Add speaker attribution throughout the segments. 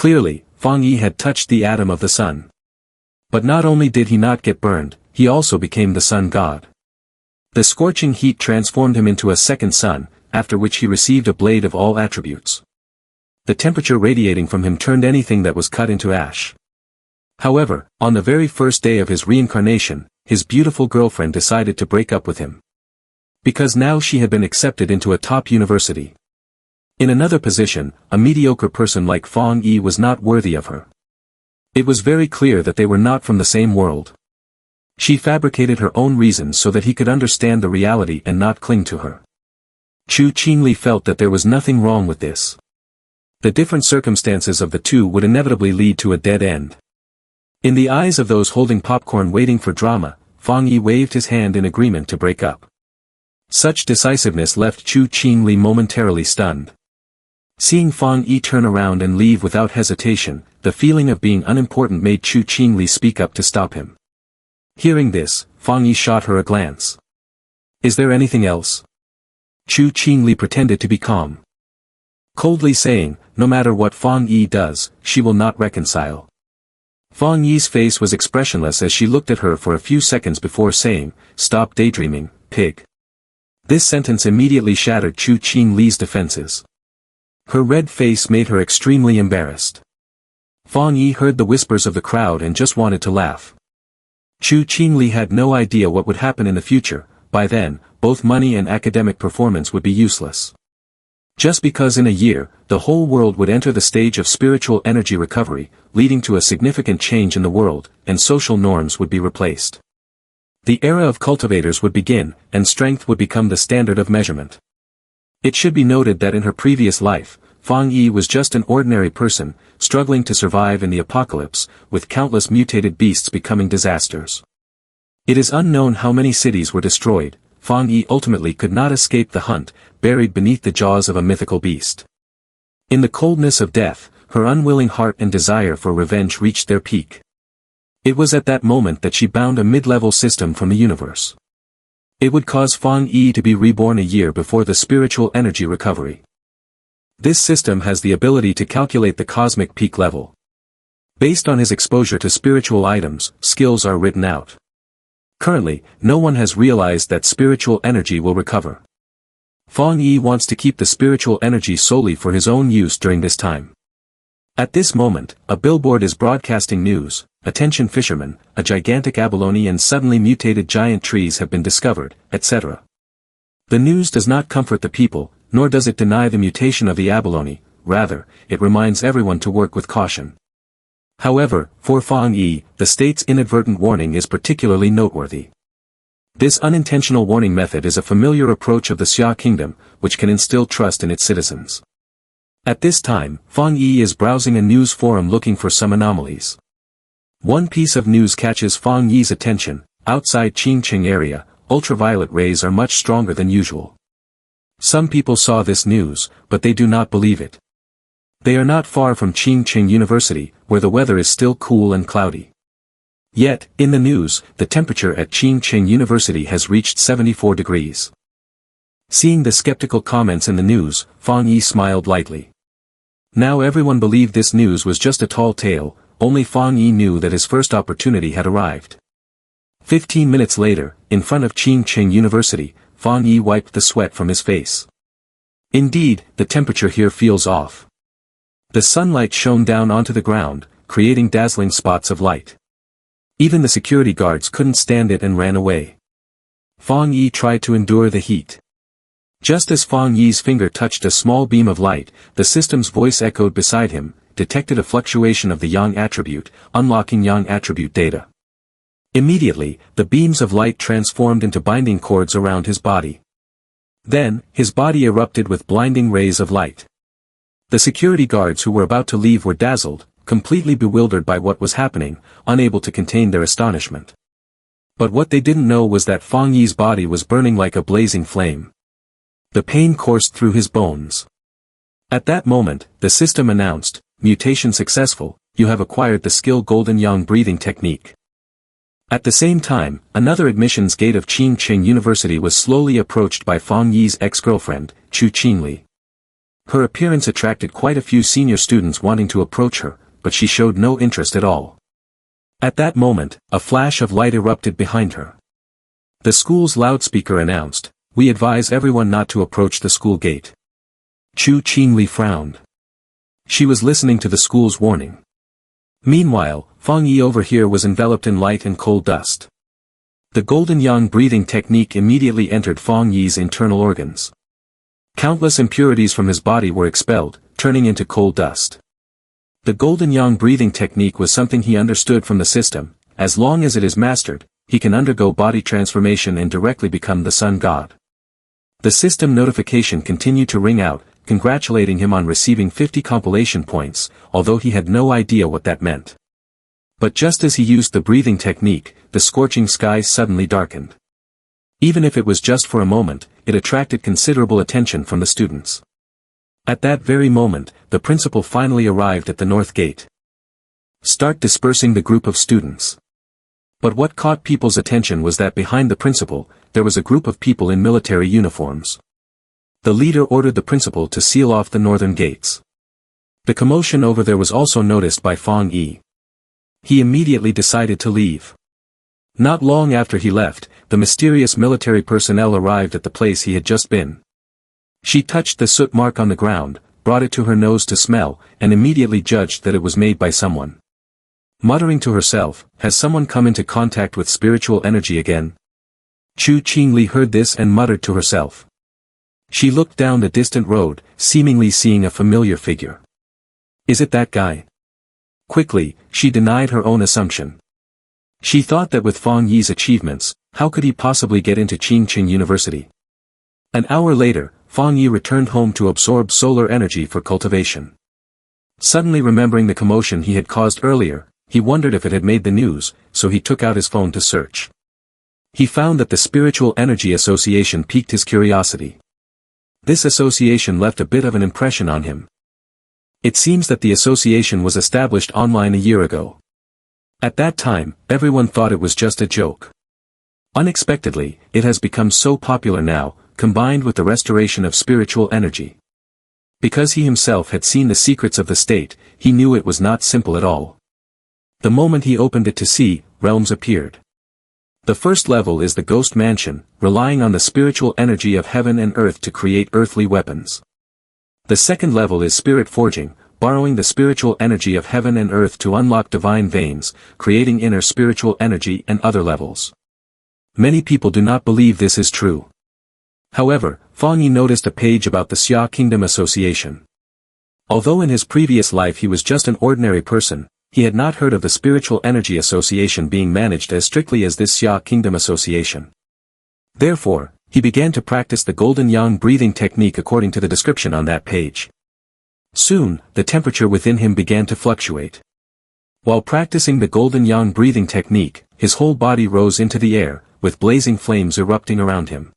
Speaker 1: Clearly, Fang Yi had touched the atom of the sun. But not only did he not get burned, he also became the sun god. The scorching heat transformed him into a second sun, after which he received a blade of all attributes. The temperature radiating from him turned anything that was cut into ash. However, on the very first day of his reincarnation, his beautiful girlfriend decided to break up with him. Because now she had been accepted into a top university. In another position, a mediocre person like Fang Yi was not worthy of her. It was very clear that they were not from the same world. She fabricated her own reasons so that he could understand the reality and not cling to her. Chu Qingli felt that there was nothing wrong with this. The different circumstances of the two would inevitably lead to a dead end. In the eyes of those holding popcorn waiting for drama, Fang Yi waved his hand in agreement to break up. Such decisiveness left Chu Qingli momentarily stunned. Seeing Fang Yi turn around and leave without hesitation, the feeling of being unimportant made Chu Qingli speak up to stop him. Hearing this, Fang Yi shot her a glance. "Is there anything else?" Chu Qingli pretended to be calm. Coldly saying, "No matter what Fang Yi does, she will not reconcile." Fang Yi's face was expressionless as she looked at her for a few seconds before saying, "Stop daydreaming, pig." This sentence immediately shattered Chu Qingli's defenses. Her red face made her extremely embarrassed. Fang Yi heard the whispers of the crowd and just wanted to laugh. Chu Qingli had no idea what would happen in the future. By then, both money and academic performance would be useless. Just because in a year, the whole world would enter the stage of spiritual energy recovery, leading to a significant change in the world, and social norms would be replaced. The era of cultivators would begin, and strength would become the standard of measurement. It should be noted that in her previous life, Fang Yi was just an ordinary person, struggling to survive in the apocalypse, with countless mutated beasts becoming disasters. It is unknown how many cities were destroyed. Fang Yi ultimately could not escape the hunt, buried beneath the jaws of a mythical beast. In the coldness of death, her unwilling heart and desire for revenge reached their peak. It was at that moment that she bound a mid-level system from the universe. It would cause Fang Yi to be reborn a year before the spiritual energy recovery. This system has the ability to calculate the cosmic peak level. Based on his exposure to spiritual items, skills are written out. Currently, no one has realized that spiritual energy will recover. Fang Yi wants to keep the spiritual energy solely for his own use during this time. At this moment, a billboard is broadcasting news. "Attention fishermen, a gigantic abalone and suddenly mutated giant trees have been discovered," etc. The news does not comfort the people, nor does it deny the mutation of the abalone, rather, it reminds everyone to work with caution. However, for Fang Yi, the state's inadvertent warning is particularly noteworthy. This unintentional warning method is a familiar approach of the Xia Kingdom, which can instill trust in its citizens. At this time, Fang Yi is browsing a news forum looking for some anomalies. One piece of news catches Fang Yi's attention. Outside Qingqing area, ultraviolet rays are much stronger than usual. Some people saw this news, but they do not believe it. They are not far from Qingqing University, where the weather is still cool and cloudy. Yet, in the news, the temperature at Qingqing University has reached 74 degrees. Seeing the skeptical comments in the news, Fang Yi smiled lightly. Now everyone believed this news was just a tall tale, only Fang Yi knew that his first opportunity had arrived. 15 minutes later, in front of Qingqing University, Fang Yi wiped the sweat from his face. Indeed, the temperature here feels off. The sunlight shone down onto the ground, creating dazzling spots of light. Even the security guards couldn't stand it and ran away. Fang Yi tried to endure the heat. Just as Fang Yi's finger touched a small beam of light, the system's voice echoed beside him, detected a fluctuation of the yang attribute, unlocking yang attribute data. Immediately, the beams of light transformed into binding cords around his body. Then, his body erupted with blinding rays of light. The security guards who were about to leave were dazzled, completely bewildered by what was happening, unable to contain their astonishment. But what they didn't know was that Fang Yi's body was burning like a blazing flame. The pain coursed through his bones. At that moment, the system announced, "Mutation successful, you have acquired the skill Golden Yang breathing technique." At the same time, another admissions gate of Qingqing University was slowly approached by Fang Yi's ex-girlfriend, Chu Qingli. Her appearance attracted quite a few senior students wanting to approach her, but she showed no interest at all. At that moment, a flash of light erupted behind her. The school's loudspeaker announced, "We advise everyone not to approach the school gate." Chu Qingli frowned. She was listening to the school's warning. Meanwhile, Fang Yi over here was enveloped in light and coal dust. The golden yang breathing technique immediately entered Fang Yi's internal organs. Countless impurities from his body were expelled, turning into coal dust. The golden yang breathing technique was something he understood from the system. As long as it is mastered, he can undergo body transformation and directly become the sun god. The system notification continued to ring out, congratulating him on receiving 50 compilation points, although he had no idea what that meant. But just as he used the breathing technique, the scorching sky suddenly darkened. Even if it was just for a moment, it attracted considerable attention from the students. At that very moment, the principal finally arrived at the north gate. "Start dispersing the group of students." But what caught people's attention was that behind the principal, there was a group of people in military uniforms. The leader ordered the principal to seal off the northern gates. The commotion over there was also noticed by Fang Yi. He immediately decided to leave. Not long after he left, the mysterious military personnel arrived at the place he had just been. She touched the soot mark on the ground, brought it to her nose to smell, and immediately judged that it was made by someone. Muttering to herself, "Has someone come into contact with spiritual energy again?" Chu Qingli heard this and muttered to herself. She looked down the distant road, seemingly seeing a familiar figure. "Is it that guy?" Quickly, she denied her own assumption. She thought that with Fang Yi's achievements, how could he possibly get into Qingqing University? An hour later, Fang Yi returned home to absorb solar energy for cultivation. Suddenly remembering the commotion he had caused earlier, he wondered if it had made the news, so he took out his phone to search. He found that the Spiritual Energy Association piqued his curiosity. This association left a bit of an impression on him. It seems that the association was established online a year ago. At that time, everyone thought it was just a joke. Unexpectedly, it has become so popular now, combined with the restoration of spiritual energy. Because he himself had seen the secrets of the state, he knew it was not simple at all. The moment he opened it to see, realms appeared. The first level is the Ghost Mansion, relying on the spiritual energy of heaven and earth to create earthly weapons. The second level is Spirit Forging, borrowing the spiritual energy of heaven and earth to unlock divine veins, creating inner spiritual energy and other levels. Many people do not believe this is true. However, Fang Yi noticed a page about the Xia Kingdom Association. Although in his previous life he was just an ordinary person, he had not heard of the Spiritual Energy Association being managed as strictly as this Xia Kingdom Association. Therefore, he began to practice the Golden Yang breathing technique according to the description on that page. Soon, the temperature within him began to fluctuate. While practicing the Golden Yang breathing technique, his whole body rose into the air, with blazing flames erupting around him.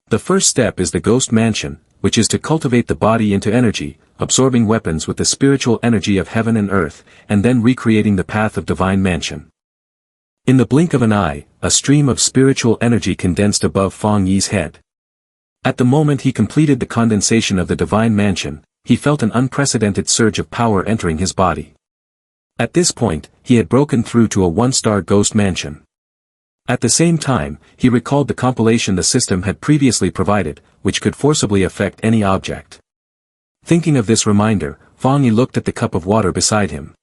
Speaker 1: The first step is the Ghost Mansion, which is to cultivate the body into energy, absorbing weapons with the spiritual energy of heaven and earth, and then recreating the path of Divine Mansion. In the blink of an eye, a stream of spiritual energy condensed above Fang Yi's head. At the moment he completed the condensation of the Divine Mansion, he felt an unprecedented surge of power entering his body. At this point, he had broken through to a one-star Ghost Mansion. At the same time, he recalled the compilation the system had previously provided, which could forcibly affect any object. Thinking of this reminder, Fang Yi looked at the cup of water beside him.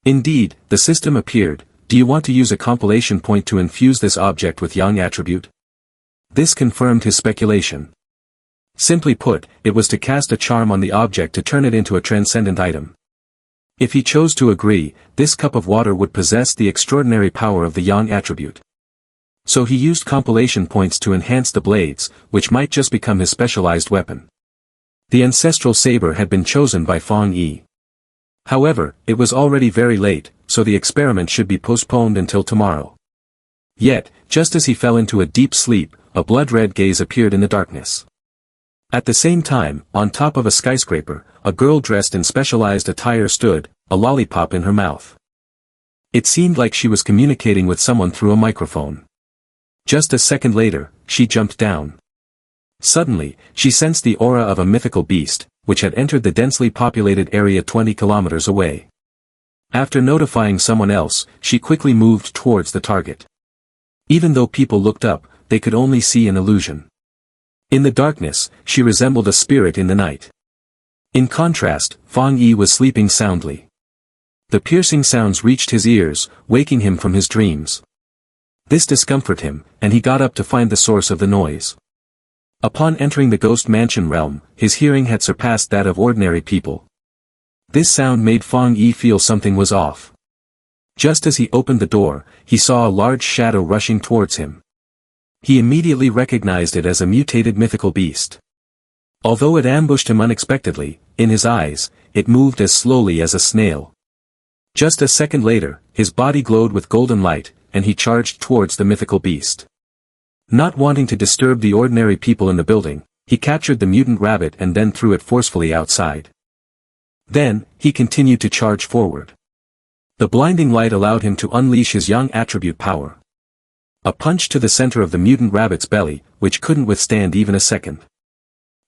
Speaker 1: Indeed, the system appeared. "Do you want to use a compilation point to infuse this object with Yang attribute?" This confirmed his speculation. Simply put, it was to cast a charm on the object to turn it into a transcendent item. If he chose to agree, this cup of water would possess the extraordinary power of the Yang attribute. So he used compilation points to enhance the blades, which might just become his specialized weapon. The ancestral saber had been chosen by Fang Yi. However, it was already very late, so the experiment should be postponed until tomorrow. Yet, just as he fell into a deep sleep, a blood-red gaze appeared in the darkness. At the same time, on top of a skyscraper, a girl dressed in specialized attire stood, a lollipop in her mouth. It seemed like she was communicating with someone through a microphone. Just a second later, she jumped down. Suddenly, she sensed the aura of a mythical beast, which had entered the densely populated area 20 kilometers away. After notifying someone else, she quickly moved towards the target. Even though people looked up, they could only see an illusion. In the darkness, she resembled a spirit in the night. In contrast, Fang Yi was sleeping soundly. The piercing sounds reached his ears, waking him from his dreams. This discomforted him, and he got up to find the source of the noise. Upon entering the ghost mansion realm, his hearing had surpassed that of ordinary people. This sound made Fang Yi feel something was off. Just as he opened the door, he saw a large shadow rushing towards him. He immediately recognized it as a mutated mythical beast. Although it ambushed him unexpectedly, in his eyes, it moved as slowly as a snail. Just a second later, his body glowed with golden light, and he charged towards the mythical beast. Not wanting to disturb the ordinary people in the building, he captured the mutant rabbit and then threw it forcefully outside. Then, he continued to charge forward. The blinding light allowed him to unleash his young attribute power. A punch to the center of the mutant rabbit's belly, which couldn't withstand even a second.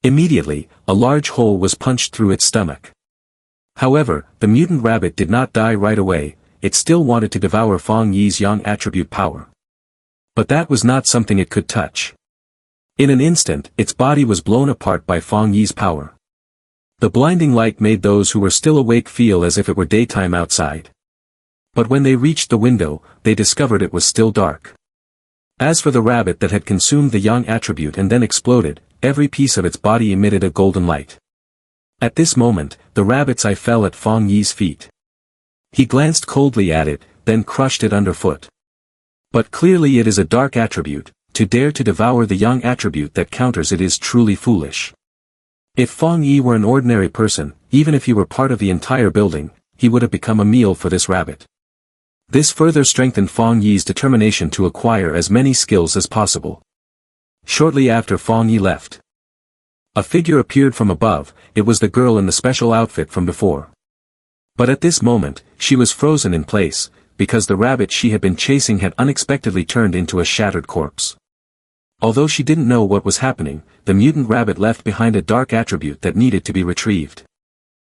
Speaker 1: Immediately, a large hole was punched through its stomach. However, the mutant rabbit did not die right away, it still wanted to devour Fang Yi's young attribute power. But that was not something it could touch. In an instant, its body was blown apart by Fang Yi's power. The blinding light made those who were still awake feel as if it were daytime outside. But when they reached the window, they discovered it was still dark. As for the rabbit that had consumed the young attribute and then exploded, every piece of its body emitted a golden light. At this moment, the rabbit's eye fell at Fang Yi's feet. He glanced coldly at it, then crushed it underfoot. But clearly it is a dark attribute, to dare to devour the young attribute that counters it is truly foolish. If Fang Yi were an ordinary person, even if he were part of the entire building, he would have become a meal for this rabbit. This further strengthened Fang Yi's determination to acquire as many skills as possible. Shortly after Fang Yi left, a figure appeared from above. It was the girl in the special outfit from before. But at this moment, she was frozen in place, because the rabbit she had been chasing had unexpectedly turned into a shattered corpse. Although she didn't know what was happening, the mutant rabbit left behind a dark attribute that needed to be retrieved.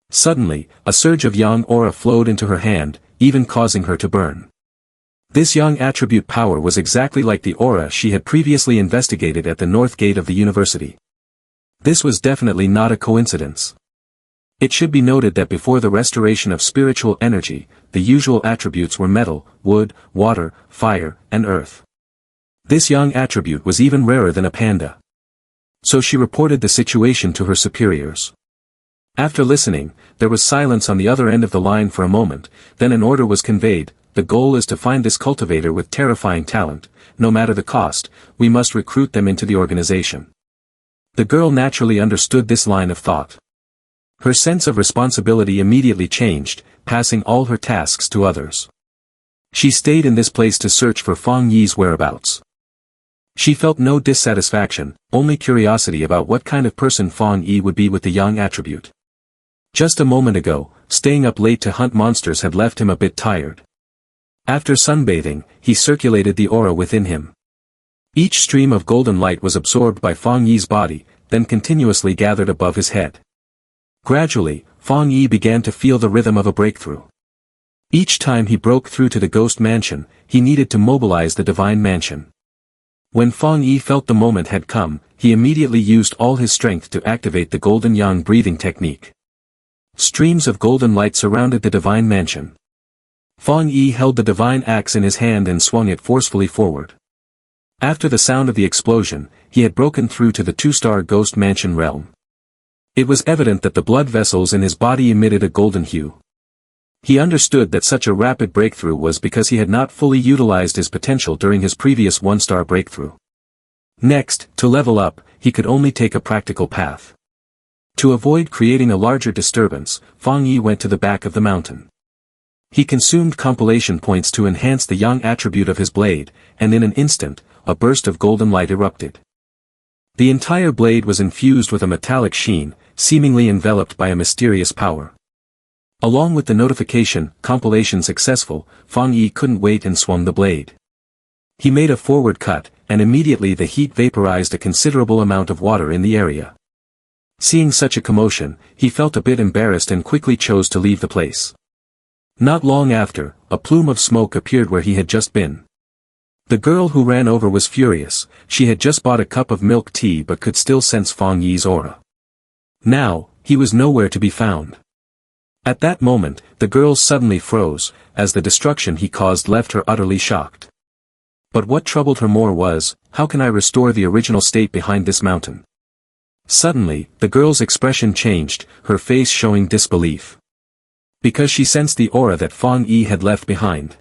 Speaker 1: Suddenly, a surge of yang aura flowed into her hand, even causing her to burn. This young attribute power was exactly like the aura she had previously investigated at the north gate of the university. This was definitely not a coincidence. It should be noted that before the restoration of spiritual energy, the usual attributes were metal, wood, water, fire, and earth. This young attribute was even rarer than a panda. So she reported the situation to her superiors. After listening, there was silence on the other end of the line for a moment, then an order was conveyed. The goal is to find this cultivator with terrifying talent. No matter the cost, we must recruit them into the organization. The girl naturally understood this line of thought. Her sense of responsibility immediately changed, passing all her tasks to others. She stayed in this place to search for Fang Yi's whereabouts. She felt no dissatisfaction, only curiosity about what kind of person Fang Yi would be with the young attribute. Just a moment ago, staying up late to hunt monsters had left him a bit tired. After sunbathing, he circulated the aura within him. Each stream of golden light was absorbed by Fang Yi's body, then continuously gathered above his head. Gradually, Fang Yi began to feel the rhythm of a breakthrough. Each time he broke through to the ghost mansion, he needed to mobilize the divine mansion. When Fang Yi felt the moment had come, he immediately used all his strength to activate the golden yang breathing technique. Streams of golden light surrounded the divine mansion. Fang Yi held the divine axe in his hand and swung it forcefully forward. After the sound of the explosion, he had broken through to the two-star ghost mansion realm. It was evident that the blood vessels in his body emitted a golden hue. He understood that such a rapid breakthrough was because he had not fully utilized his potential during his previous one-star breakthrough. Next, to level up, he could only take a practical path. To avoid creating a larger disturbance, Fang Yi went to the back of the mountain. He consumed compilation points to enhance the yang attribute of his blade, and in an instant, a burst of golden light erupted. The entire blade was infused with a metallic sheen, seemingly enveloped by a mysterious power. Along with the notification, compilation successful, Fang Yi couldn't wait and swung the blade. He made a forward cut, and immediately the heat vaporized a considerable amount of water in the area. Seeing such a commotion, he felt a bit embarrassed and quickly chose to leave the place. Not long after, a plume of smoke appeared where he had just been. The girl who ran over was furious. She had just bought a cup of milk tea but could still sense Fang Yi's aura. Now, he was nowhere to be found. At that moment, the girl suddenly froze, as the destruction he caused left her utterly shocked. But what troubled her more was, how can I restore the original state behind this mountain? Suddenly, the girl's expression changed, her face showing disbelief. Because she sensed the aura that Fang Yi had left behind.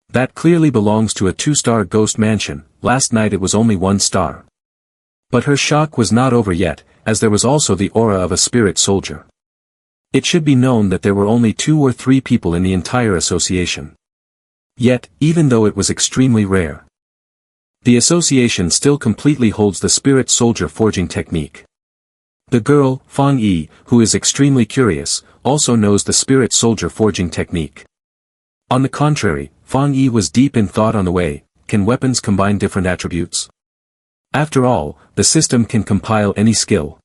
Speaker 1: That clearly belongs to a 2-star ghost mansion. Last night it was only 1 star. But her shock was not over yet, as there was also the aura of a spirit soldier. It should be known that there were only 2 or 3 people in the entire association. Yet, even though it was extremely rare, the association still completely holds the spirit soldier forging technique. The girl, Fang Yi, who is extremely curious, also knows the spirit soldier forging technique. On the contrary, Fang Yi was deep in thought on the way. Can weapons combine different attributes? After all, the system can compile any skill.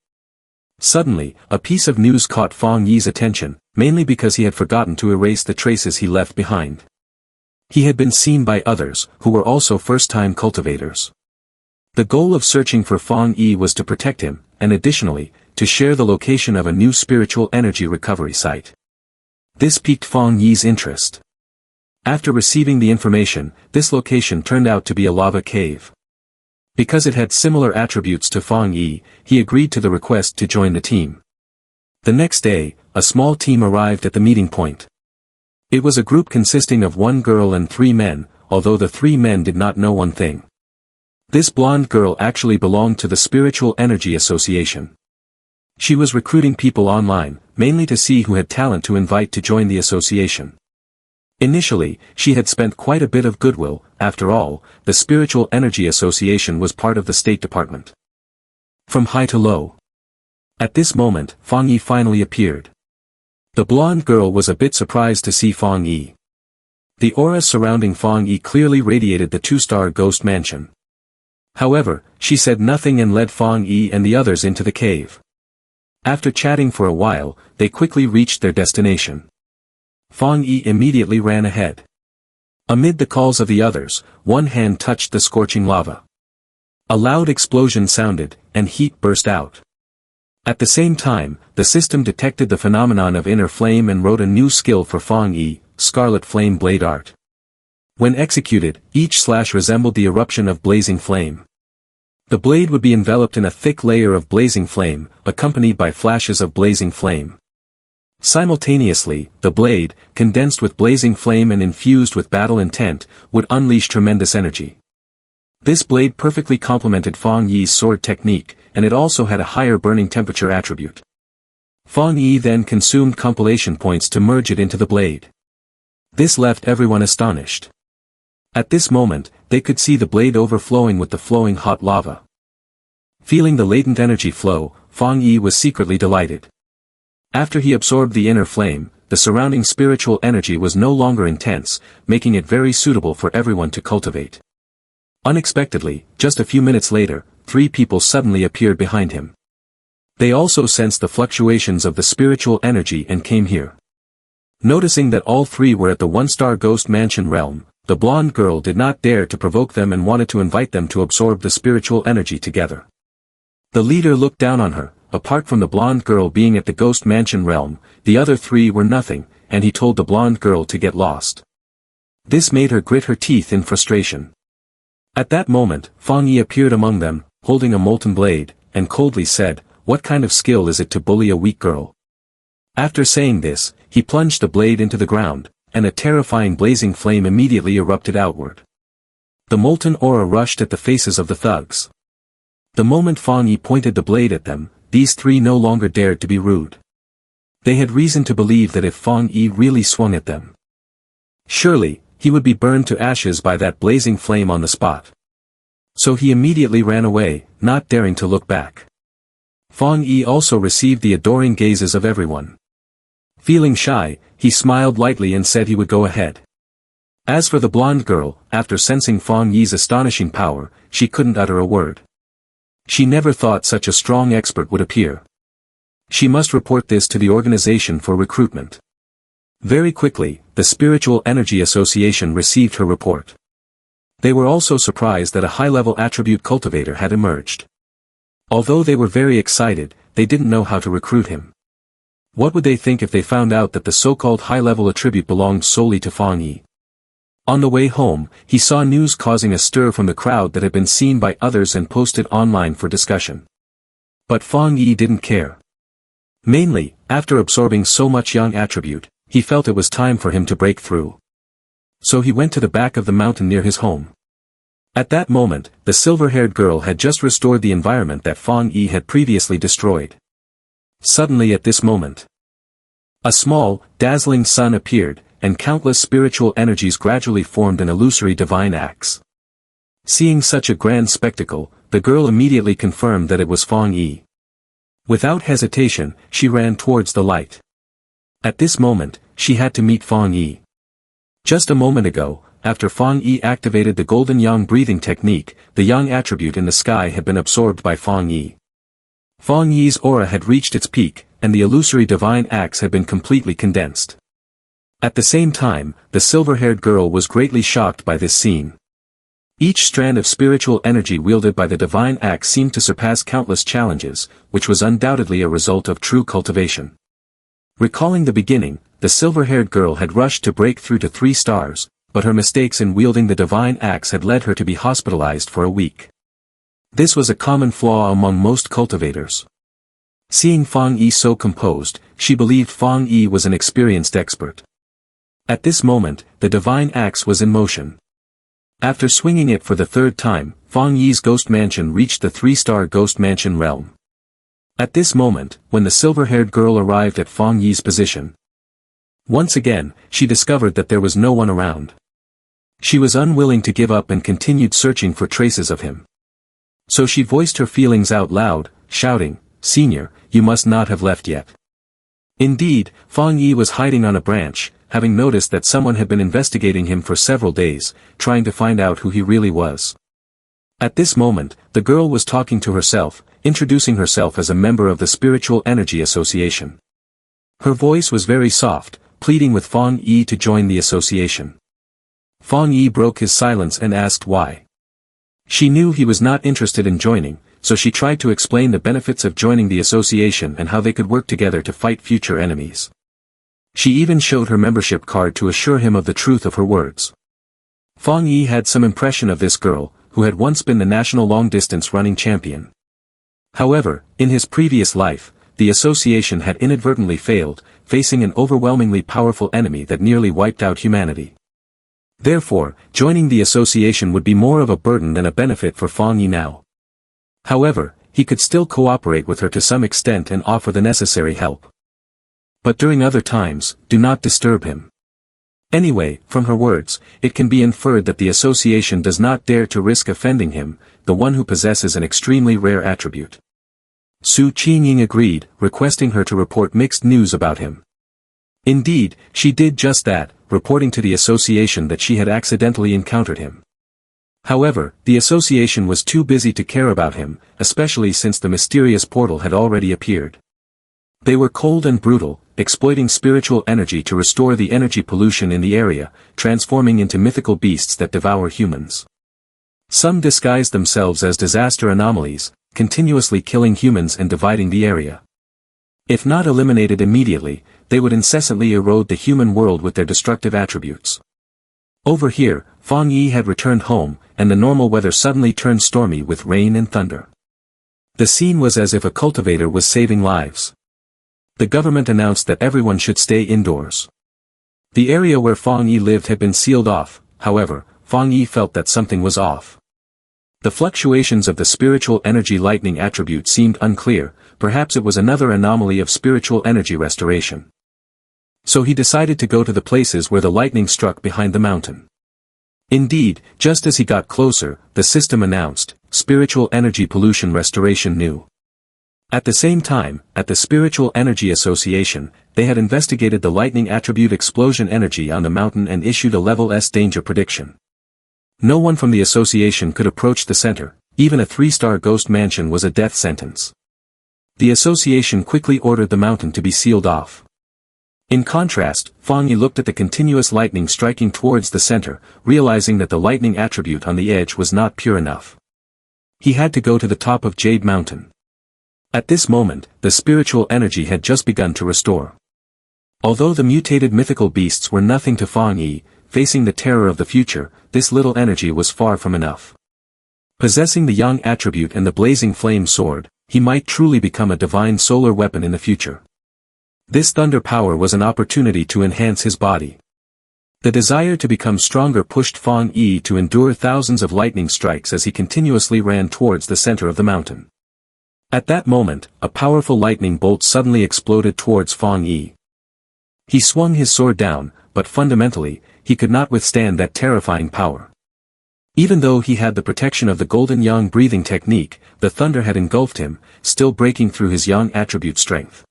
Speaker 1: Suddenly, a piece of news caught Fang Yi's attention, mainly because he had forgotten to erase the traces he left behind. He had been seen by others, who were also first-time cultivators. The goal of searching for Fang Yi was to protect him, and additionally, to share the location of a new spiritual energy recovery site. This piqued Fang Yi's interest. After receiving the information, this location turned out to be a lava cave. Because it had similar attributes to Fang Yi, he agreed to the request to join the team. The next day, a small team arrived at the meeting point. It was a group consisting of 1 girl and 3 men, although the 3 men did not know one thing. This blonde girl actually belonged to the Spiritual Energy Association. She was recruiting people online, mainly to see who had talent to invite to join the association. Initially, she had spent quite a bit of goodwill. After all, the Spiritual Energy Association was part of the State Department. From high to low. At this moment, Fang Yi finally appeared. The blonde girl was a bit surprised to see Fang Yi. The aura surrounding Fang Yi clearly radiated the 2-star ghost mansion. However, she said nothing and led Fang Yi and the others into the cave. After chatting for a while, they quickly reached their destination. Fang Yi immediately ran ahead. Amid the calls of the others, one hand touched the scorching lava. A loud explosion sounded, and heat burst out. At the same time, the system detected the phenomenon of inner flame and wrote a new skill for Fang Yi, Scarlet Flame Blade Art. When executed, each slash resembled the eruption of blazing flame. The blade would be enveloped in a thick layer of blazing flame, accompanied by flashes of blazing flame. Simultaneously, the blade, condensed with blazing flame and infused with battle intent, would unleash tremendous energy. This blade perfectly complemented Fang Yi's sword technique, and it also had a higher burning temperature attribute. Fang Yi then consumed compilation points to merge it into the blade. This left everyone astonished. At this moment, they could see the blade overflowing with the flowing hot lava. Feeling the latent energy flow, Fang Yi was secretly delighted. After he absorbed the inner flame, the surrounding spiritual energy was no longer intense, making it very suitable for everyone to cultivate. Unexpectedly, just a few minutes later, 3 people suddenly appeared behind him. They also sensed the fluctuations of the spiritual energy and came here. Noticing that all 3 were at the 1-star ghost mansion realm, the blonde girl did not dare to provoke them and wanted to invite them to absorb the spiritual energy together. The leader looked down on her. Apart from the blonde girl being at the ghost mansion realm, the other 3 were nothing, and he told the blonde girl to get lost. This made her grit her teeth in frustration. At that moment, Fang Yi appeared among them, holding a molten blade, and coldly said, "What kind of skill is it to bully a weak girl?" After saying this, he plunged the blade into the ground, and a terrifying blazing flame immediately erupted outward. The molten aura rushed at the faces of the thugs. The moment Fang Yi pointed the blade at them, these 3 no longer dared to be rude. They had reason to believe that if Fang Yi really swung at them, surely, he would be burned to ashes by that blazing flame on the spot. So he immediately ran away, not daring to look back. Fang Yi also received the adoring gazes of everyone. Feeling shy, he smiled lightly and said he would go ahead. As for the blonde girl, after sensing Fang Yi's astonishing power, she couldn't utter a word. She never thought such a strong expert would appear. She must report this to the organization for recruitment. Very quickly, the Spiritual Energy Association received her report. They were also surprised that a high-level attribute cultivator had emerged. Although they were very excited, they didn't know how to recruit him. What would they think if they found out that the so-called high-level attribute belonged solely to Fang Yi? On the way home, he saw news causing a stir from the crowd that had been seen by others and posted online for discussion. But Fang Yi didn't care. Mainly, after absorbing so much young attribute, he felt it was time for him to break through. So he went to the back of the mountain near his home. At that moment, the silver-haired girl had just restored the environment that Fang Yi had previously destroyed. Suddenly at this moment, a small, dazzling sun appeared, and countless spiritual energies gradually formed an illusory divine axe. Seeing such a grand spectacle, the girl immediately confirmed that it was Fang Yi. Without hesitation, she ran towards the light. At this moment, she had to meet Fang Yi. Just a moment ago, after Fang Yi activated the golden yang breathing technique, the yang attribute in the sky had been absorbed by Fang Yi. Fang Yi's aura had reached its peak, and the illusory divine axe had been completely condensed. At the same time, the silver-haired girl was greatly shocked by this scene. Each strand of spiritual energy wielded by the divine axe seemed to surpass countless challenges, which was undoubtedly a result of true cultivation. Recalling the beginning, the silver-haired girl had rushed to break through to 3 stars, but her mistakes in wielding the divine axe had led her to be hospitalized for a week. This was a common flaw among most cultivators. Seeing Fang Yi so composed, she believed Fang Yi was an experienced expert. At this moment, the divine axe was in motion. After swinging it for the 3rd time, Fang Yi's ghost mansion reached the 3-star ghost mansion realm. At this moment, when the silver-haired girl arrived at Fang Yi's position, once again, she discovered that there was no one around. She was unwilling to give up and continued searching for traces of him. So she voiced her feelings out loud, shouting, "Senior, you must not have left yet." Indeed, Fang Yi was hiding on a branch, having noticed that someone had been investigating him for several days, trying to find out who he really was. At this moment, the girl was talking to herself, introducing herself as a member of the Spiritual Energy Association. Her voice was very soft, pleading with Fang Yi to join the association. Fang Yi broke his silence and asked why. She knew he was not interested in joining, so she tried to explain the benefits of joining the association and how they could work together to fight future enemies. She even showed her membership card to assure him of the truth of her words. Fang Yi had some impression of this girl, who had once been the national long-distance running champion. However, in his previous life, the association had inadvertently failed, facing an overwhelmingly powerful enemy that nearly wiped out humanity. Therefore, joining the association would be more of a burden than a benefit for Fang Yi now. However, he could still cooperate with her to some extent and offer the necessary help. But during other times, do not disturb him. Anyway, from her words, it can be inferred that the association does not dare to risk offending him, the one who possesses an extremely rare attribute. Su Qingying agreed, requesting her to report mixed news about him. Indeed, she did just that, reporting to the association that she had accidentally encountered him. However, the association was too busy to care about him, especially since the mysterious portal had already appeared. They were cold and brutal, exploiting spiritual energy to restore the energy pollution in the area, transforming into mythical beasts that devour humans. Some disguised themselves as disaster anomalies, continuously killing humans and dividing the area. If not eliminated immediately, they would incessantly erode the human world with their destructive attributes. Over here, Fang Yi had returned home, and the normal weather suddenly turned stormy with rain and thunder. The scene was as if a cultivator was saving lives. The government announced that everyone should stay indoors. The area where Fang Yi lived had been sealed off, however, Fang Yi felt that something was off. The fluctuations of the spiritual energy lightning attribute seemed unclear, perhaps it was another anomaly of spiritual energy restoration. So he decided to go to the places where the lightning struck behind the mountain. Indeed, just as he got closer, the system announced, "Spiritual Energy Pollution Restoration New." At the same time, at the Spiritual Energy Association, they had investigated the lightning attribute explosion energy on the mountain and issued a level S danger prediction. No one from the association could approach the center, even a 3-star ghost mansion was a death sentence. The association quickly ordered the mountain to be sealed off. In contrast, Fang Yi looked at the continuous lightning striking towards the center, realizing that the lightning attribute on the edge was not pure enough. He had to go to the top of Jade Mountain. At this moment, the spiritual energy had just begun to restore. Although the mutated mythical beasts were nothing to Fang Yi, facing the terror of the future, this little energy was far from enough. Possessing the yang attribute and the blazing flame sword, he might truly become a divine solar weapon in the future. This thunder power was an opportunity to enhance his body. The desire to become stronger pushed Fang Yi to endure thousands of lightning strikes as he continuously ran towards the center of the mountain. At that moment, a powerful lightning bolt suddenly exploded towards Fang Yi. He swung his sword down, but fundamentally, he could not withstand that terrifying power. Even though he had the protection of the golden yang breathing technique, the thunder had engulfed him, still breaking through his yang attribute strength.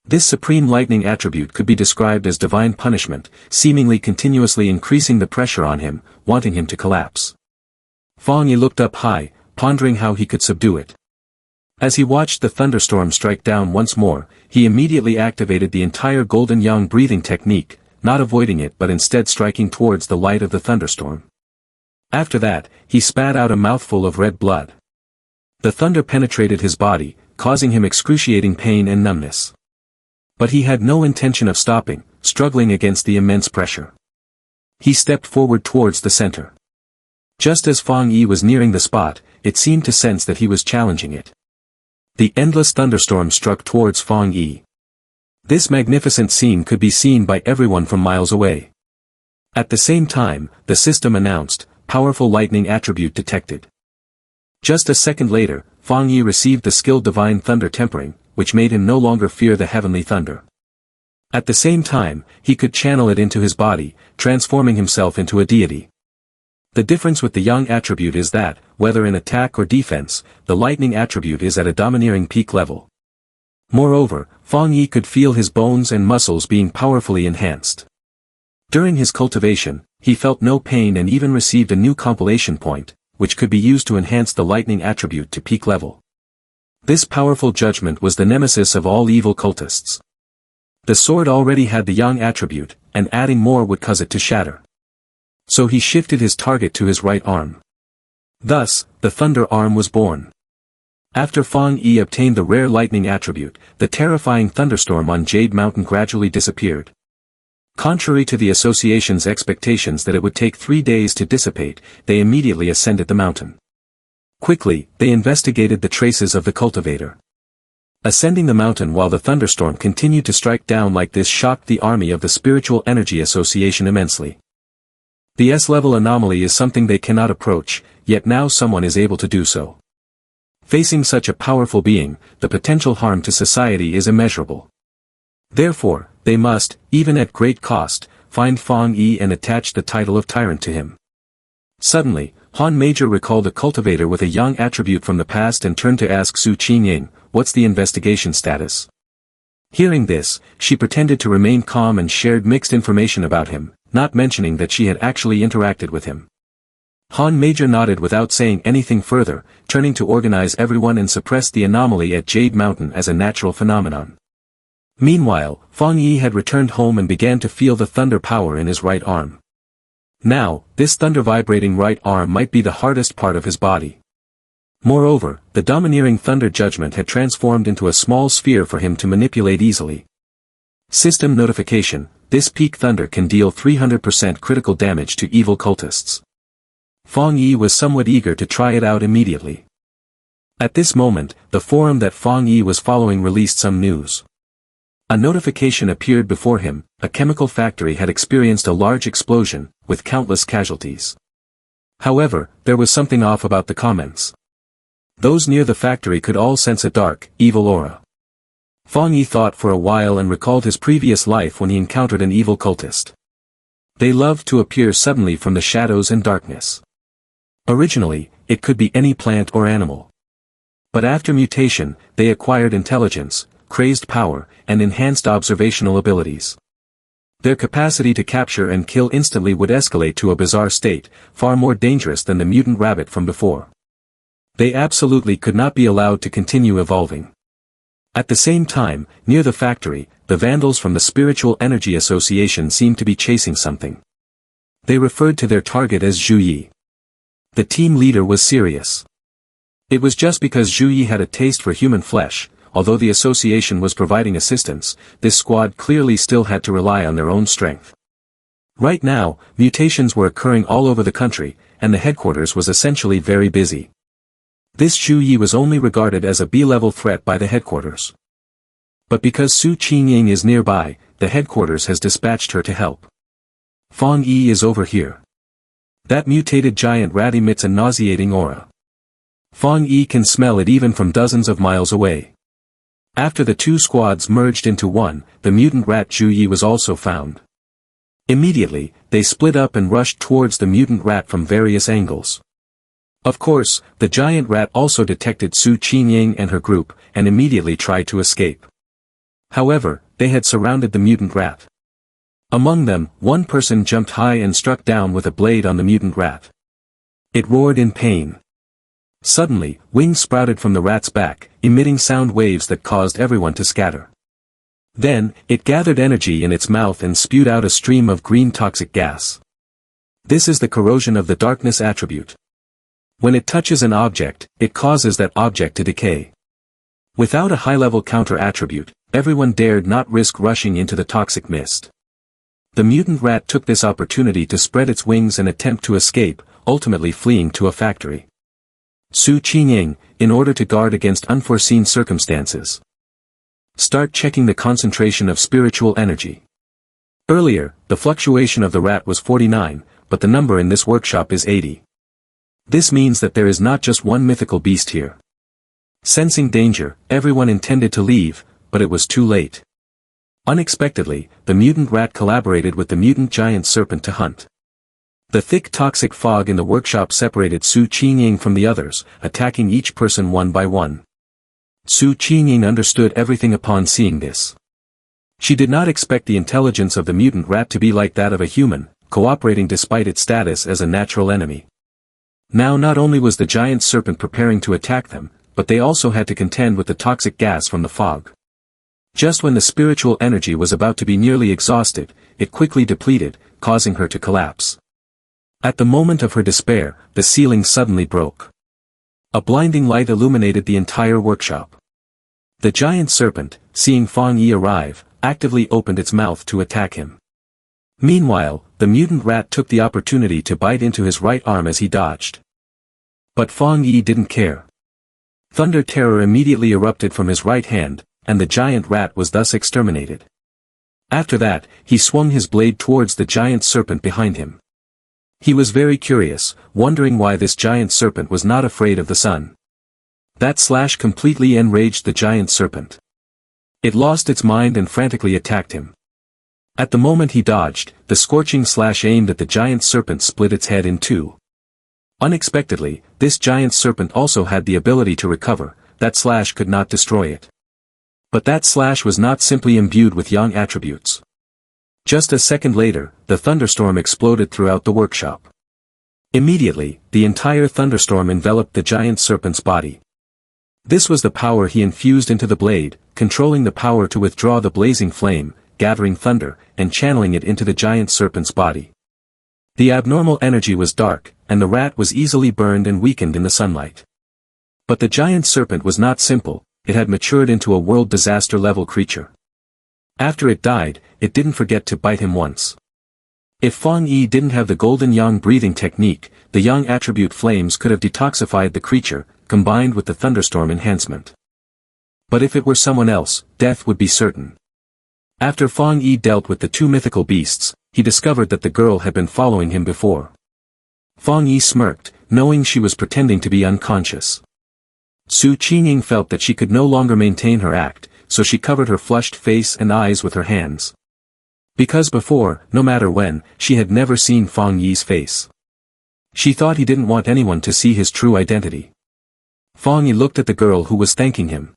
Speaker 1: This supreme lightning attribute could be described as divine punishment, seemingly continuously increasing the pressure on him, wanting him to collapse. Fang Yi looked up high, pondering how he could subdue it. As he watched the thunderstorm strike down once more, he immediately activated the entire golden yang breathing technique, not avoiding it but instead striking towards the light of the thunderstorm. After that, he spat out a mouthful of red blood. The thunder penetrated his body, causing him excruciating pain and numbness. But he had no intention of stopping, struggling against the immense pressure. He stepped forward towards the center. Just as Fang Yi was nearing the spot, it seemed to sense that he was challenging it. The endless thunderstorm struck towards Fang Yi. This magnificent scene could be seen by everyone from miles away. At the same time, the system announced, "Powerful lightning attribute detected." Just a second later, Fang Yi received the skill Divine Thunder Tempering, which made him no longer fear the heavenly thunder. At the same time, he could channel it into his body, transforming himself into a deity. The difference with the yang attribute is that, whether in attack or defense, the lightning attribute is at a domineering peak level. Moreover, Fang Yi could feel his bones and muscles being powerfully enhanced. During his cultivation, he felt no pain and even received a new compilation point, which could be used to enhance the lightning attribute to peak level. This powerful judgment was the nemesis of all evil cultists. The sword already had the yang attribute, and adding more would cause it to shatter. So he shifted his target to his right arm. Thus, the thunder arm was born. After Fang Yi obtained the rare lightning attribute, the terrifying thunderstorm on Jade Mountain gradually disappeared. Contrary to the association's expectations that it would take 3 days to dissipate, they immediately ascended the mountain. Quickly, they investigated the traces of the cultivator. Ascending the mountain while the thunderstorm continued to strike down like this shocked the army of the Spiritual Energy Association immensely. The S-level anomaly is something they cannot approach, yet now someone is able to do so. Facing such a powerful being, the potential harm to society is immeasurable. Therefore, they must, even at great cost, find Fang Yi and attach the title of tyrant to him. Suddenly, Han Major recalled a cultivator with a yang attribute from the past and turned to ask Su Qingying, "What's the investigation status?" Hearing this, she pretended to remain calm and shared mixed information about him, not mentioning that she had actually interacted with him. Han Major nodded without saying anything further, turning to organize everyone and suppress the anomaly at Jade Mountain as a natural phenomenon. Meanwhile, Fang Yi had returned home and began to feel the thunder power in his right arm. Now, this thunder-vibrating right arm might be the hardest part of his body. Moreover, the domineering thunder judgment had transformed into a small sphere for him to manipulate easily. System notification: this peak thunder can deal 300% critical damage to evil cultists. Fang Yi was somewhat eager to try it out immediately. At this moment, the forum that Fang Yi was following released some news. A notification appeared before him: a chemical factory had experienced a large explosion, with countless casualties. However, there was something off about the comments. Those near the factory could all sense a dark, evil aura. Fang Yi thought for a while and recalled his previous life when he encountered an evil cultist. They loved to appear suddenly from the shadows and darkness. Originally, it could be any plant or animal. But after mutation, they acquired intelligence, crazed power, and enhanced observational abilities. Their capacity to capture and kill instantly would escalate to a bizarre state, far more dangerous than the mutant rabbit from before. They absolutely could not be allowed to continue evolving. At the same time, near the factory, the vandals from the Spiritual Energy Association seemed to be chasing something. They referred to their target as Zhu Yi. The team leader was serious. It was just because Zhu Yi had a taste for human flesh. Although the association was providing assistance, this squad clearly still had to rely on their own strength. Right now, mutations were occurring all over the country, and the headquarters was essentially very busy. This Zhu Yi was only regarded as a B-level threat by the headquarters. But because Su Qingying is nearby, the headquarters has dispatched her to help. Fang Yi is over here. That mutated giant rat emits a nauseating aura. Fang Yi can smell it even from dozens of miles away. After the two squads merged into one, the mutant rat Zhu Yi was also found. Immediately, they split up and rushed towards the mutant rat from various angles. Of course, the giant rat also detected Su Qingying and her group, and immediately tried to escape. However, they had surrounded the mutant rat. Among them, one person jumped high and struck down with a blade on the mutant rat. It roared in pain. Suddenly, wings sprouted from the rat's back, emitting sound waves that caused everyone to scatter. Then, it gathered energy in its mouth and spewed out a stream of green toxic gas. This is the corrosion of the darkness attribute. When it touches an object, it causes that object to decay. Without a high-level counter-attribute, everyone dared not risk rushing into the toxic mist. The mutant rat took this opportunity to spread its wings and attempt to escape, ultimately fleeing to a factory. Su Qingying, in order to guard against unforeseen circumstances. Start checking the concentration of spiritual energy. Earlier, the fluctuation of the rat was 49, but the number in this workshop is 80. This means that there is not just one mythical beast here. Sensing danger, everyone intended to leave, but it was too late. Unexpectedly, the mutant rat collaborated with the mutant giant serpent to hunt. The thick toxic fog in the workshop separated Su Qingying from the others, attacking each person one by one. Su Qingying understood everything upon seeing this. She did not expect the intelligence of the mutant rat to be like that of a human, cooperating despite its status as a natural enemy. Now not only was the giant serpent preparing to attack them, but they also had to contend with the toxic gas from the fog. Just when the spiritual energy was about to be nearly exhausted, it quickly depleted, causing her to collapse. At the moment of her despair, the ceiling suddenly broke. A blinding light illuminated the entire workshop. The giant serpent, seeing Fang Yi arrive, actively opened its mouth to attack him. Meanwhile, the mutant rat took the opportunity to bite into his right arm as he dodged. But Fang Yi didn't care. Thunder terror immediately erupted from his right hand, and the giant rat was thus exterminated. After that, he swung his blade towards the giant serpent behind him. He was very curious, wondering why this giant serpent was not afraid of the sun. That slash completely enraged the giant serpent. It lost its mind and frantically attacked him. At the moment he dodged, the scorching slash aimed at the giant serpent split its head in two. Unexpectedly, this giant serpent also had the ability to recover, that slash could not destroy it. But that slash was not simply imbued with yang attributes. Just a second later, the thunderstorm exploded throughout the workshop. Immediately, the entire thunderstorm enveloped the giant serpent's body. This was the power he infused into the blade, controlling the power to withdraw the blazing flame, gathering thunder, and channeling it into the giant serpent's body. The abnormal energy was dark, and the rat was easily burned and weakened in the sunlight. But the giant serpent was not simple, it had matured into a world disaster level creature. After it died, it didn't forget to bite him once. If Fang Yi didn't have the golden yang breathing technique, the yang attribute flames could have detoxified the creature, combined with the thunderstorm enhancement. But if it were someone else, death would be certain. After Fang Yi dealt with the two mythical beasts, he discovered that the girl had been following him before. Fang Yi smirked, knowing she was pretending to be unconscious. Su Qingying felt that she could no longer maintain her act, so she covered her flushed face and eyes with her hands. Because before, no matter when, she had never seen Fang Yi's face. She thought he didn't want anyone to see his true identity. Fang Yi looked at the girl who was thanking him.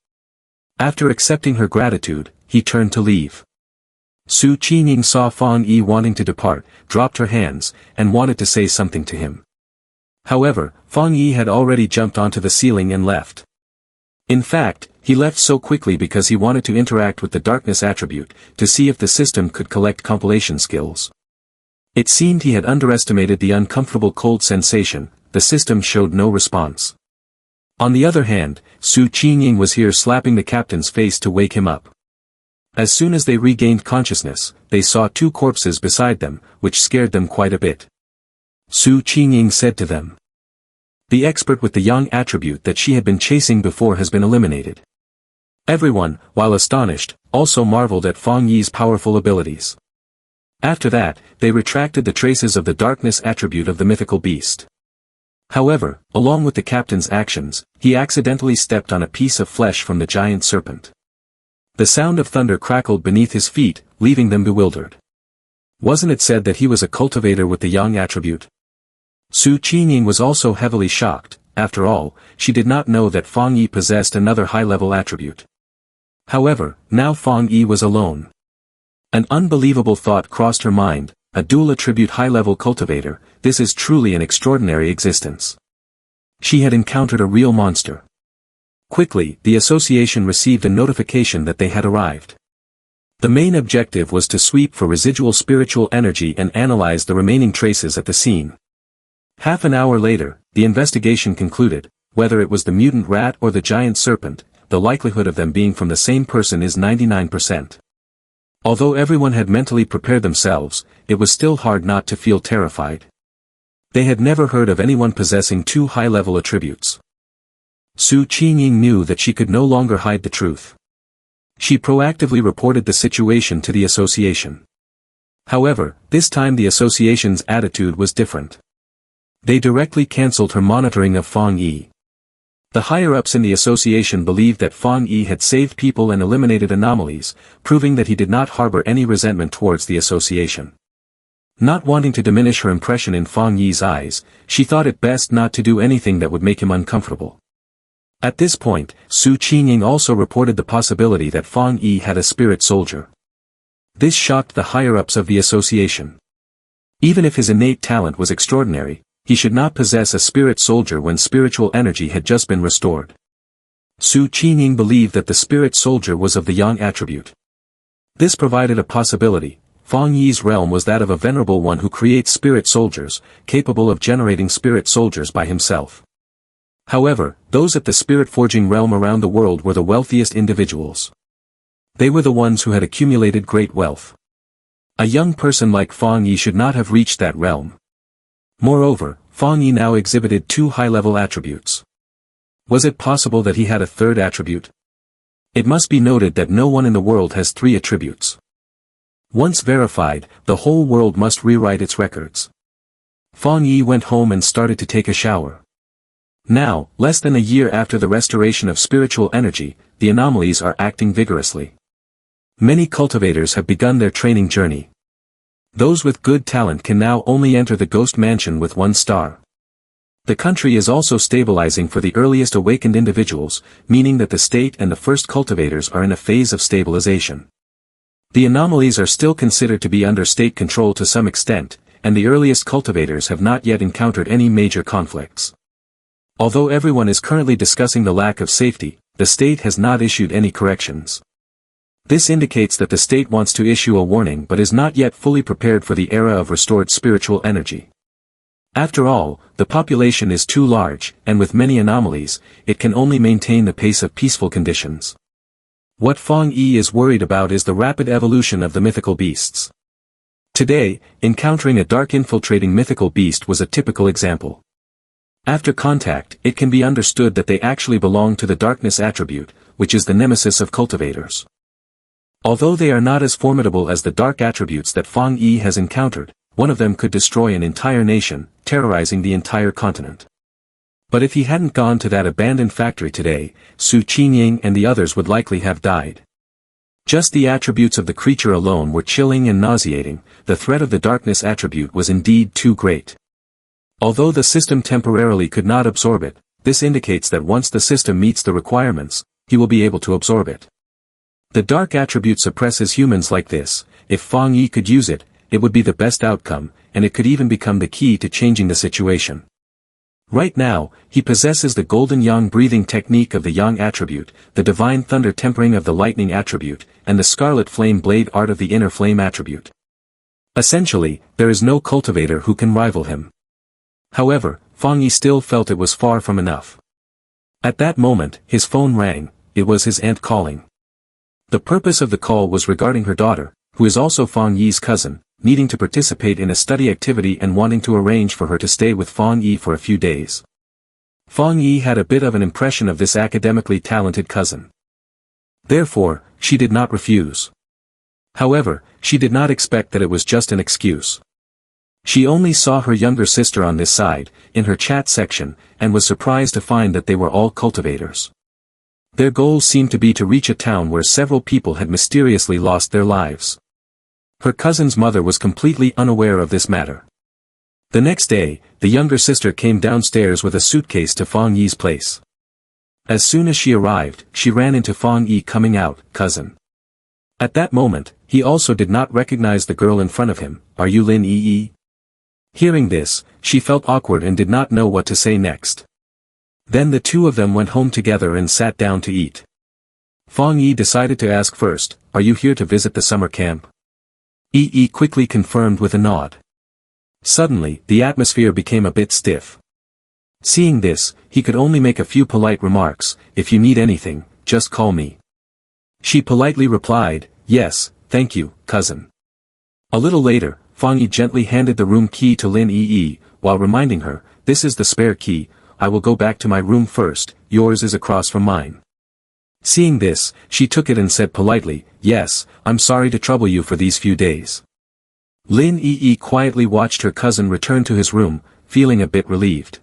Speaker 1: After accepting her gratitude, he turned to leave. Su Qingying saw Fang Yi wanting to depart, dropped her hands, and wanted to say something to him. However, Fang Yi had already jumped onto the ceiling and left. In fact, he left so quickly because he wanted to interact with the darkness attribute, to see if the system could collect compilation skills. It seemed he had underestimated the uncomfortable cold sensation. The system showed no response. On the other hand, Su Qingying was here slapping the captain's face to wake him up. As soon as they regained consciousness, they saw two corpses beside them, which scared them quite a bit. Su Qingying said to them, "The expert with the yang attribute that she had been chasing before has been eliminated." Everyone, while astonished, also marveled at Fang Yi's powerful abilities. After that, they retracted the traces of the darkness attribute of the mythical beast. However, along with the captain's actions, he accidentally stepped on a piece of flesh from the giant serpent. The sound of thunder crackled beneath his feet, leaving them bewildered. Wasn't it said that he was a cultivator with the yang attribute? Su Qingying was also heavily shocked. After all, she did not know that Fang Yi possessed another high-level attribute. However, now Fang Yi was alone. An unbelievable thought crossed her mind: a dual-attribute high-level cultivator, this is truly an extraordinary existence. She had encountered a real monster. Quickly, the association received a notification that they had arrived. The main objective was to sweep for residual spiritual energy and analyze the remaining traces at the scene. Half an hour later, the investigation concluded. Whether it was the mutant rat or the giant serpent, the likelihood of them being from the same person is 99%. Although everyone had mentally prepared themselves, it was still hard not to feel terrified. They had never heard of anyone possessing two high-level attributes. Su Qingying knew that she could no longer hide the truth. She proactively reported the situation to the association. However, this time the association's attitude was different. They directly cancelled her monitoring of Fang Yi. The higher-ups in the association believed that Fang Yi had saved people and eliminated anomalies, proving that he did not harbor any resentment towards the association. Not wanting to diminish her impression in Fang Yi's eyes, she thought it best not to do anything that would make him uncomfortable. At this point, Su Qingying also reported the possibility that Fang Yi had a spirit soldier. This shocked the higher-ups of the association. Even if his innate talent was extraordinary, he should not possess a spirit soldier when spiritual energy had just been restored. Su Qingying believed that the spirit soldier was of the yang attribute. This provided a possibility. Fang Yi's realm was that of a venerable one who creates spirit soldiers, capable of generating spirit soldiers by himself. However, those at the spirit-forging realm around the world were the wealthiest individuals. They were the ones who had accumulated great wealth. A young person like Fang Yi should not have reached that realm. Moreover, Fang Yi now exhibited two high-level attributes. Was it possible that he had a third attribute? It must be noted that no one in the world has three attributes. Once verified, the whole world must rewrite its records. Fang Yi went home and started to take a shower. Now, less than a year after the restoration of spiritual energy, the anomalies are acting vigorously. Many cultivators have begun their training journey. Those with good talent can now only enter the ghost mansion with 1 star. The country is also stabilizing for the earliest awakened individuals, meaning that the state and the first cultivators are in a phase of stabilization. The anomalies are still considered to be under state control to some extent, and the earliest cultivators have not yet encountered any major conflicts. Although everyone is currently discussing the lack of safety, the state has not issued any corrections. This indicates that the state wants to issue a warning but is not yet fully prepared for the era of restored spiritual energy. After all, the population is too large, and with many anomalies, it can only maintain the pace of peaceful conditions. What Fang Yi is worried about is the rapid evolution of the mythical beasts. Today, encountering a dark infiltrating mythical beast was a typical example. After contact, it can be understood that they actually belong to the darkness attribute, which is the nemesis of cultivators. Although they are not as formidable as the dark attributes that Fang Yi has encountered, one of them could destroy an entire nation, terrorizing the entire continent. But if he hadn't gone to that abandoned factory today, Su Qingying and the others would likely have died. Just the attributes of the creature alone were chilling and nauseating. The threat of the darkness attribute was indeed too great. Although the system temporarily could not absorb it, this indicates that once the system meets the requirements, he will be able to absorb it. The dark attribute suppresses humans like this. If Fang Yi could use it, it would be the best outcome, and it could even become the key to changing the situation. Right now, he possesses the golden yang breathing technique of the yang attribute, the divine thunder tempering of the lightning attribute, and the scarlet flame blade art of the inner flame attribute. Essentially, there is no cultivator who can rival him. However, Fang Yi still felt it was far from enough. At that moment, his phone rang. It was his aunt calling. The purpose of the call was regarding her daughter, who is also Fang Yi's cousin, needing to participate in a study activity and wanting to arrange for her to stay with Fang Yi for a few days. Fang Yi had a bit of an impression of this academically talented cousin. Therefore, she did not refuse. However, she did not expect that it was just an excuse. She only saw her younger sister on this side, in her chat section, and was surprised to find that they were all cultivators. Their goal seemed to be to reach a town where several people had mysteriously lost their lives. Her cousin's mother was completely unaware of this matter. The next day, the younger sister came downstairs with a suitcase to Fang Yi's place. As soon as she arrived, she ran into Fang Yi coming out, cousin. At that moment, he also did not recognize the girl in front of him. Are you Lin Yi? Hearing this, she felt awkward and did not know what to say next. Then the two of them went home together and sat down to eat. Fang Yi decided to ask first, are you here to visit the summer camp? Yi quickly confirmed with a nod. Suddenly, the atmosphere became a bit stiff. Seeing this, he could only make a few polite remarks, if you need anything, just call me. She politely replied, yes, thank you, cousin. A little later, Fang Yi gently handed the room key to Lin Yi, while reminding her, this is the spare key, I will go back to my room first, yours is across from mine. Seeing this, she took it and said politely, yes, I'm sorry to trouble you for these few days. Lin Yi quietly watched her cousin return to his room, feeling a bit relieved.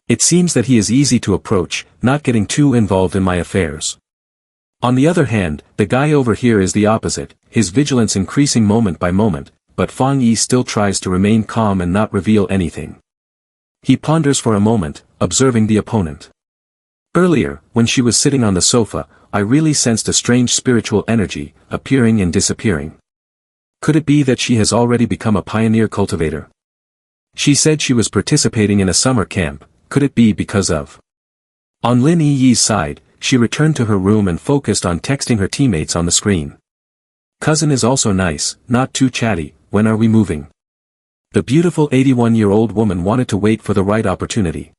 Speaker 1: It seems that he is easy to approach, not getting too involved in my affairs. On the other hand, the guy over here is the opposite, his vigilance increasing moment by moment, but Fang Yi still tries to remain calm and not reveal anything. He ponders for a moment, observing the opponent. Earlier, when she was sitting on the sofa, I really sensed a strange spiritual energy, appearing and disappearing. Could it be that she has already become a pioneer cultivator? She said she was participating in a summer camp, could it be because of? On Lin Yi's side, she returned to her room and focused on texting her teammates on the screen. Cousin is also nice, not too chatty, when are we moving? The beautiful 81-year-old woman wanted to wait for the right opportunity.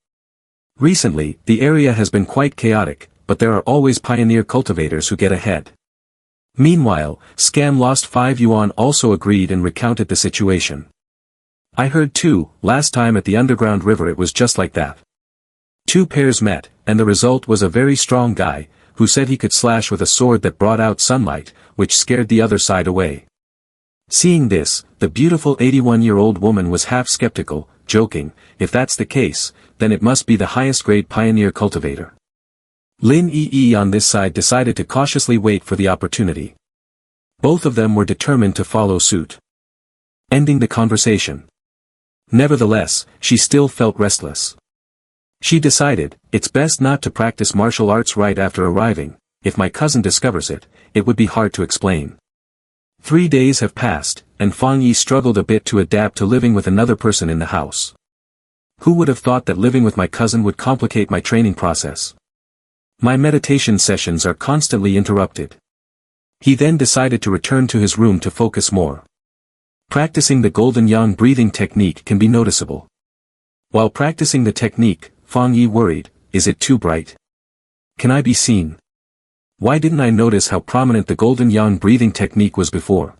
Speaker 1: Recently, the area has been quite chaotic, but there are always pioneer cultivators who get ahead. Meanwhile, Scam Lost 5 Yuan also agreed and recounted the situation. I heard too, last time at the underground river it was just like that. Two pairs met, and the result was a very strong guy, who said he could slash with a sword that brought out sunlight, which scared the other side away. Seeing this, the beautiful 81-year-old woman was half skeptical, joking, if that's the case, then it must be the highest grade pioneer cultivator. Lin Yi on this side decided to cautiously wait for the opportunity. Both of them were determined to follow suit. Ending the conversation. Nevertheless, she still felt restless. She decided, it's best not to practice martial arts right after arriving, if my cousin discovers it, it would be hard to explain. 3 days have passed, and Fang Yi struggled a bit to adapt to living with another person in the house. Who would have thought that living with my cousin would complicate my training process? My meditation sessions are constantly interrupted. He then decided to return to his room to focus more. Practicing the golden yang breathing technique can be noticeable. While practicing the technique, Fang Yi worried, is it too bright? Can I be seen? Why didn't I notice how prominent the golden yang breathing technique was before?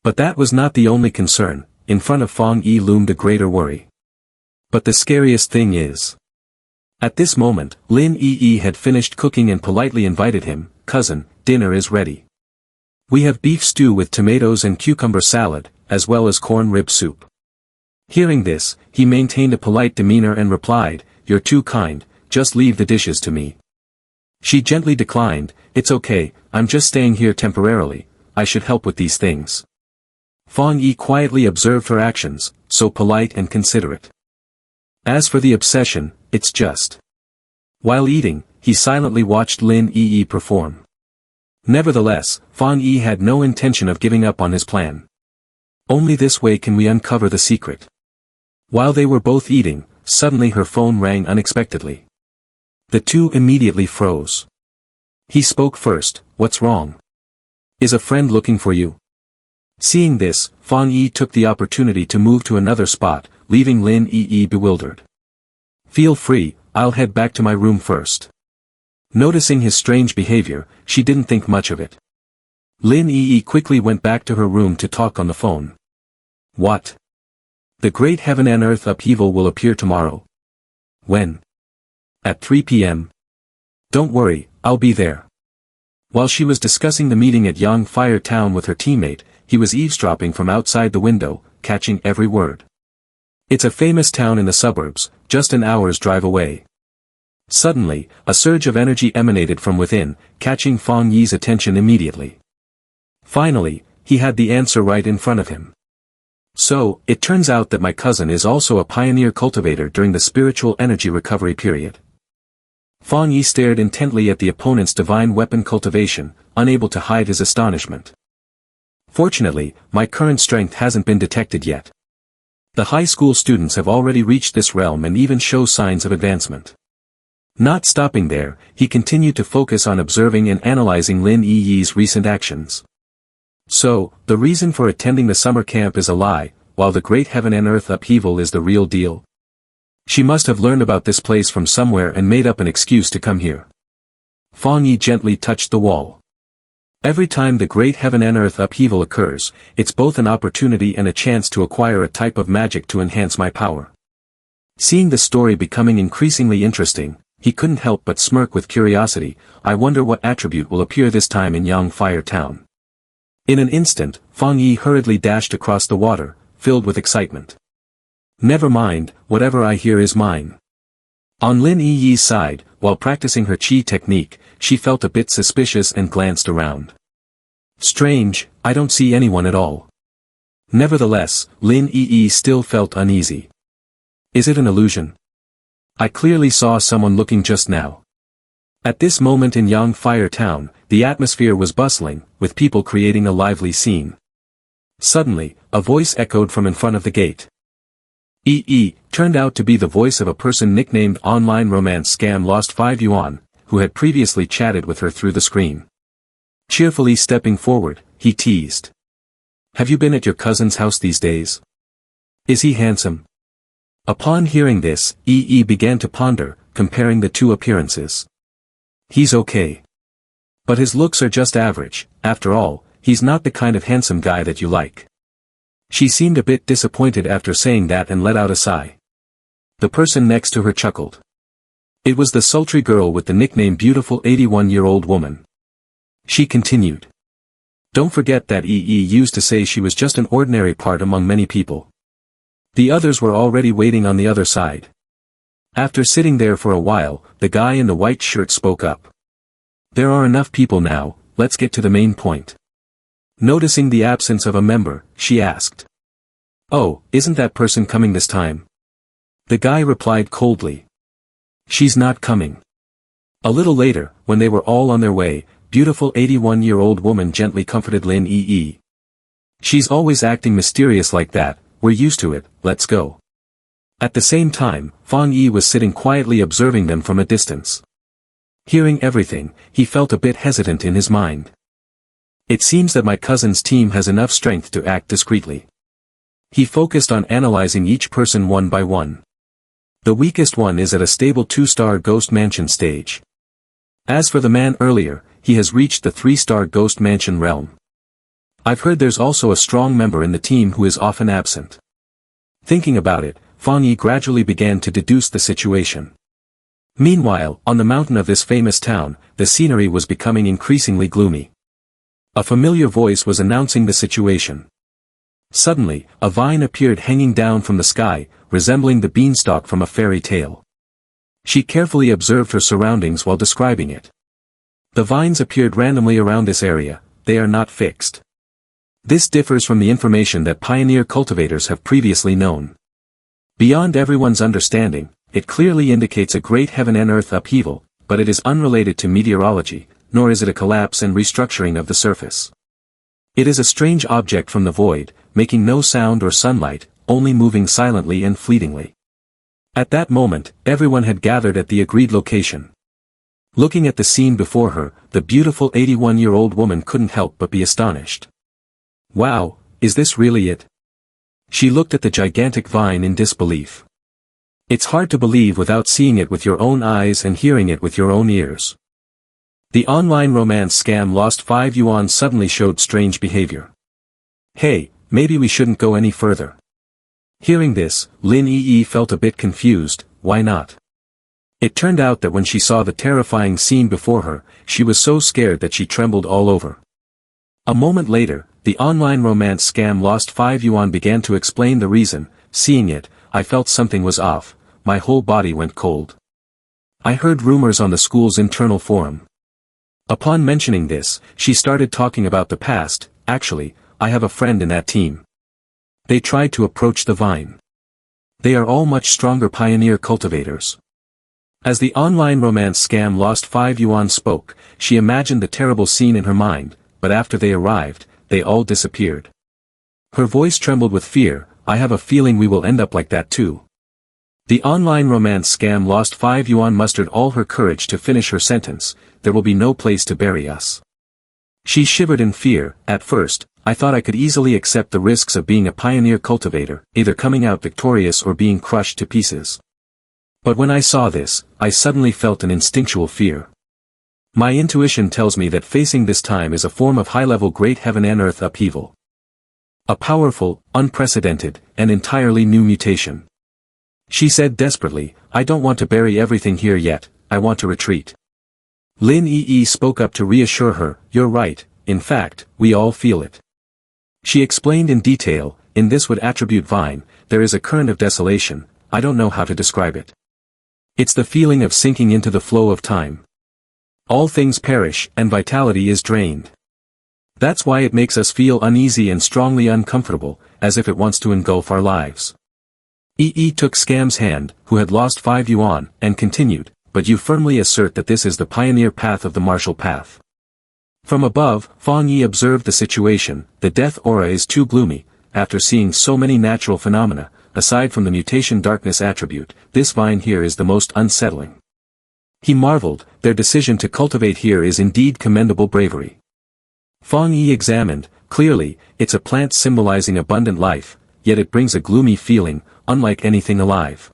Speaker 1: But that was not the only concern, in front of Fang Yi loomed a greater worry. But the scariest thing is. At this moment, Lin Yi had finished cooking and politely invited him, cousin, dinner is ready. We have beef stew with tomatoes and cucumber salad, as well as corn rib soup. Hearing this, he maintained a polite demeanor and replied, you're too kind, just leave the dishes to me. She gently declined, it's okay, I'm just staying here temporarily, I should help with these things. Fang Yi quietly observed her actions, so polite and considerate. As for the obsession, it's just. While eating, he silently watched Lin Yi perform. Nevertheless, Fang Yi had no intention of giving up on his plan. Only this way can we uncover the secret. While they were both eating, suddenly her phone rang unexpectedly. The two immediately froze. He spoke first. "What's wrong? Is a friend looking for you?" Seeing this, Fang Yi took the opportunity to move to another spot, leaving Lin Yi bewildered. "Feel free, I'll head back to my room first." Noticing his strange behavior, she didn't think much of it. Lin Yi quickly went back to her room to talk on the phone. "What? The great heaven and earth upheaval will appear tomorrow." "When?" "At 3 p.m. Don't worry, I'll be there." While she was discussing the meeting at Yang Fire Town with her teammate, he was eavesdropping from outside the window, catching every word. "It's a famous town in the suburbs, just an hour's drive away." Suddenly, a surge of energy emanated from within, catching Fang Yi's attention immediately. Finally, he had the answer right in front of him. "So, it turns out that my cousin is also a pioneer cultivator during the spiritual energy recovery period." Fang Yi stared intently at the opponent's divine weapon cultivation, unable to hide his astonishment. "Fortunately, my current strength hasn't been detected yet. The high school students have already reached this realm and even show signs of advancement." Not stopping there, he continued to focus on observing and analyzing Lin Yi's recent actions. "So, the reason for attending the summer camp is a lie, while the great heaven and earth upheaval is the real deal? She must have learned about this place from somewhere and made up an excuse to come here." Fang Yi gently touched the wall. "Every time the great heaven and earth upheaval occurs, it's both an opportunity and a chance to acquire a type of magic to enhance my power." Seeing the story becoming increasingly interesting, he couldn't help but smirk with curiosity. "I wonder what attribute will appear this time in Yang Fire Town." In an instant, Fang Yi hurriedly dashed across the water, filled with excitement. "Never mind, whatever I hear is mine." On Lin Yi's side, while practicing her qi technique, she felt a bit suspicious and glanced around. "Strange, I don't see anyone at all." Nevertheless, Lin Yi still felt uneasy. "Is it an illusion? I clearly saw someone looking just now." At this moment in Yang Fire Town, the atmosphere was bustling, with people creating a lively scene. Suddenly, a voice echoed from in front of the gate. Turned out to be the voice of a person nicknamed Online Romance Scam Lost 5 Yuan, who had previously chatted with her through the screen. Cheerfully stepping forward, he teased. "Have you been at your cousin's house these days? Is he handsome?" Upon hearing this, began to ponder, comparing the two appearances. "He's okay. But his looks are just average. After all, he's not the kind of handsome guy that you like." She seemed a bit disappointed after saying that and let out a sigh. The person next to her chuckled. It was the sultry girl with the nickname Beautiful 81-year-old Woman. She continued. "Don't forget that used to say she was just an ordinary part among many people." The others were already waiting on the other side. After sitting there for a while, the guy in the white shirt spoke up. "There are enough people now, let's get to the main point." Noticing the absence of a member, she asked. "Oh, isn't that person coming this time?" The guy replied coldly. "She's not coming." A little later, when they were all on their way, Beautiful 81-year-old Woman gently comforted Lin Yi. "She's always acting mysterious like that, we're used to it, let's go." At the same time, Fang Yi was sitting quietly observing them from a distance. Hearing everything, he felt a bit hesitant in his mind. "It seems that my cousin's team has enough strength to act discreetly." He focused on analyzing each person one by one. The weakest one is at a stable 2-star Ghost Mansion stage. As for the man earlier, he has reached the 3-star Ghost Mansion realm. I've heard there's also a strong member in the team who is often absent. Thinking about it, Fang Yi gradually began to deduce the situation. Meanwhile, on the mountain of this famous town, the scenery was becoming increasingly gloomy. A familiar voice was announcing the situation. Suddenly, a vine appeared hanging down from the sky, resembling the beanstalk from a fairy tale. She carefully observed her surroundings while describing it. The vines appeared randomly around this area, they are not fixed. This differs from the information that pioneer cultivators have previously known. Beyond everyone's understanding, it clearly indicates a great heaven and earth upheaval, but it is unrelated to meteorology, nor is it a collapse and restructuring of the surface. It is a strange object from the void, making no sound or sunlight, only moving silently and fleetingly. At that moment, everyone had gathered at the agreed location. Looking at the scene before her, the beautiful 81-year-old woman couldn't help but be astonished. Wow, is this really it? She looked at the gigantic vine in disbelief. It's hard to believe without seeing it with your own eyes and hearing it with your own ears. The online romance scam Lost 5 Yuan suddenly showed strange behavior. Hey, maybe we shouldn't go any further. Hearing this, Lin Yi felt a bit confused. Why not? It turned out that when she saw the terrifying scene before her, she was so scared that she trembled all over. A moment later, the online romance scam Lost 5 Yuan began to explain the reason. Seeing it, I felt something was off, my whole body went cold. I heard rumors on the school's internal forum. Upon mentioning this, she started talking about the past. Actually, I have a friend in that team. They tried to approach the vine. They are all much stronger pioneer cultivators. As the online romance scam Lost 5 Yuan spoke, she imagined the terrible scene in her mind, but after they arrived, they all disappeared. Her voice trembled with fear. I have a feeling we will end up like that too. The online romance scam Lost 5 Yuan mustered all her courage to finish her sentence. There will be no place to bury us. She shivered in fear. At first, I thought I could easily accept the risks of being a pioneer cultivator, either coming out victorious or being crushed to pieces. But when I saw this, I suddenly felt an instinctual fear. My intuition tells me that facing this time is a form of high-level great heaven and earth upheaval. A powerful, unprecedented, and entirely new mutation. She said desperately, I don't want to bury everything here yet, I want to retreat. Lin Yi spoke up to reassure her, you're right, in fact, we all feel it. She explained in detail, in this wood attribute vine, there is a current of desolation, I don't know how to describe it. It's the feeling of sinking into the flow of time. All things perish, and vitality is drained. That's why it makes us feel uneasy and strongly uncomfortable, as if it wants to engulf our lives. Yi took Scam's hand, who had lost 5 yuan, and continued, but you firmly assert that this is the pioneer path of the martial path. From above, Fang Yi observed the situation. The death aura is too gloomy. After seeing so many natural phenomena, aside from the mutation darkness attribute, this vine here is the most unsettling. He marveled, their decision to cultivate here is indeed commendable bravery. Fang Yi examined, clearly, it's a plant symbolizing abundant life, yet it brings a gloomy feeling, unlike anything alive.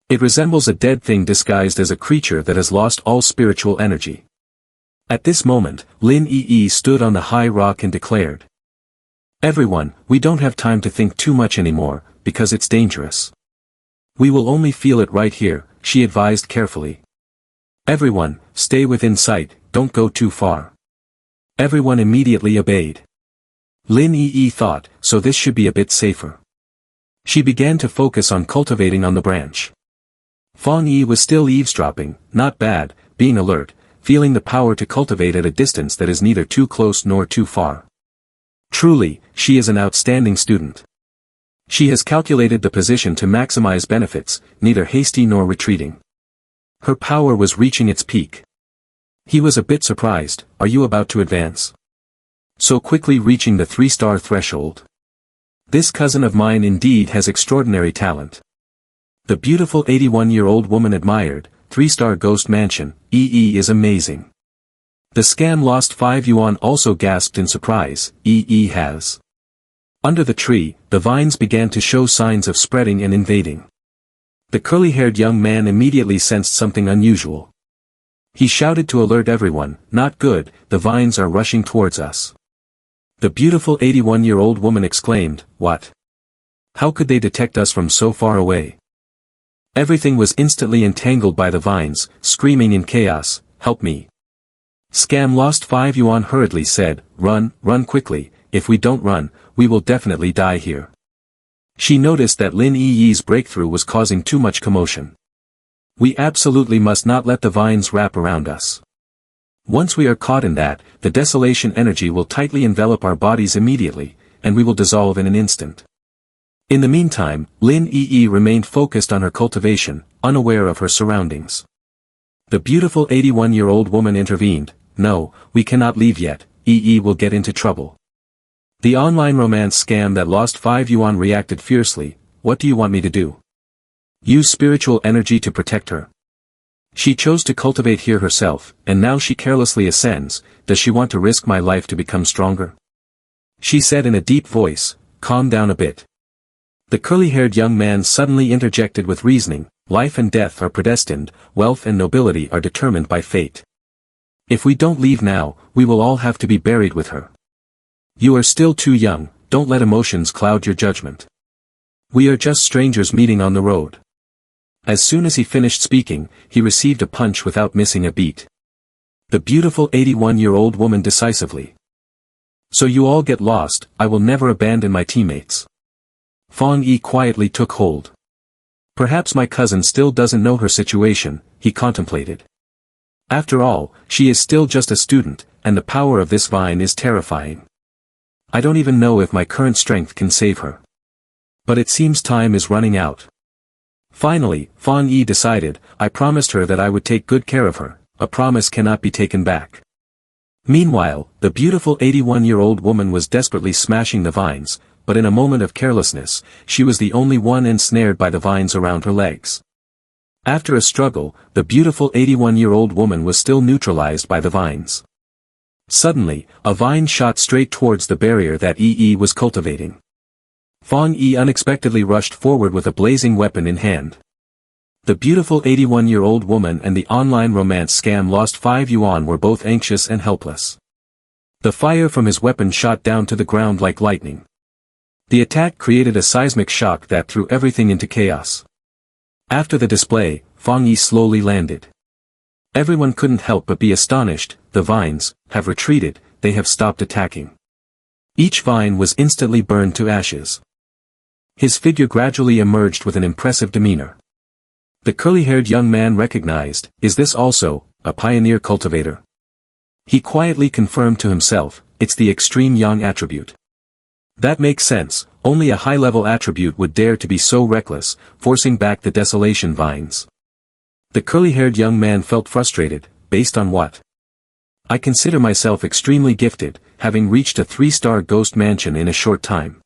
Speaker 1: It resembles a dead thing disguised as a creature that has lost all spiritual energy. At this moment, Lin Yi stood on the high rock and declared. Everyone, we don't have time to think too much anymore, because it's dangerous. We will only feel it right here, she advised carefully. Everyone, stay within sight, don't go too far. Everyone immediately obeyed. Lin Yi thought, so this should be a bit safer. She began to focus on cultivating on the branch. Fang Yi was still eavesdropping, not bad, being alert, feeling the power to cultivate at a distance that is neither too close nor too far. Truly, she is an outstanding student. She has calculated the position to maximize benefits, neither hasty nor retreating. Her power was reaching its peak. He was a bit surprised, are you about to advance? So quickly reaching the 3-star threshold. This cousin of mine indeed has extraordinary talent. The beautiful 81-year-old woman admired, 3-star ghost mansion, EE is amazing. The scam Lost 5 Yuan also gasped in surprise, EE has. Under the tree, the vines began to show signs of spreading and invading. The curly-haired young man immediately sensed something unusual. He shouted to alert everyone, not good, the vines are rushing towards us. The beautiful 81-year-old woman exclaimed, what? How could they detect us from so far away? Everything was instantly entangled by the vines, screaming in chaos, help me. Scam Lost 5 Yuan hurriedly said, run quickly, if we don't run, we will definitely die here. She noticed that Lin Yi's breakthrough was causing too much commotion. We absolutely must not let the vines wrap around us. Once we are caught in that, the desolation energy will tightly envelop our bodies immediately, and we will dissolve in an instant. In the meantime, Lin Yi remained focused on her cultivation, unaware of her surroundings. The beautiful 81-year-old woman intervened, no, we cannot leave yet, Yi will get into trouble. The online romance scam that lost 5 yuan reacted fiercely, what do you want me to do? Use spiritual energy to protect her. She chose to cultivate here herself, and now she carelessly ascends. Does she want to risk my life to become stronger? She said in a deep voice, calm down a bit. The curly-haired young man suddenly interjected with reasoning, life and death are predestined, wealth and nobility are determined by fate. If we don't leave now, we will all have to be buried with her. You are still too young, don't let emotions cloud your judgment. We are just strangers meeting on the road. As soon as he finished speaking, he received a punch without missing a beat. The beautiful 81-year-old woman decisively. So you all get lost, I will never abandon my teammates. Fang Yi quietly took hold. Perhaps my cousin still doesn't know her situation, he contemplated. After all, she is still just a student, and the power of this vine is terrifying. I don't even know if my current strength can save her. But it seems time is running out. Finally, Fang Yi decided, I promised her that I would take good care of her, a promise cannot be taken back. Meanwhile, the beautiful 81-year-old woman was desperately smashing the vines, but in a moment of carelessness, she was the only one ensnared by the vines around her legs. After a struggle, the beautiful 81-year-old woman was still neutralized by the vines. Suddenly, a vine shot straight towards the barrier that Yi was cultivating. Fang Yi unexpectedly rushed forward with a blazing weapon in hand. The beautiful 81-year-old woman and the online romance scam lost 5 yuan were both anxious and helpless. The fire from his weapon shot down to the ground like lightning. The attack created a seismic shock that threw everything into chaos. After the display, Fang Yi slowly landed. Everyone couldn't help but be astonished, the vines have retreated, they have stopped attacking. Each vine was instantly burned to ashes. His figure gradually emerged with an impressive demeanor. The curly-haired young man recognized, is this also a pioneer cultivator? He quietly confirmed to himself, it's the extreme yang attribute. That makes sense, only a high-level attribute would dare to be so reckless, forcing back the desolation vines. The curly-haired young man felt frustrated, based on what? I consider myself extremely gifted, having reached a 3-star ghost mansion in a short time.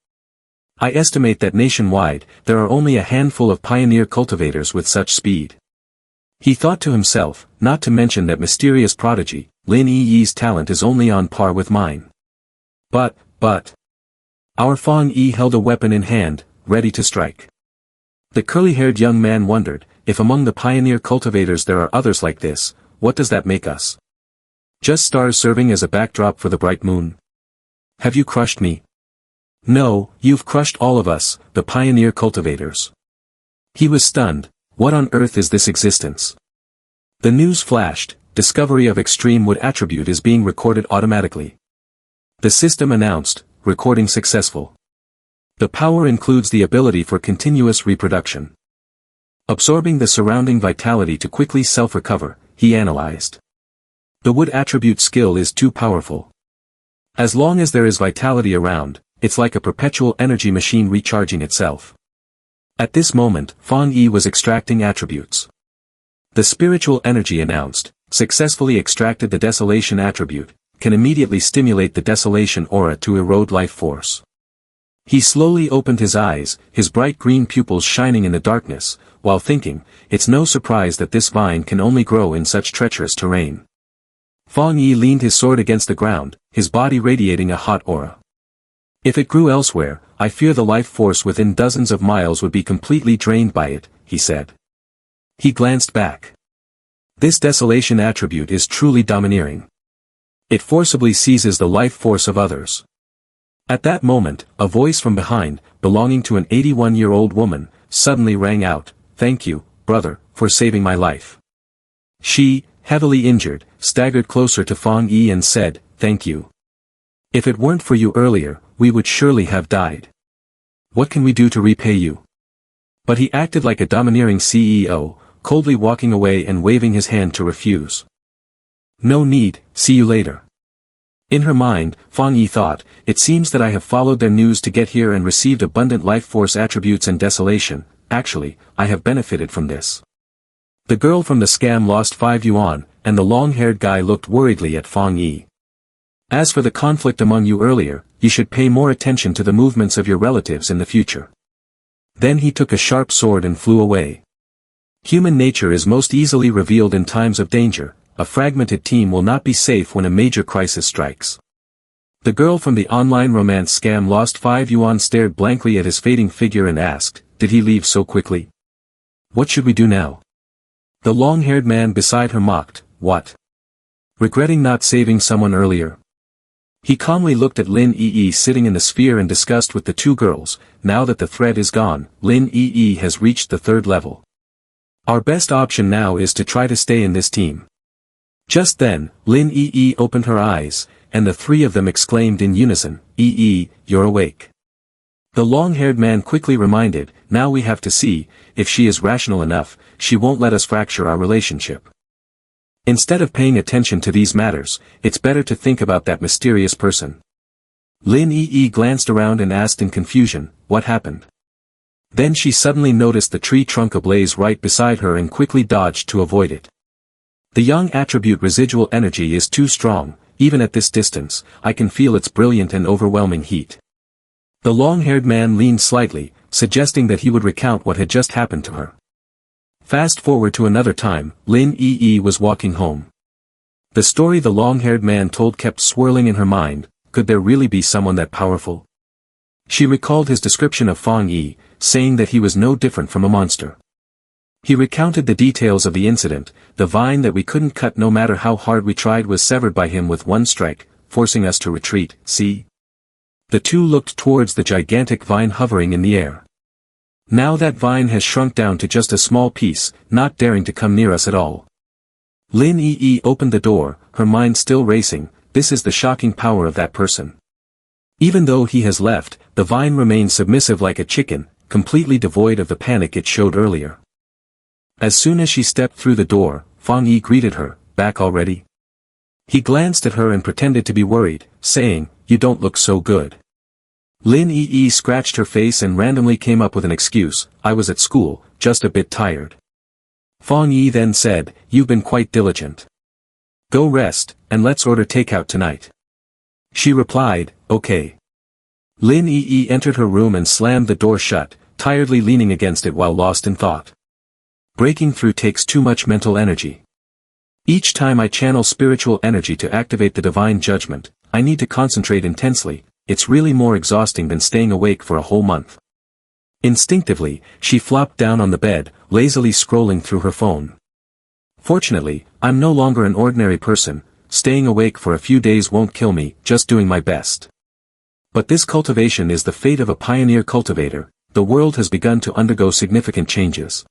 Speaker 1: I estimate that nationwide, there are only a handful of pioneer cultivators with such speed. He thought to himself, not to mention that mysterious prodigy, Lin Yi's talent is only on par with mine. But. Our Fang Yi held a weapon in hand, ready to strike. The curly-haired young man wondered, if among the pioneer cultivators there are others like this, what does that make us? Just stars serving as a backdrop for the bright moon? Have you crushed me? No, you've crushed all of us, the pioneer cultivators. He was stunned, what on earth is this existence? The news flashed, discovery of extreme wood attribute is being recorded automatically. The system announced, recording successful. The power includes the ability for continuous reproduction. Absorbing the surrounding vitality to quickly self-recover, he analyzed. The wood attribute skill is too powerful. As long as there is vitality around, it's like a perpetual energy machine recharging itself. At this moment, Fang Yi was extracting attributes. The spiritual energy announced, successfully extracted the desolation attribute, can immediately stimulate the desolation aura to erode life force. He slowly opened his eyes, his bright green pupils shining in the darkness, while thinking, it's no surprise that this vine can only grow in such treacherous terrain. Fang Yi leaned his sword against the ground, his body radiating a hot aura. If it grew elsewhere, I fear the life force within dozens of miles would be completely drained by it, he said. He glanced back. This desolation attribute is truly domineering. It forcibly seizes the life force of others. At that moment, a voice from behind, belonging to an 81-year-old woman, suddenly rang out, thank you, brother, for saving my life. She, heavily injured, staggered closer to Fang Yi and said, thank you. If it weren't for you earlier, we would surely have died. What can we do to repay you? But he acted like a domineering CEO, coldly walking away and waving his hand to refuse. No need, see you later. In her mind, Fang Yi thought, it seems that I have followed their news to get here and received abundant life force attributes and desolation, actually, I have benefited from this. The girl from the scam lost 5 yuan, and the long-haired guy looked worriedly at Fang Yi. As for the conflict among you earlier, you should pay more attention to the movements of your relatives in the future. Then he took a sharp sword and flew away. Human nature is most easily revealed in times of danger. A fragmented team will not be safe when a major crisis strikes. The girl from the online romance scam lost 5 yuan stared blankly at his fading figure and asked, "Did he leave so quickly? What should we do now?" The long-haired man beside her mocked, "What? Regretting not saving someone earlier?" He calmly looked at Lin Yi sitting in the sphere and discussed with the two girls. Now that the threat is gone, Lin Yi has reached the 3rd level. Our best option now is to try to stay in this team. Just then, Lin Yi opened her eyes, and the 3 of them exclaimed in unison, "Yi, you're awake." The long-haired man quickly reminded, "Now we have to see, if she is rational enough, she won't let us fracture our relationship." Instead of paying attention to these matters, it's better to think about that mysterious person. Lin Yi glanced around and asked in confusion, "What happened?" Then she suddenly noticed the tree trunk ablaze right beside her and quickly dodged to avoid it. The young attribute residual energy is too strong. Even at this distance, I can feel its brilliant and overwhelming heat. The long-haired man leaned slightly, suggesting that he would recount what had just happened to her. Fast forward to another time, Lin Yi was walking home. The story the long-haired man told kept swirling in her mind. Could there really be someone that powerful? She recalled his description of Fang Yi, saying that he was no different from a monster. He recounted the details of the incident. The vine that we couldn't cut no matter how hard we tried was severed by him with one strike, forcing us to retreat. See? The two looked towards the gigantic vine hovering in the air. Now that vine has shrunk down to just a small piece, not daring to come near us at all. Lin Yi opened the door, her mind still racing. This is the shocking power of that person. Even though he has left, the vine remains submissive like a chicken, completely devoid of the panic it showed earlier. As soon as she stepped through the door, Fang Yi greeted her, "Back already?" He glanced at her and pretended to be worried, saying, "You don't look so good." Lin Yi scratched her face and randomly came up with an excuse, "I was at school, just a bit tired." Fang Yi then said, "You've been quite diligent. Go rest, and let's order takeout tonight." She replied, "Okay." Lin Yi entered her room and slammed the door shut, tiredly leaning against it while lost in thought. Breaking through takes too much mental energy. Each time I channel spiritual energy to activate the divine judgment, I need to concentrate intensely. It's really more exhausting than staying awake for a whole month. Instinctively, she flopped down on the bed, lazily scrolling through her phone. Fortunately, I'm no longer an ordinary person. Staying awake for a few days won't kill me, just doing my best. But this cultivation is the fate of a pioneer cultivator. The world has begun to undergo significant changes.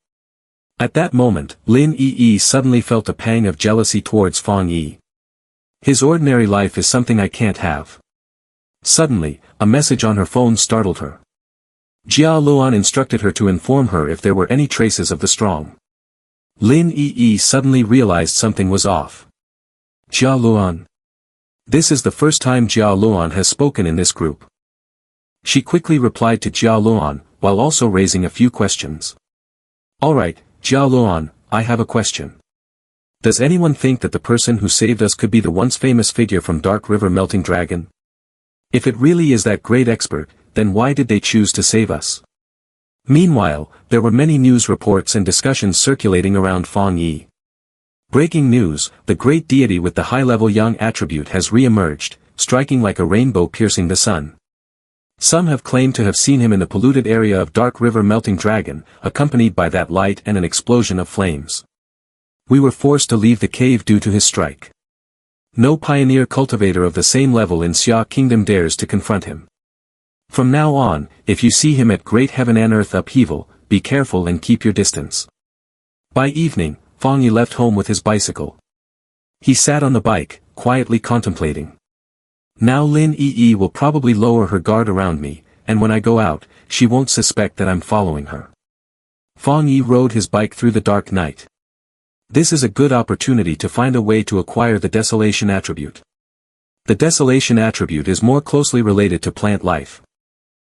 Speaker 1: At that moment, Lin Yi suddenly felt a pang of jealousy towards Fang Yi. His ordinary life is something I can't have. Suddenly, a message on her phone startled her. Jia Luan instructed her to inform her if there were any traces of the strong. Lin Yi suddenly realized something was off. Jia Luan. This is the first time Jia Luan has spoken in this group. She quickly replied to Jia Luan, while also raising a few questions. "Alright, Jia Luan, I have a question. Does anyone think that the person who saved us could be the once famous figure from Dark River Melting Dragon? If it really is that great expert, then why did they choose to save us?" Meanwhile, there were many news reports and discussions circulating around Fang Yi. Breaking news, the great deity with the high-level young attribute has re-emerged, striking like a rainbow piercing the sun. Some have claimed to have seen him in the polluted area of Dark River Melting Dragon, accompanied by that light and an explosion of flames. We were forced to leave the cave due to his strike. No pioneer cultivator of the same level in Xia Kingdom dares to confront him. From now on, if you see him at great heaven and earth upheaval, be careful and keep your distance. By evening, Fang Yi left home with his bicycle. He sat on the bike, quietly contemplating. Now Lin Yi will probably lower her guard around me, and when I go out, she won't suspect that I'm following her. Fang Yi rode his bike through the dark night. This is a good opportunity to find a way to acquire the desolation attribute. The desolation attribute is more closely related to plant life.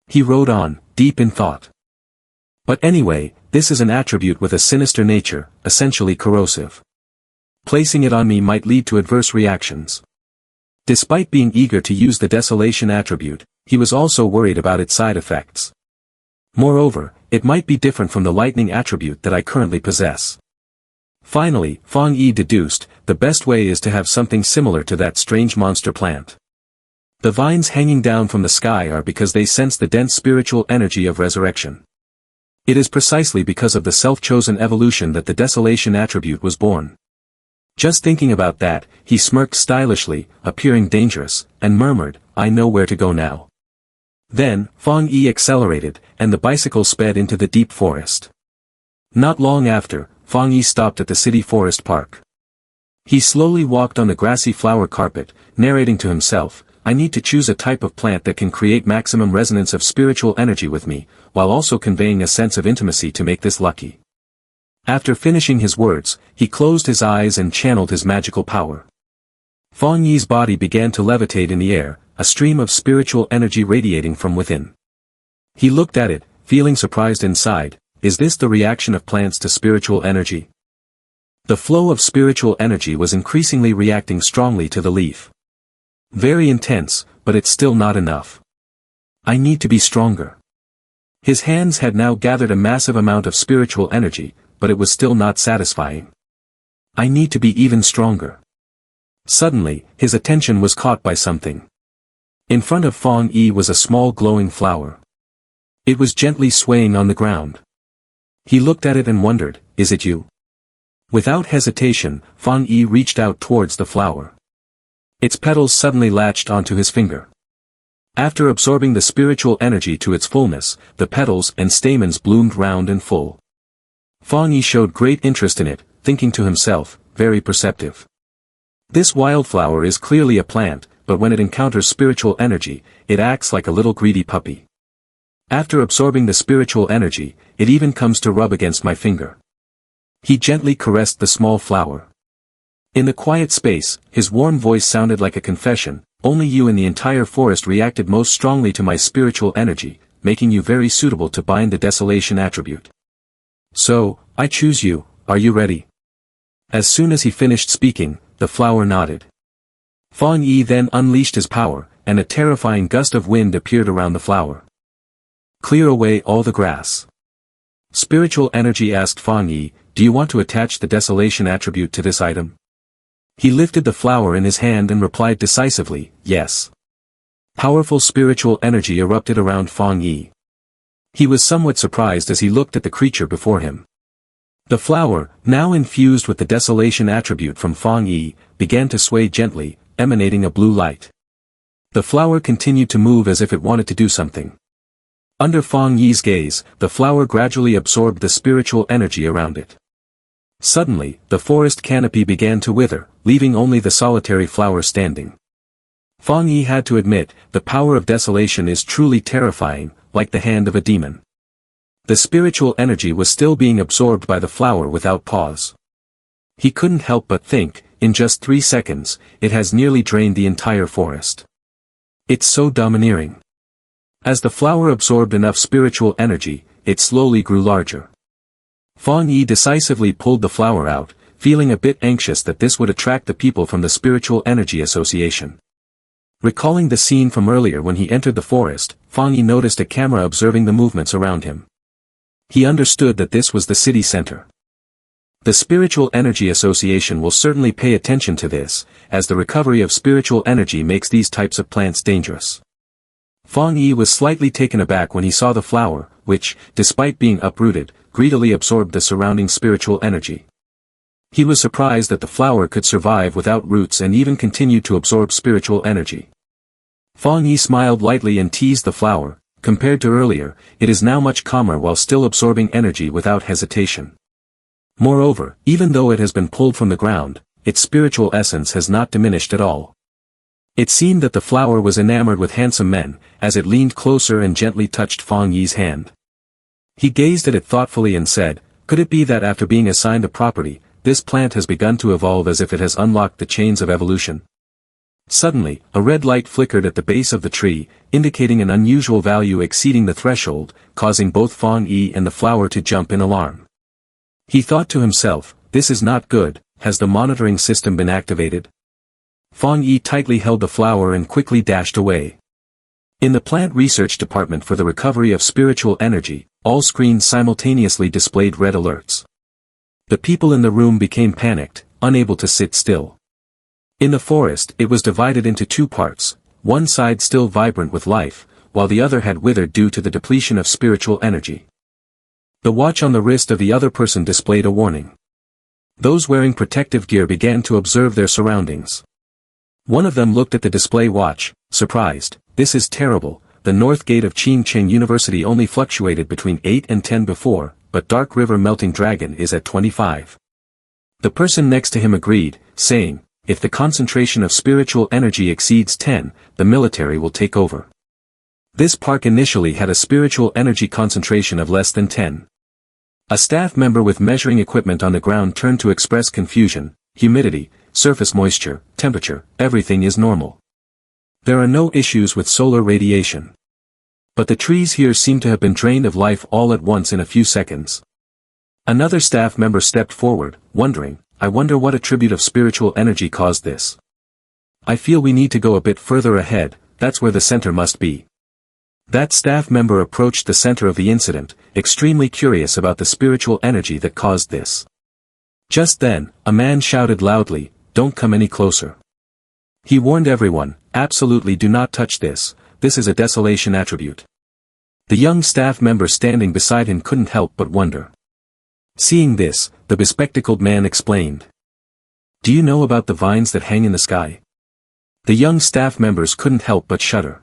Speaker 1: He rode on, deep in thought. But anyway, this is an attribute with a sinister nature, essentially corrosive. Placing it on me might lead to adverse reactions. Despite being eager to use the desolation attribute, he was also worried about its side effects. Moreover, it might be different from the lightning attribute that I currently possess. Finally, Fang Yi deduced, the best way is to have something similar to that strange monster plant. The vines hanging down from the sky are because they sense the dense spiritual energy of resurrection. It is precisely because of the self-chosen evolution that the desolation attribute was born. Just thinking about that, he smirked stylishly, appearing dangerous, and murmured, I know where to go now. Then, Fang Yi accelerated, and the bicycle sped into the deep forest. Not long after, Fang Yi stopped at the city forest park. He slowly walked on the grassy flower carpet, narrating to himself, I need to choose a type of plant that can create maximum resonance of spiritual energy with me, while also conveying a sense of intimacy to make this lucky. After finishing his words, he closed his eyes and channeled his magical power. Fang Yi's body began to levitate in the air, a stream of spiritual energy radiating from within. He looked at it, feeling surprised inside, is this the reaction of plants to spiritual energy? The flow of spiritual energy was increasingly reacting strongly to the leaf. Very intense, but it's still not enough. I need to be stronger. His hands had now gathered a massive amount of spiritual energy, but it was still not satisfying. I need to be even stronger. Suddenly, his attention was caught by something. In front of Fang Yi was a small glowing flower. It was gently swaying on the ground. He looked at it and wondered, is it you? Without hesitation, Fang Yi reached out towards the flower. Its petals suddenly latched onto his finger. After absorbing the spiritual energy to its fullness, the petals and stamens bloomed round and full. Fang Yi showed great interest in it, thinking to himself, very perceptive. This wildflower is clearly a plant, but when it encounters spiritual energy, it acts like a little greedy puppy. After absorbing the spiritual energy, it even comes to rub against my finger. He gently caressed the small flower. In the quiet space, his warm voice sounded like a confession, only you in the entire forest reacted most strongly to my spiritual energy, making you very suitable to bind the desolation attribute. So, I choose you, are you ready? As soon as he finished speaking, the flower nodded. Fang Yi then unleashed his power, and a terrifying gust of wind appeared around the flower. Clear away all the grass. Spiritual energy asked Fang Yi, do you want to attach the desolation attribute to this item? He lifted the flower in his hand and replied decisively, yes. Powerful spiritual energy erupted around Fang Yi. He was somewhat surprised as he looked at the creature before him. The flower, now infused with the desolation attribute from Fang Yi, began to sway gently, emanating a blue light. The flower continued to move as if it wanted to do something. Under Fang Yi's gaze, the flower gradually absorbed the spiritual energy around it. Suddenly, the forest canopy began to wither, leaving only the solitary flower standing. Fang Yi had to admit, the power of desolation is truly terrifying, like the hand of a demon. The spiritual energy was still being absorbed by the flower without pause. He couldn't help but think, in just 3 seconds, it has nearly drained the entire forest. It's so domineering. As the flower absorbed enough spiritual energy, it slowly grew larger. Fang Yi decisively pulled the flower out, feeling a bit anxious that this would attract the people from the Spiritual Energy Association. Recalling the scene from earlier when he entered the forest, Fang Yi noticed a camera observing the movements around him. He understood that this was the city center. The Spiritual Energy Association will certainly pay attention to this, as the recovery of spiritual energy makes these types of plants dangerous. Fang Yi was slightly taken aback when he saw the flower, which, despite being uprooted, greedily absorbed the surrounding spiritual energy. He was surprised that the flower could survive without roots and even continue to absorb spiritual energy. Fang Yi smiled lightly and teased the flower, compared to earlier, it is now much calmer while still absorbing energy without hesitation. Moreover, even though it has been pulled from the ground, its spiritual essence has not diminished at all. It seemed that the flower was enamored with handsome men, as it leaned closer and gently touched Fang Yi's hand. He gazed at it thoughtfully and said, could it be that after being assigned a property, this plant has begun to evolve as if it has unlocked the chains of evolution? Suddenly, a red light flickered at the base of the tree, indicating an unusual value exceeding the threshold, causing both Fang Yi and the flower to jump in alarm. He thought to himself, this is not good, has the monitoring system been activated? Fang Yi tightly held the flower and quickly dashed away. In the plant research department for the recovery of spiritual energy, all screens simultaneously displayed red alerts. The people in the room became panicked, unable to sit still. In the forest, it was divided into two parts, one side still vibrant with life, while the other had withered due to the depletion of spiritual energy. The watch on the wrist of the other person displayed a warning. Those wearing protective gear began to observe their surroundings. One of them looked at the display watch, surprised. "This is terrible. The north gate of Ching University only fluctuated between 8 and 10 before, but Dark River Melting Dragon is at 25. The person next to him agreed, saying, "If the concentration of spiritual energy exceeds 10, the military will take over." This park initially had a spiritual energy concentration of less than 10. A staff member with measuring equipment on the ground turned to express confusion. "Humidity, surface moisture, temperature, everything is normal. There are no issues with solar radiation. But the trees here seem to have been drained of life all at once in a few seconds." Another staff member stepped forward, wondering, "I wonder what attribute of spiritual energy caused this. I feel we need to go a bit further ahead, that's where the center must be." That staff member approached the center of the incident, extremely curious about the spiritual energy that caused this. Just then, a man shouted loudly, "Don't come any closer." He warned everyone, "Absolutely do not touch this, this is a desolation attribute." The young staff member standing beside him couldn't help but wonder. Seeing this, the bespectacled man explained. "Do you know about the vines that hang in the sky?" The young staff members couldn't help but shudder.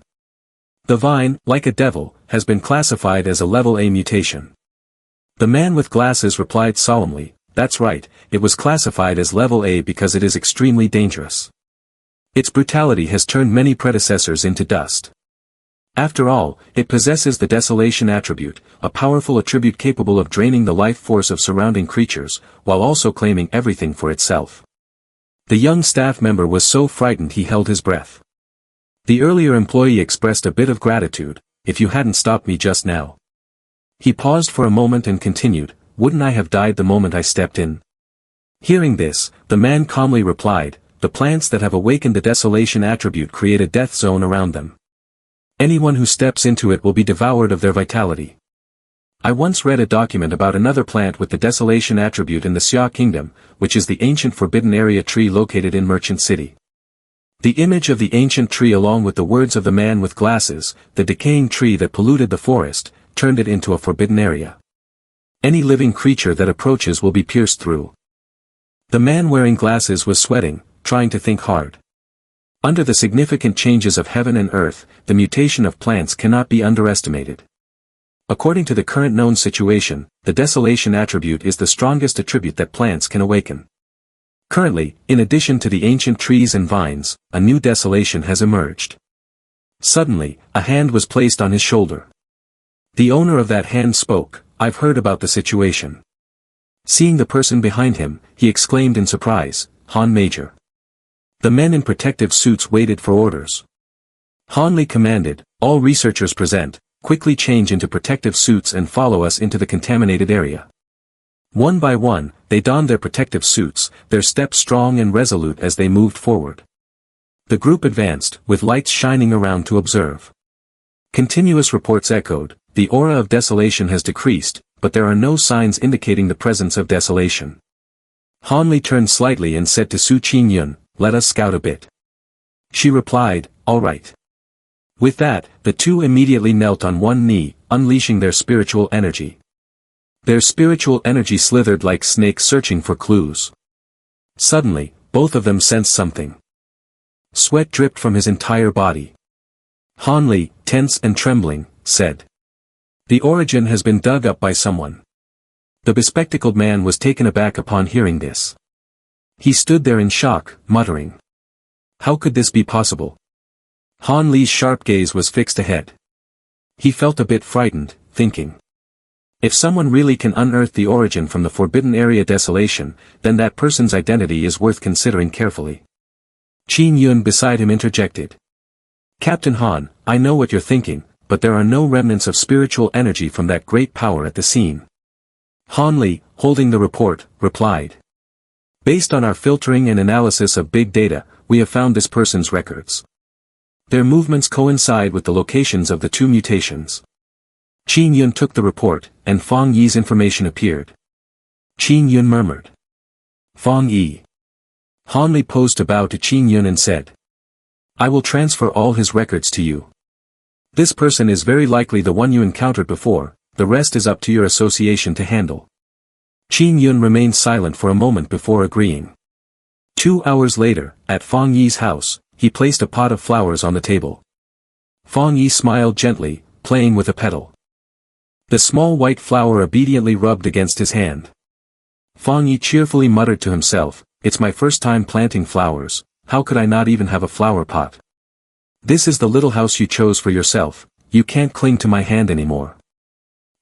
Speaker 1: The vine, like a devil, has been classified as a level A mutation. The man with glasses replied solemnly, "That's right, it was classified as level A because it is extremely dangerous. Its brutality has turned many predecessors into dust. After all, it possesses the desolation attribute, a powerful attribute capable of draining the life force of surrounding creatures, while also claiming everything for itself." The young staff member was so frightened he held his breath. The earlier employee expressed a bit of gratitude, "If you hadn't stopped me just now." He paused for a moment and continued, "Wouldn't I have died the moment I stepped in?" Hearing this, the man calmly replied, "The plants that have awakened the desolation attribute create a death zone around them. Anyone who steps into it will be devoured of their vitality. I once read a document about another plant with the desolation attribute in the Xia Kingdom, which is the ancient forbidden area tree located in Merchant City. The image of the ancient tree along with the words of the man with glasses, the decaying tree that polluted the forest, turned it into a forbidden area. Any living creature that approaches will be pierced through." The man wearing glasses was sweating, trying to think hard. Under the significant changes of heaven and earth, the mutation of plants cannot be underestimated. According to the current known situation, the desolation attribute is the strongest attribute that plants can awaken. Currently, in addition to the ancient trees and vines, a new desolation has emerged. Suddenly, a hand was placed on his shoulder. The owner of that hand spoke, "I've heard about the situation." Seeing the person behind him, he exclaimed in surprise, "Han Major." The men in protective suits waited for orders. Han Li commanded, "All researchers present, quickly change into protective suits and follow us into the contaminated area." One by one, they donned their protective suits, their steps strong and resolute as they moved forward. The group advanced, with lights shining around to observe. Continuous reports echoed, "The aura of desolation has decreased, but there are no signs indicating the presence of desolation." Han Li turned slightly and said to Su Qingyun, "Let us scout a bit." She replied, "All right." With that, the two immediately knelt on one knee, unleashing their spiritual energy. Their spiritual energy slithered like snakes searching for clues. Suddenly, both of them sensed something. Sweat dripped from his entire body. Han Li, tense and trembling, said, "The origin has been dug up by someone." The bespectacled man was taken aback upon hearing this. He stood there in shock, muttering, "How could this be possible?" Han Li's sharp gaze was fixed ahead. He felt a bit frightened, thinking, if someone really can unearth the origin from the forbidden area desolation, then that person's identity is worth considering carefully. Qin Yun beside him interjected, "Captain Han, I know what you're thinking, but there are no remnants of spiritual energy from that great power at the scene." Han Li, holding the report, replied, "Based on our filtering and analysis of big data, we have found this person's records. Their movements coincide with the locations of the two mutations. Qin Yun took the report, and Fang Yi's information appeared. Qin Yun murmured. Fang Yi. Han Li posed to bow to Qin Yun and said. I will transfer all his records to you. This person is very likely the one you encountered before, the rest is up to your association to handle. Qin Yun remained silent for a moment before agreeing. 2 hours later, at Fang Yi's house, he placed a pot of flowers on the table. Fang Yi smiled gently, playing with a petal. The small white flower obediently rubbed against his hand. Fang Yi cheerfully muttered to himself, it's my first time planting flowers, how could I not even have a flower pot? This is the little house you chose for yourself, you can't cling to my hand anymore.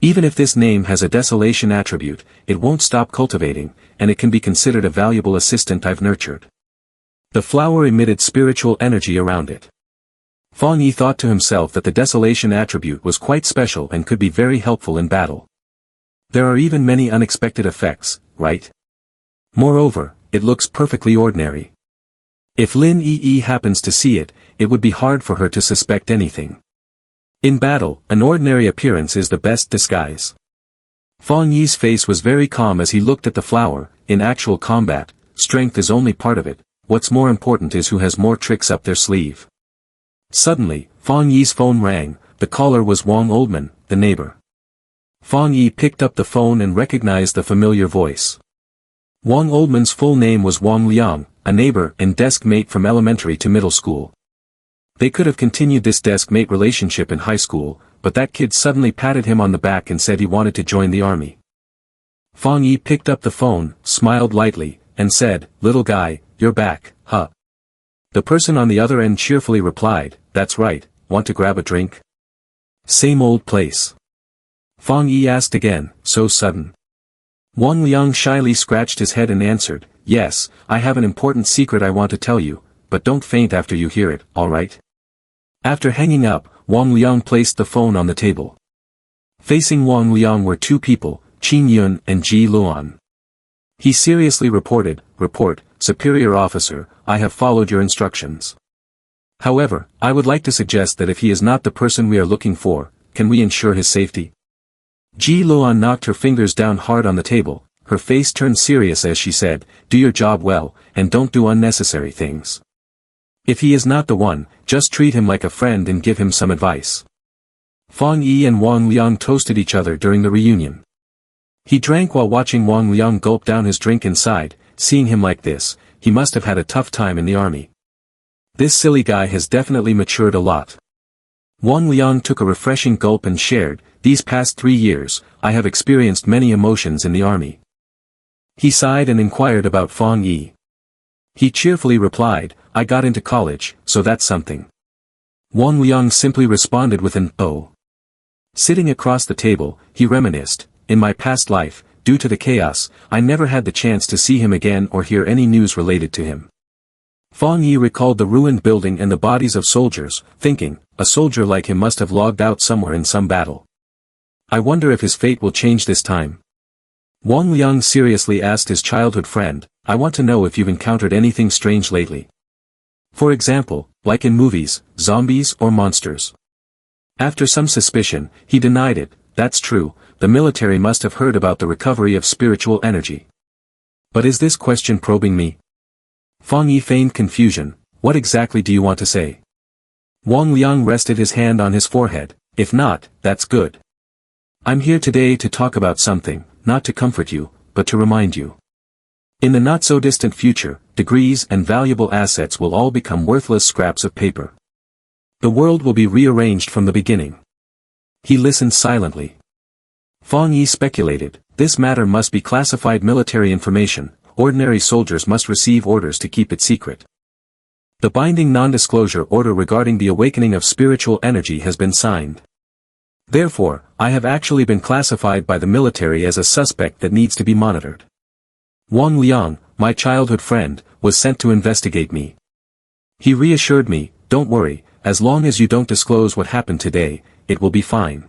Speaker 1: Even if this name has a desolation attribute, it won't stop cultivating, and it can be considered a valuable assistant I've nurtured. The flower emitted spiritual energy around it. Fang Yi thought to himself that the desolation attribute was quite special and could be very helpful in battle. There are even many unexpected effects, right? Moreover, it looks perfectly ordinary. If Lin Yi happens to see it, it would be hard for her to suspect anything. In battle, an ordinary appearance is the best disguise. Fang Yi's face was very calm as he looked at the flower. In actual combat, strength is only part of it, what's more important is who has more tricks up their sleeve. Suddenly, Fang Yi's phone rang, the caller was Wang Oldman, the neighbor. Fang Yi picked up the phone and recognized the familiar voice. Wang Oldman's full name was Wang Liang, a neighbor and desk mate from elementary to middle school. They could have continued this desk-mate relationship in high school, but that kid suddenly patted him on the back and said he wanted to join the army. Fang Yi picked up the phone, smiled lightly, and said, little guy, you're back, huh? The person on the other end cheerfully replied, that's right, want to grab a drink? Same old place. Fang Yi asked again, so sudden. Wang Liang shyly scratched his head and answered, yes, I have an important secret I want to tell you, but don't faint after you hear it, alright? After hanging up, Wang Liang placed the phone on the table. Facing Wang Liang were two people, Qin Yun and Ji Luan. He seriously reported, report, superior officer, I have followed your instructions. However, I would like to suggest that if he is not the person we are looking for, can we ensure his safety? Ji Luan knocked her fingers down hard on the table, her face turned serious as she said, do your job well, and don't do unnecessary things. If he is not the one, just treat him like a friend and give him some advice. Fang Yi and Wang Liang toasted each other during the reunion. He drank while watching Wang Liang gulp down his drink inside, seeing him like this, he must have had a tough time in the army. This silly guy has definitely matured a lot. Wang Liang took a refreshing gulp and shared, these past 3 years, I have experienced many emotions in the army. He sighed and inquired about Fang Yi. He cheerfully replied, I got into college, so that's something. Wang Liang simply responded with an, oh. Sitting across the table, he reminisced, in my past life, due to the chaos, I never had the chance to see him again or hear any news related to him. Fang Yi recalled the ruined building and the bodies of soldiers, thinking, a soldier like him must have logged out somewhere in some battle. I wonder if his fate will change this time. Wang Liang seriously asked his childhood friend, I want to know if you've encountered anything strange lately. For example, like in movies, zombies or monsters. After some suspicion, he denied it, that's true, the military must have heard about the recovery of spiritual energy. But is this question probing me? Fang Yi feigned confusion, what exactly do you want to say? Wang Liang rested his hand on his forehead, if not, that's good. I'm here today to talk about something, not to comfort you, but to remind you. In the not-so-distant future, degrees and valuable assets will all become worthless scraps of paper. The world will be rearranged from the beginning. He listened silently. Fang Yi speculated, this matter must be classified military information, ordinary soldiers must receive orders to keep it secret. The binding non-disclosure order regarding the awakening of spiritual energy has been signed. Therefore, I have actually been classified by the military as a suspect that needs to be monitored. Wang Liang, my childhood friend, was sent to investigate me. He reassured me, don't worry, as long as you don't disclose what happened today, it will be fine.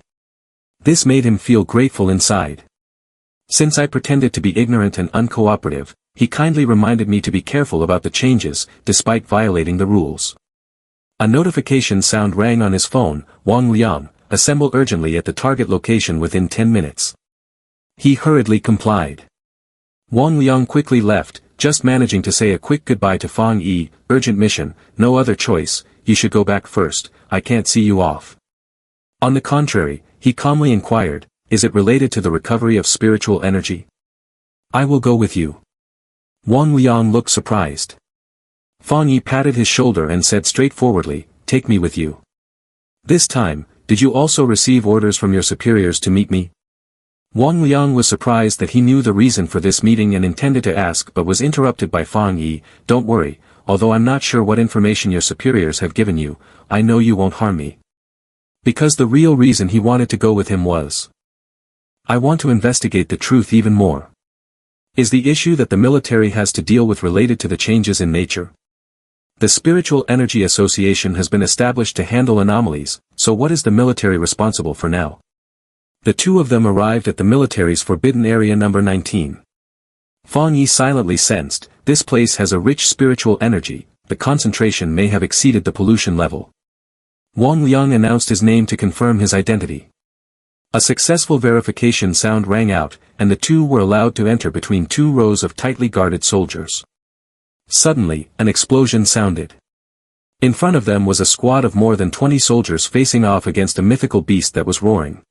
Speaker 1: This made him feel grateful inside. Since I pretended to be ignorant and uncooperative, he kindly reminded me to be careful about the changes, despite violating the rules. A notification sound rang on his phone, Wang Liang, assemble urgently at the target location within 10 minutes. He hurriedly complied. Wang Liang quickly left, just managing to say a quick goodbye to Fang Yi. Urgent mission, no other choice, you should go back first, I can't see you off. On the contrary, he calmly inquired, is it related to the recovery of spiritual energy? I will go with you. Wang Liang looked surprised. Fang Yi patted his shoulder and said straightforwardly, take me with you. This time, did you also receive orders from your superiors to meet me? Wang Liang was surprised that he knew the reason for this meeting and intended to ask but was interrupted by Fang Yi. Don't worry, although I'm not sure what information your superiors have given you, I know you won't harm me. Because the real reason he wanted to go with him was, I want to investigate the truth even more. Is the issue that the military has to deal with related to the changes in nature? The Spiritual Energy Association has been established to handle anomalies, so what is the military responsible for now? The two of them arrived at the military's forbidden area number 19. Fang Yi silently sensed, this place has a rich spiritual energy, the concentration may have exceeded the pollution level. Wang Liang announced his name to confirm his identity. A successful verification sound rang out, and the two were allowed to enter between two rows of tightly guarded soldiers. Suddenly, an explosion sounded. In front of them was a squad of more than 20 soldiers facing off against a mythical beast that was roaring.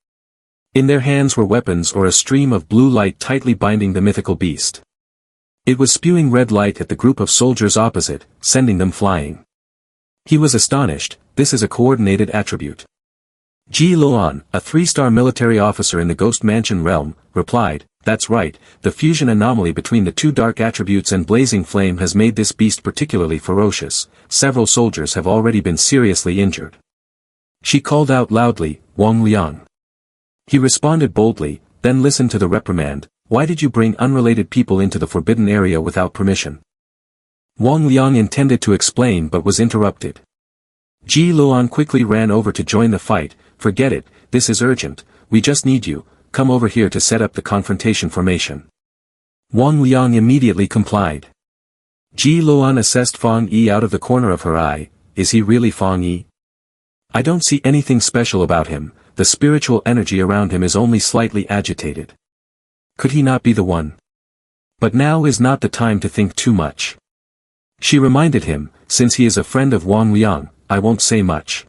Speaker 1: In their hands were weapons or a stream of blue light tightly binding the mythical beast. It was spewing red light at the group of soldiers opposite, sending them flying. He was astonished, this is a coordinated attribute. Ji Luan, a 3-star military officer in the Ghost Mansion realm, replied, that's right, the fusion anomaly between the two dark attributes and blazing flame has made this beast particularly ferocious, several soldiers have already been seriously injured. She called out loudly, Wang Liang. He responded boldly, then listened to the reprimand, why did you bring unrelated people into the forbidden area without permission? Wang Liang intended to explain but was interrupted. Ji Luan quickly ran over to join the fight, forget it, this is urgent, we just need you, come over here to set up the confrontation formation. Wang Liang immediately complied. Ji Luan assessed Fang Yi out of the corner of her eye, is he really Fang Yi? I don't see anything special about him, the spiritual energy around him is only slightly agitated. Could he not be the one? But now is not the time to think too much. She reminded him, since he is a friend of Wang Liang, I won't say much.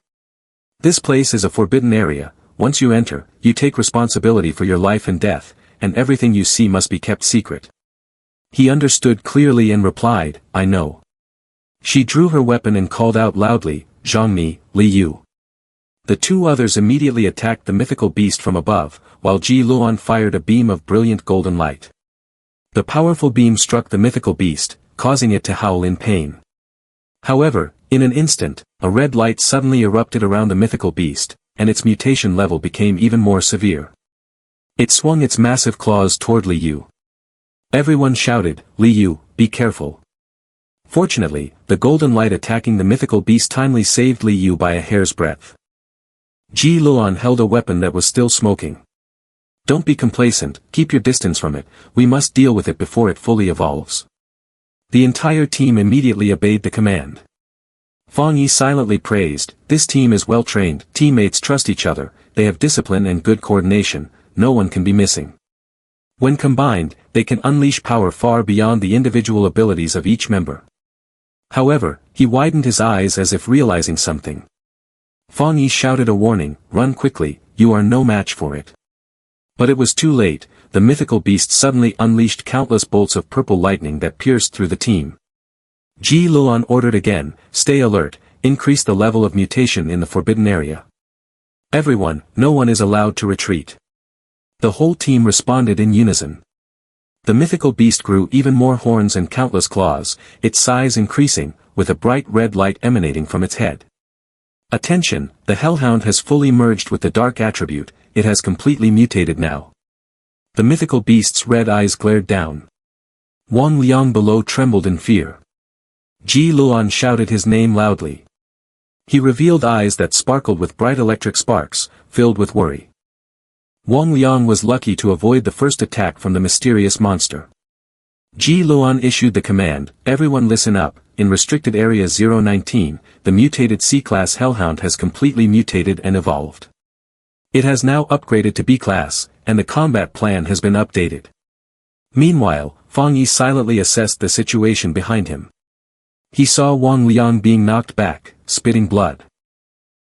Speaker 1: This place is a forbidden area, once you enter, you take responsibility for your life and death, and everything you see must be kept secret. He understood clearly and replied, I know. She drew her weapon and called out loudly, Zhangmi, Li Yu. The two others immediately attacked the mythical beast from above, while Ji Luan fired a beam of brilliant golden light. The powerful beam struck the mythical beast, causing it to howl in pain. However, in an instant, a red light suddenly erupted around the mythical beast, and its mutation level became even more severe. It swung its massive claws toward Li Yu. Everyone shouted, Li Yu, be careful. Fortunately, the golden light attacking the mythical beast timely saved Li Yu by a hair's breadth. Ji Luan held a weapon that was still smoking. Don't be complacent, keep your distance from it, we must deal with it before it fully evolves. The entire team immediately obeyed the command. Fang Yi silently praised, this team is well trained, teammates trust each other, they have discipline and good coordination, no one can be missing. When combined, they can unleash power far beyond the individual abilities of each member. However, he widened his eyes as if realizing something. Fang Yi shouted a warning, run quickly, you are no match for it. But it was too late, the mythical beast suddenly unleashed countless bolts of purple lightning that pierced through the team. Ji Luan ordered again, stay alert, increase the level of mutation in the forbidden area. Everyone, no one is allowed to retreat. The whole team responded in unison. The mythical beast grew even more horns and countless claws, its size increasing, with a bright red light emanating from its head. Attention, the Hellhound has fully merged with the dark attribute, it has completely mutated now. The mythical beast's red eyes glared down. Wang Liang below trembled in fear. Ji Luan shouted his name loudly. He revealed eyes that sparkled with bright electric sparks, filled with worry. Wang Liang was lucky to avoid the first attack from the mysterious monster. Ji Luan issued the command, everyone listen up, in restricted area 019, the mutated C-class Hellhound has completely mutated and evolved. It has now upgraded to B-class, and the combat plan has been updated. Meanwhile, Fang Yi silently assessed the situation behind him. He saw Wang Liang being knocked back, spitting blood.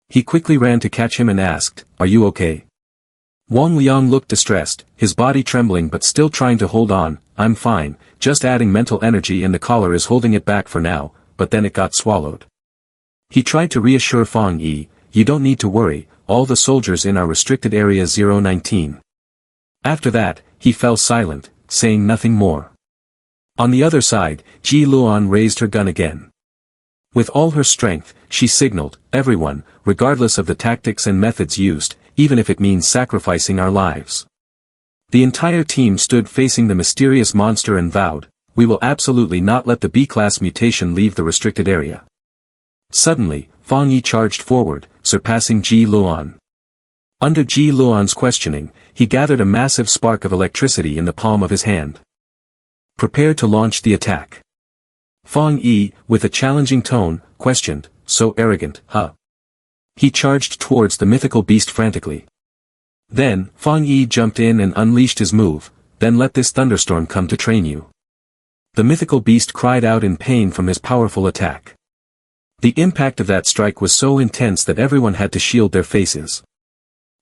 Speaker 1: He quickly ran to catch him and asked, "Are you okay?" Wang Liang looked distressed, his body trembling but still trying to hold on. "I'm fine, just adding mental energy and the collar is holding it back for now," but then it got swallowed. He tried to reassure Fang Yi, "You don't need to worry, all the soldiers in our restricted area 019. After that, he fell silent, saying nothing more. On the other side, Ji Luan raised her gun again. With all her strength, she signaled, "Everyone, regardless of the tactics and methods used, even if it means sacrificing our lives." The entire team stood facing the mysterious monster and vowed, "We will absolutely not let the B-class mutation leave the restricted area." Suddenly, Fang Yi charged forward, surpassing Ji Luan. Under Ji Luan's questioning, he gathered a massive spark of electricity in the palm of his hand. "Prepare to launch the attack." Fang Yi, with a challenging tone, questioned, "So arrogant, huh?" He charged towards the mythical beast frantically. Then, Fang Yi jumped in and unleashed his move, "Then let this thunderstorm come to train you." The mythical beast cried out in pain from his powerful attack. The impact of that strike was so intense that everyone had to shield their faces.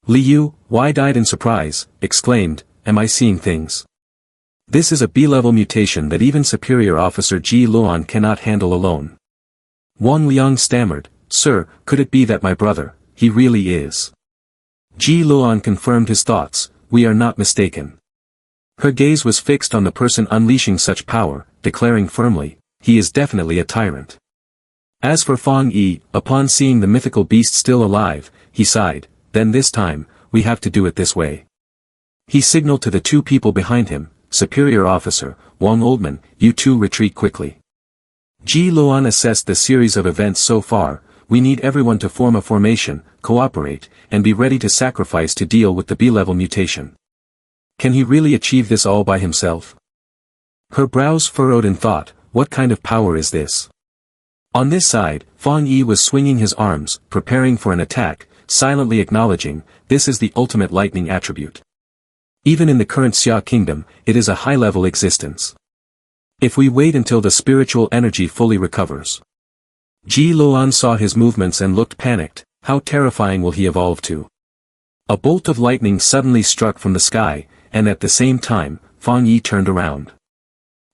Speaker 1: Liu, wide-eyed in surprise, exclaimed, "Am I seeing things? This is a B-level mutation that even Superior Officer Ji Luan cannot handle alone." Wang Liang stammered, "Sir, could it be that my brother, he really is?" Ji Luan confirmed his thoughts, "We are not mistaken." Her gaze was fixed on the person unleashing such power, declaring firmly, "He is definitely a tyrant." As for Fang Yi, upon seeing the mythical beast still alive, he sighed, "Then this time, we have to do it this way." He signaled to the two people behind him, "Superior Officer, Wang Oldman, you two retreat quickly." Ji Luan assessed the series of events so far. "We need everyone to form a formation, cooperate, and be ready to sacrifice to deal with the B-level mutation. Can he really achieve this all by himself?" Her brows furrowed in thought, what kind of power is this? On this side, Fang Yi was swinging his arms, preparing for an attack, silently acknowledging, "This is the ultimate lightning attribute. Even in the current Xia kingdom, it is a high-level existence. If we wait until the spiritual energy fully recovers." Ji Luan saw his movements and looked panicked. How terrifying will he evolve to? A bolt of lightning suddenly struck from the sky, and at the same time, Fang Yi turned around.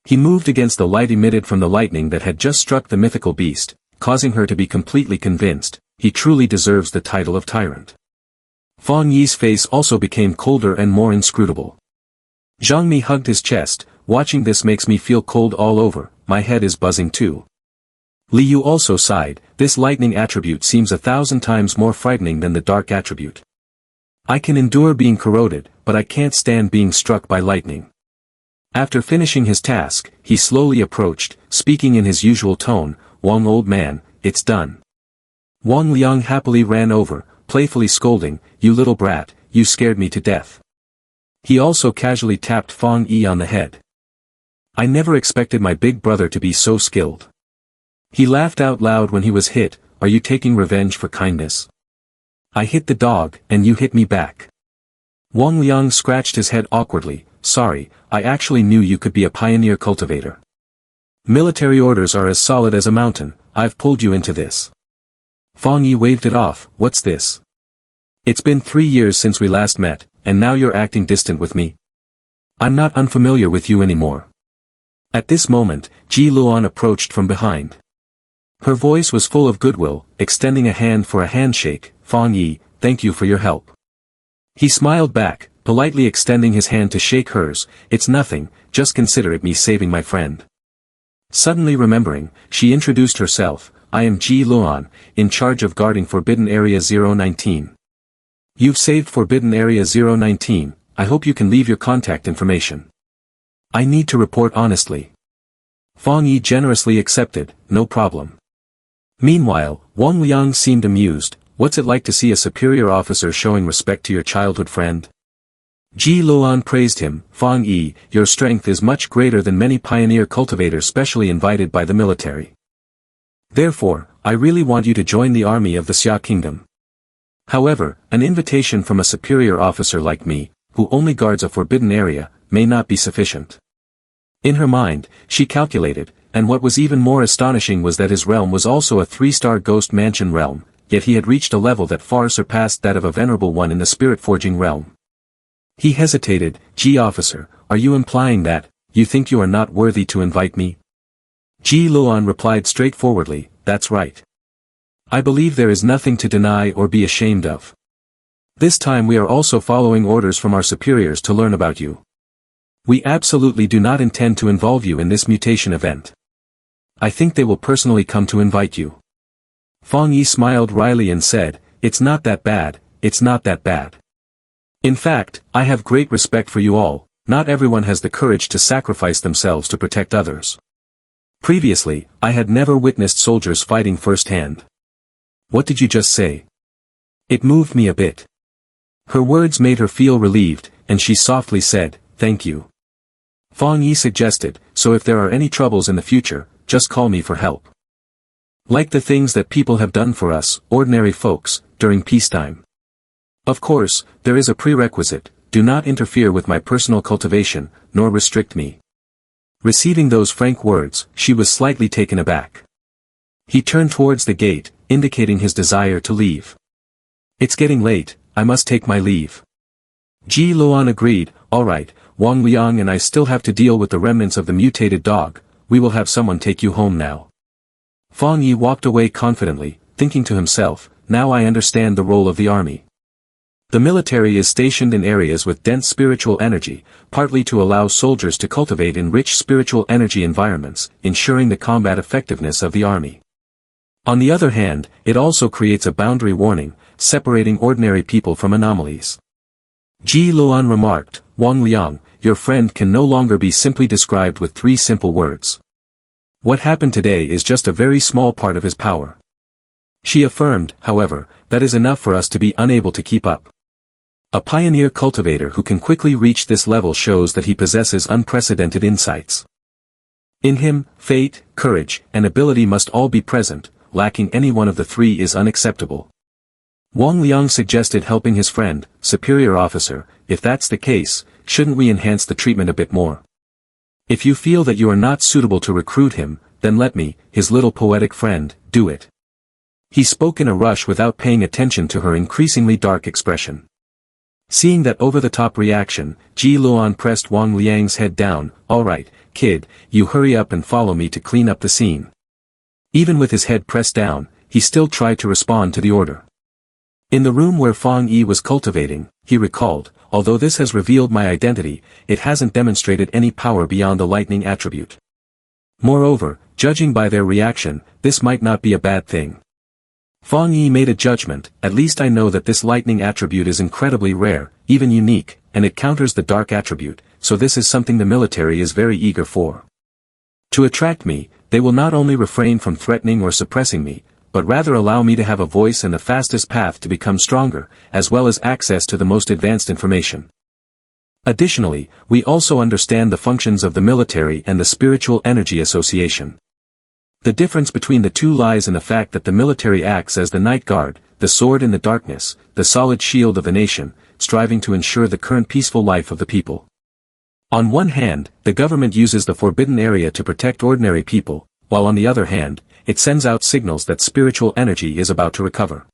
Speaker 1: He moved against the light emitted from the lightning that had just struck the mythical beast, causing her to be completely convinced, he truly deserves the title of tyrant. Fang Yi's face also became colder and more inscrutable. Zhang Mi hugged his chest, "Watching this makes me feel cold all over, my head is buzzing too." Liu also sighed, "This lightning attribute seems 1,000 times more frightening than the dark attribute. I can endure being corroded, but I can't stand being struck by lightning." After finishing his task, he slowly approached, speaking in his usual tone, "Wang old man, it's done." Wang Liang happily ran over, playfully scolding, "You little brat, you scared me to death." He also casually tapped Fang Yi on the head. "I never expected my big brother to be so skilled." He laughed out loud when he was hit, "Are you taking revenge for kindness? I hit the dog, and you hit me back." Wang Liang scratched his head awkwardly, "Sorry, I actually knew you could be a pioneer cultivator. Military orders are as solid as a mountain, I've pulled you into this." Fang Yi waved it off, "What's this? It's been 3 years since we last met, and now you're acting distant with me. I'm not unfamiliar with you anymore." At this moment, Ji Luan approached from behind. Her voice was full of goodwill, extending a hand for a handshake, "Fang Yi, thank you for your help." He smiled back, politely extending his hand to shake hers, "It's nothing, just consider it me saving my friend." Suddenly remembering, she introduced herself, "I am Ji Luan, in charge of guarding Forbidden Area 019. You've saved Forbidden Area 019, I hope you can leave your contact information. I need to report honestly." Fang Yi generously accepted, "No problem." Meanwhile, Wang Liang seemed amused, "What's it like to see a superior officer showing respect to your childhood friend?" Ji Luan praised him, "Fang Yi, your strength is much greater than many pioneer cultivators specially invited by the military. Therefore, I really want you to join the army of the Xia Kingdom. However, an invitation from a superior officer like me, who only guards a forbidden area, may not be sufficient. In her mind, she calculated, and what was even more astonishing was that his realm was also a 3-star ghost mansion realm, yet he had reached a level that far surpassed that of a venerable one in the spirit-forging realm. He hesitated. "Ji officer, are you implying that, you think you are not worthy to invite me?" Ji Luan replied straightforwardly, "That's right. I believe there is nothing to deny or be ashamed of. This time we are also following orders from our superiors to learn about you. We absolutely do not intend to involve you in this mutation event. I think they will personally come to invite you." Fang Yi smiled wryly and said, "It's not that bad, it's not that bad. In fact, I have great respect for you all. Not everyone has the courage to sacrifice themselves to protect others. Previously, I had never witnessed soldiers fighting firsthand." "What did you just say?" "It moved me a bit." Her words made her feel relieved, and she softly said, "Thank you." Fang Yi suggested, "So if there are any troubles in the future, just call me for help. Like the things that people have done for us, ordinary folks, during peacetime. Of course, there is a prerequisite: do not interfere with my personal cultivation, nor restrict me." Receiving those frank words, she was slightly taken aback. He turned towards the gate, indicating his desire to leave. "It's getting late, I must take my leave." Ji Luan agreed, "All right, Wang Liang and I still have to deal with the remnants of the mutated dog, we will have someone take you home now." Fang Yi walked away confidently, thinking to himself, "Now I understand the role of the army. The military is stationed in areas with dense spiritual energy, partly to allow soldiers to cultivate in rich spiritual energy environments, ensuring the combat effectiveness of the army. On the other hand, it also creates a boundary warning, separating ordinary people from anomalies." Ji Luan remarked, "Wang Liang, your friend can no longer be simply described with 3 simple words. What happened today is just a very small part of his power." She affirmed, however, "That is enough for us to be unable to keep up. A pioneer cultivator who can quickly reach this level shows that he possesses unprecedented insights. In him, fate, courage, and ability must all be present, lacking any one of the 3 is unacceptable." Wang Liang suggested helping his friend, "Superior officer, if that's the case, shouldn't we enhance the treatment a bit more? If you feel that you are not suitable to recruit him, then let me, his little poetic friend, do it." He spoke in a rush without paying attention to her increasingly dark expression. Seeing that over-the-top reaction, Ji Luan pressed Wang Liang's head down. "All right, kid, you hurry up and follow me to clean up the scene." Even with his head pressed down, he still tried to respond to the order. In the room where Fang Yi was cultivating, he recalled, "Although this has revealed my identity, it hasn't demonstrated any power beyond the lightning attribute. Moreover, judging by their reaction, this might not be a bad thing. Fang Yi made a judgment, at least I know that this lightning attribute is incredibly rare, even unique, and it counters the dark attribute, so this is something the military is very eager for. To attract me, they will not only refrain from threatening or suppressing me, but rather allow me to have a voice and the fastest path to become stronger, as well as access to the most advanced information. Additionally, we also understand the functions of the military and the Spiritual Energy Association. The difference between the 2 lies in the fact that the military acts as the night guard, the sword in the darkness, the solid shield of the nation, striving to ensure the current peaceful life of the people. On one hand, the government uses the forbidden area to protect ordinary people, while on the other hand, it sends out signals that spiritual energy is about to recover.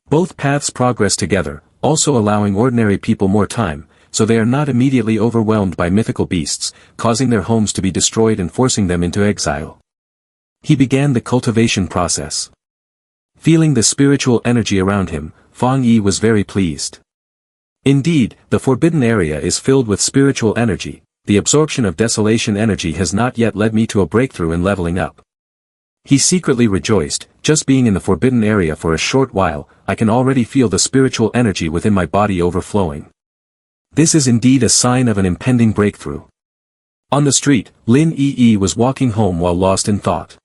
Speaker 1: Both paths progress together, also allowing ordinary people more time, so they are not immediately overwhelmed by mythical beasts, causing their homes to be destroyed and forcing them into exile. He began the cultivation process. Feeling the spiritual energy around him, Fang Yi was very pleased. Indeed, the forbidden area is filled with spiritual energy. The absorption of desolation energy has not yet led me to a breakthrough in leveling up. He secretly rejoiced. Just being in the forbidden area for a short while, I can already feel the spiritual energy within my body overflowing. This is indeed a sign of an impending breakthrough. On the street, Lin Yi was walking home while lost in thought.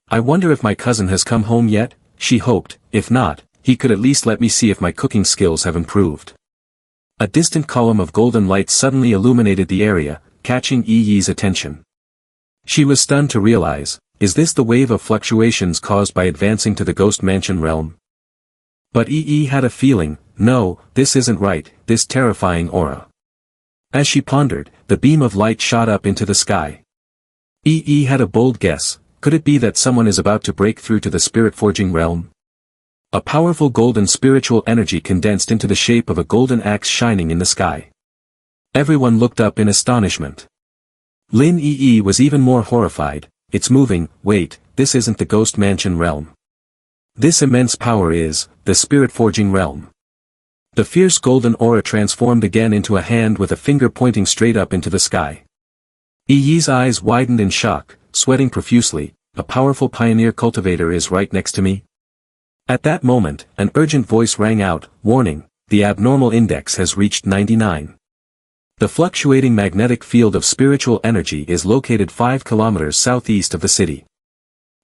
Speaker 1: I wonder if my cousin has come home yet, she hoped. If not, he could at least let me see if my cooking skills have improved. A distant column of golden light suddenly illuminated the area, catching Yi's attention. She was stunned to realize, is this the wave of fluctuations caused by advancing to the ghost mansion realm? But Yi had a feeling, no, this isn't right, this terrifying aura. As she pondered, the beam of light shot up into the sky. Yi had a bold guess, could it be that someone is about to break through to the spirit-forging realm? A powerful golden spiritual energy condensed into the shape of a golden axe shining in the sky. Everyone looked up in astonishment. Lin Yi was even more horrified, it's moving, wait, this isn't the ghost mansion realm. This immense power is, the spirit-forging realm. The fierce golden aura transformed again into a hand with a finger pointing straight up into the sky. Yi's eyes widened in shock, sweating profusely, a powerful pioneer cultivator is right next to me. At that moment, an urgent voice rang out, warning, the abnormal index has reached 99. The fluctuating magnetic field of spiritual energy is located 5 kilometers southeast of the city.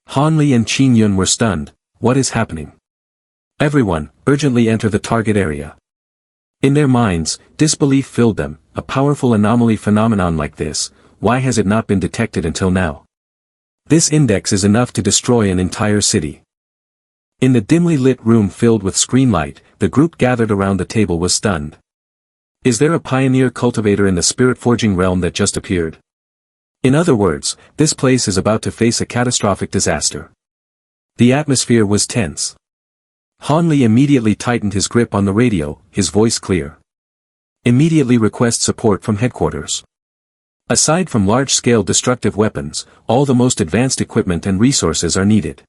Speaker 1: Han Li and Qin Yun were stunned, what is happening? Everyone, urgently enter the target area. In their minds, disbelief filled them, a powerful anomaly phenomenon like this, why has it not been detected until now? This index is enough to destroy an entire city. In the dimly lit room filled with screen light, the group gathered around the table was stunned. Is there a pioneer cultivator in the spirit-forging realm that just appeared? In other words, this place is about to face a catastrophic disaster. The atmosphere was tense. Han Li immediately tightened his grip on the radio, his voice clear. Immediately request support from headquarters. Aside from large-scale destructive weapons, all the most advanced equipment and resources are needed.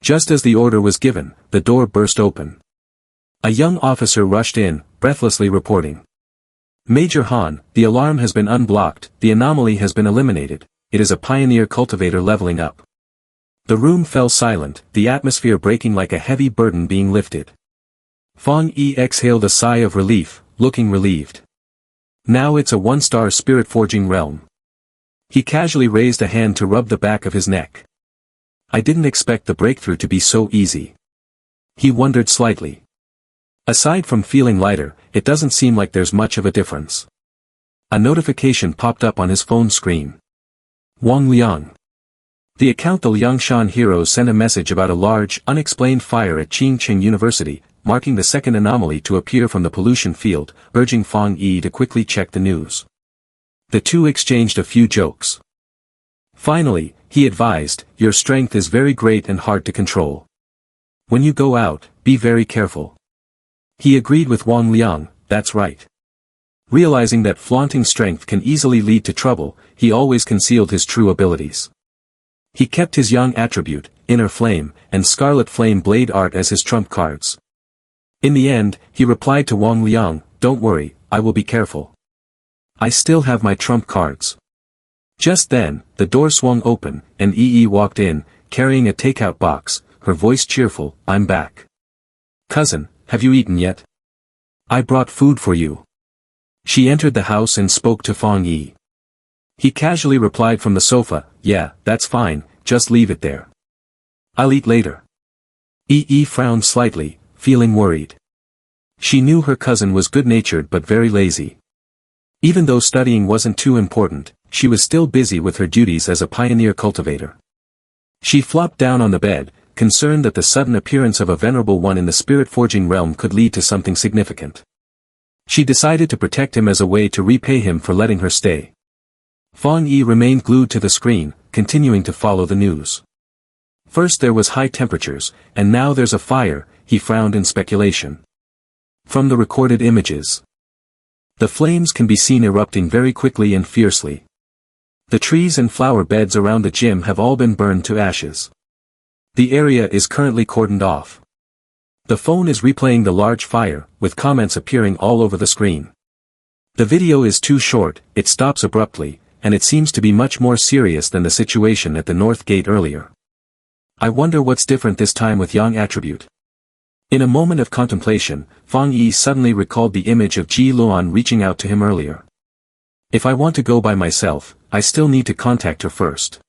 Speaker 1: Just as the order was given, the door burst open. A young officer rushed in, breathlessly reporting. Major Han, the alarm has been unblocked, the anomaly has been eliminated, it is a pioneer cultivator leveling up. The room fell silent, the atmosphere breaking like a heavy burden being lifted. Fang Yi exhaled a sigh of relief, looking relieved. Now it's a one-star spirit-forging realm. He casually raised a hand to rub the back of his neck. I didn't expect the breakthrough to be so easy. He wondered slightly. Aside from feeling lighter, it doesn't seem like there's much of a difference. A notification popped up on his phone screen. Wang Liang. The account the Liangshan heroes sent a message about a large, unexplained fire at Qingqing University, marking the second anomaly to appear from the pollution field, urging Fang Yi to quickly check the news. The two exchanged a few jokes. Finally, he advised, your strength is very great and hard to control. When you go out, be very careful. He agreed with Wang Liang, that's right. Realizing that flaunting strength can easily lead to trouble, he always concealed his true abilities. He kept his young attribute, Inner Flame, and Scarlet Flame Blade Art as his trump cards. In the end, he replied to Wang Liang, don't worry, I will be careful. I still have my trump cards. Just then, the door swung open, and Yi walked in, carrying a takeout box, her voice cheerful, I'm back. Cousin, have you eaten yet? I brought food for you. She entered the house and spoke to Fang Yi. He casually replied from the sofa, yeah, that's fine, just leave it there. I'll eat later. Yi frowned slightly, feeling worried. She knew her cousin was good-natured but very lazy. Even though studying wasn't too important, she was still busy with her duties as a pioneer cultivator. She flopped down on the bed, concerned that the sudden appearance of a venerable one in the spirit-forging realm could lead to something significant. She decided to protect him as a way to repay him for letting her stay. Fang Yi remained glued to the screen, continuing to follow the news. First there was high temperatures, and now there's a fire, he frowned in speculation. From the recorded images, the flames can be seen erupting very quickly and fiercely. The trees and flower beds around the gym have all been burned to ashes. The area is currently cordoned off. The phone is replaying the large fire, with comments appearing all over the screen. The video is too short, it stops abruptly, and it seems to be much more serious than the situation at the North Gate earlier. I wonder what's different this time with Yang Attribute. In a moment of contemplation, Fang Yi suddenly recalled the image of Ji Luan reaching out to him earlier. If I want to go by myself, I still need to contact her first.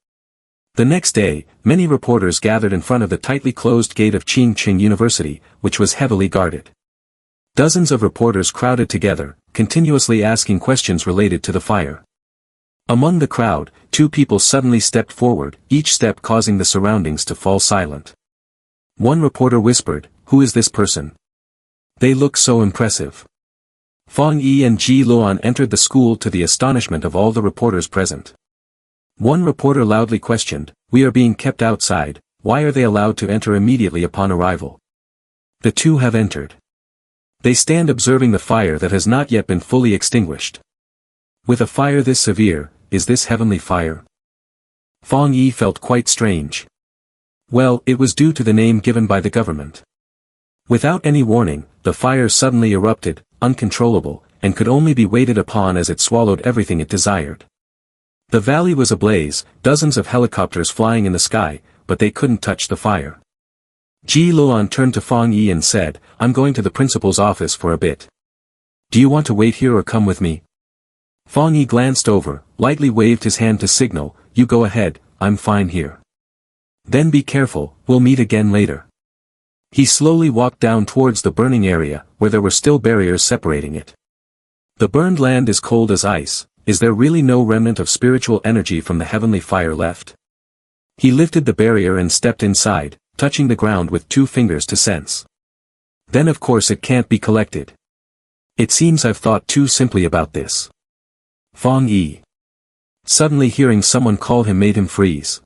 Speaker 1: The next day, many reporters gathered in front of the tightly closed gate of Qingqing University, which was heavily guarded. Dozens of reporters crowded together, continuously asking questions related to the fire. Among the crowd, two people suddenly stepped forward, each step causing the surroundings to fall silent. One reporter whispered, who is this person? They look so impressive. Fang Yi and Ji Luan entered the school to the astonishment of all the reporters present. One reporter loudly questioned, "We are being kept outside, why are they allowed to enter immediately upon arrival?" The two have entered. They stand observing the fire that has not yet been fully extinguished. With a fire this severe, is this heavenly fire? Fang Yi felt quite strange. Well, it was due to the name given by the government. Without any warning, the fire suddenly erupted, uncontrollable, and could only be waited upon as it swallowed everything it desired. The valley was ablaze, dozens of helicopters flying in the sky, but they couldn't touch the fire. Ji Luan turned to Fang Yi and said, "I'm going to the principal's office for a bit. Do you want to wait here or come with me?" Fang Yi glanced over, lightly waved his hand to signal, "You go ahead, I'm fine here. Then be careful, we'll meet again later." He slowly walked down towards the burning area, where there were still barriers separating it. The burned land is cold as ice. Is there really no remnant of spiritual energy from the heavenly fire left? He lifted the barrier and stepped inside, touching the ground with 2 fingers to sense. Then of course it can't be collected. It seems I've thought too simply about this. Fang Yi. Suddenly hearing someone call him made him freeze.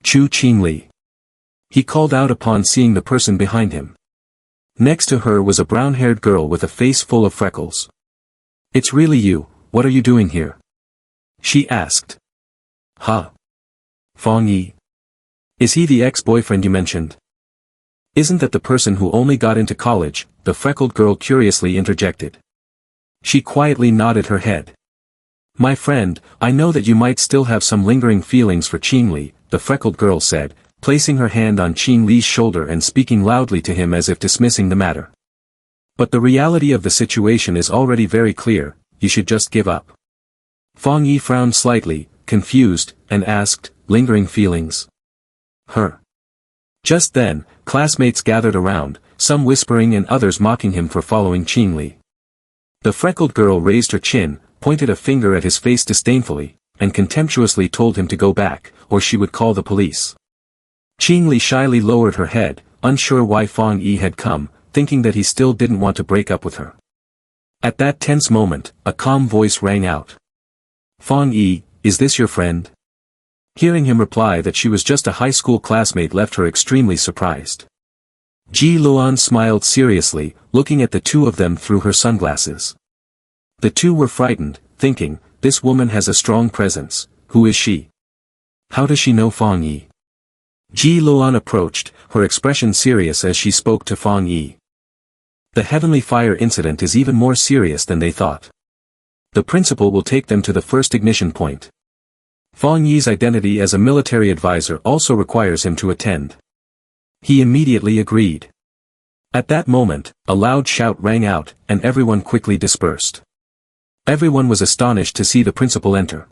Speaker 1: Chu Qingli. He called out upon seeing the person behind him. Next to her was a brown-haired girl with a face full of freckles. "It's really you, what are you doing here?" she asked. "Huh? Fang Yi? Is he the ex-boyfriend you mentioned?" "Isn't that the person who only got into college?" the freckled girl curiously interjected. She quietly nodded her head. "My friend, I know that you might still have some lingering feelings for Qingli," the freckled girl said, placing her hand on Qingli's shoulder and speaking loudly to him as if dismissing the matter. "But the reality of the situation is already very clear, you should just give up." Fang Yi frowned slightly, confused, and asked, "Lingering feelings? Her?" Just then, classmates gathered around, some whispering and others mocking him for following Qingli. The freckled girl raised her chin, pointed a finger at his face disdainfully, and contemptuously told him to go back, or she would call the police. Qingli shyly lowered her head, unsure why Fang Yi had come, thinking that he still didn't want to break up with her. At that tense moment, a calm voice rang out. "Fang Yi, is this your friend?" Hearing him reply that she was just a high school classmate left her extremely surprised. Ji Luan smiled seriously, looking at the two of them through her sunglasses. The two were frightened, thinking, this woman has a strong presence, who is she? How does she know Fang Yi? Ji Luan approached, her expression serious as she spoke to Fang Yi. The heavenly fire incident is even more serious than they thought. The principal will take them to the first ignition point. Fang Yi's identity as a military advisor also requires him to attend. He immediately agreed. At that moment, a loud shout rang out, and everyone quickly dispersed. Everyone was astonished to see the principal enter.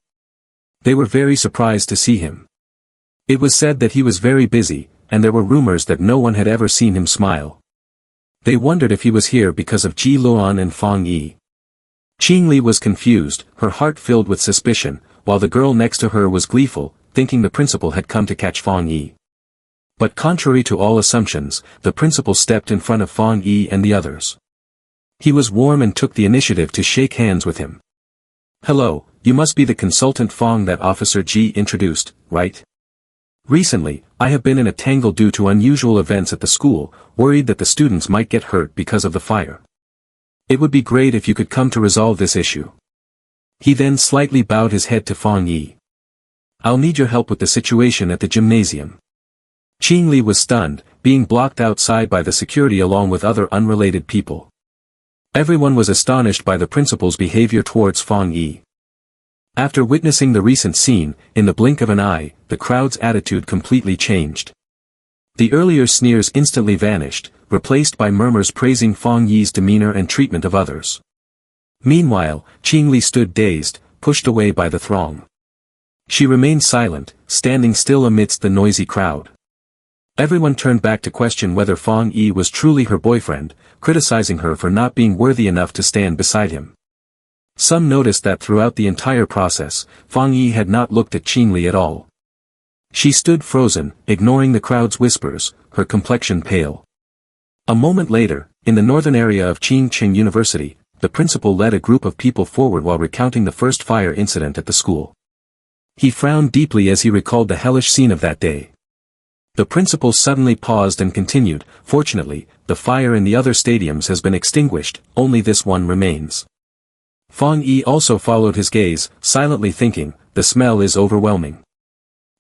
Speaker 1: They were very surprised to see him. It was said that he was very busy, and there were rumors that no one had ever seen him smile. They wondered if he was here because of Ji Luan and Fang Yi. Qingli was confused, her heart filled with suspicion, while the girl next to her was gleeful, thinking the principal had come to catch Fang Yi. But contrary to all assumptions, the principal stepped in front of Fang Yi and the others. He was warm and took the initiative to shake hands with him. "Hello, you must be the consultant Fang that Officer Ji introduced, right? Recently, I have been in a tangle due to unusual events at the school, worried that the students might get hurt because of the fire. It would be great if you could come to resolve this issue." He then slightly bowed his head to Fang Yi. "I'll need your help with the situation at the gymnasium." Qingli was stunned, being blocked outside by the security along with other unrelated people. Everyone was astonished by the principal's behavior towards Fang Yi. After witnessing the recent scene, in the blink of an eye, the crowd's attitude completely changed. The earlier sneers instantly vanished, replaced by murmurs praising Fang Yi's demeanor and treatment of others. Meanwhile, Qingli stood dazed, pushed away by the throng. She remained silent, standing still amidst the noisy crowd. Everyone turned back to question whether Fang Yi was truly her boyfriend, criticizing her for not being worthy enough to stand beside him. Some noticed that throughout the entire process, Fang Yi had not looked at Qingli at all. She stood frozen, ignoring the crowd's whispers, her complexion pale. A moment later, in the northern area of Ching University, the principal led a group of people forward while recounting the first fire incident at the school. He frowned deeply as he recalled the hellish scene of that day. The principal suddenly paused and continued, "Fortunately, the fire in the other stadiums has been extinguished, only this one remains." Fang Yi also followed his gaze, silently thinking, "The smell is overwhelming."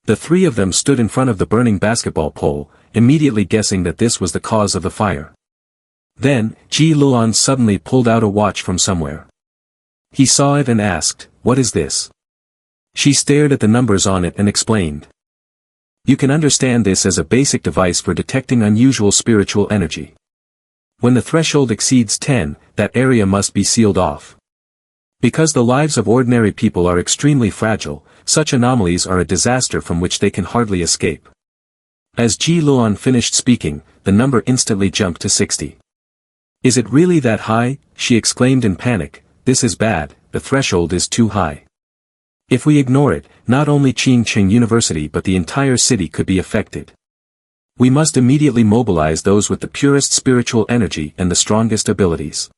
Speaker 1: The three of them stood in front of the burning basketball pole, immediately guessing that this was the cause of the fire. Then, Ji Luan suddenly pulled out a watch from somewhere. He saw it and asked, "What is this?" She stared at the numbers on it and explained. "You can understand this as a basic device for detecting unusual spiritual energy. When the threshold exceeds 10, that area must be sealed off. Because the lives of ordinary people are extremely fragile, such anomalies are a disaster from which they can hardly escape." As Ji Luan finished speaking, the number instantly jumped to 60. "Is it really that high?" she exclaimed in panic. "This is bad, the threshold is too high. If we ignore it, not only Ching University but the entire city could be affected. We must immediately mobilize those with the purest spiritual energy and the strongest abilities."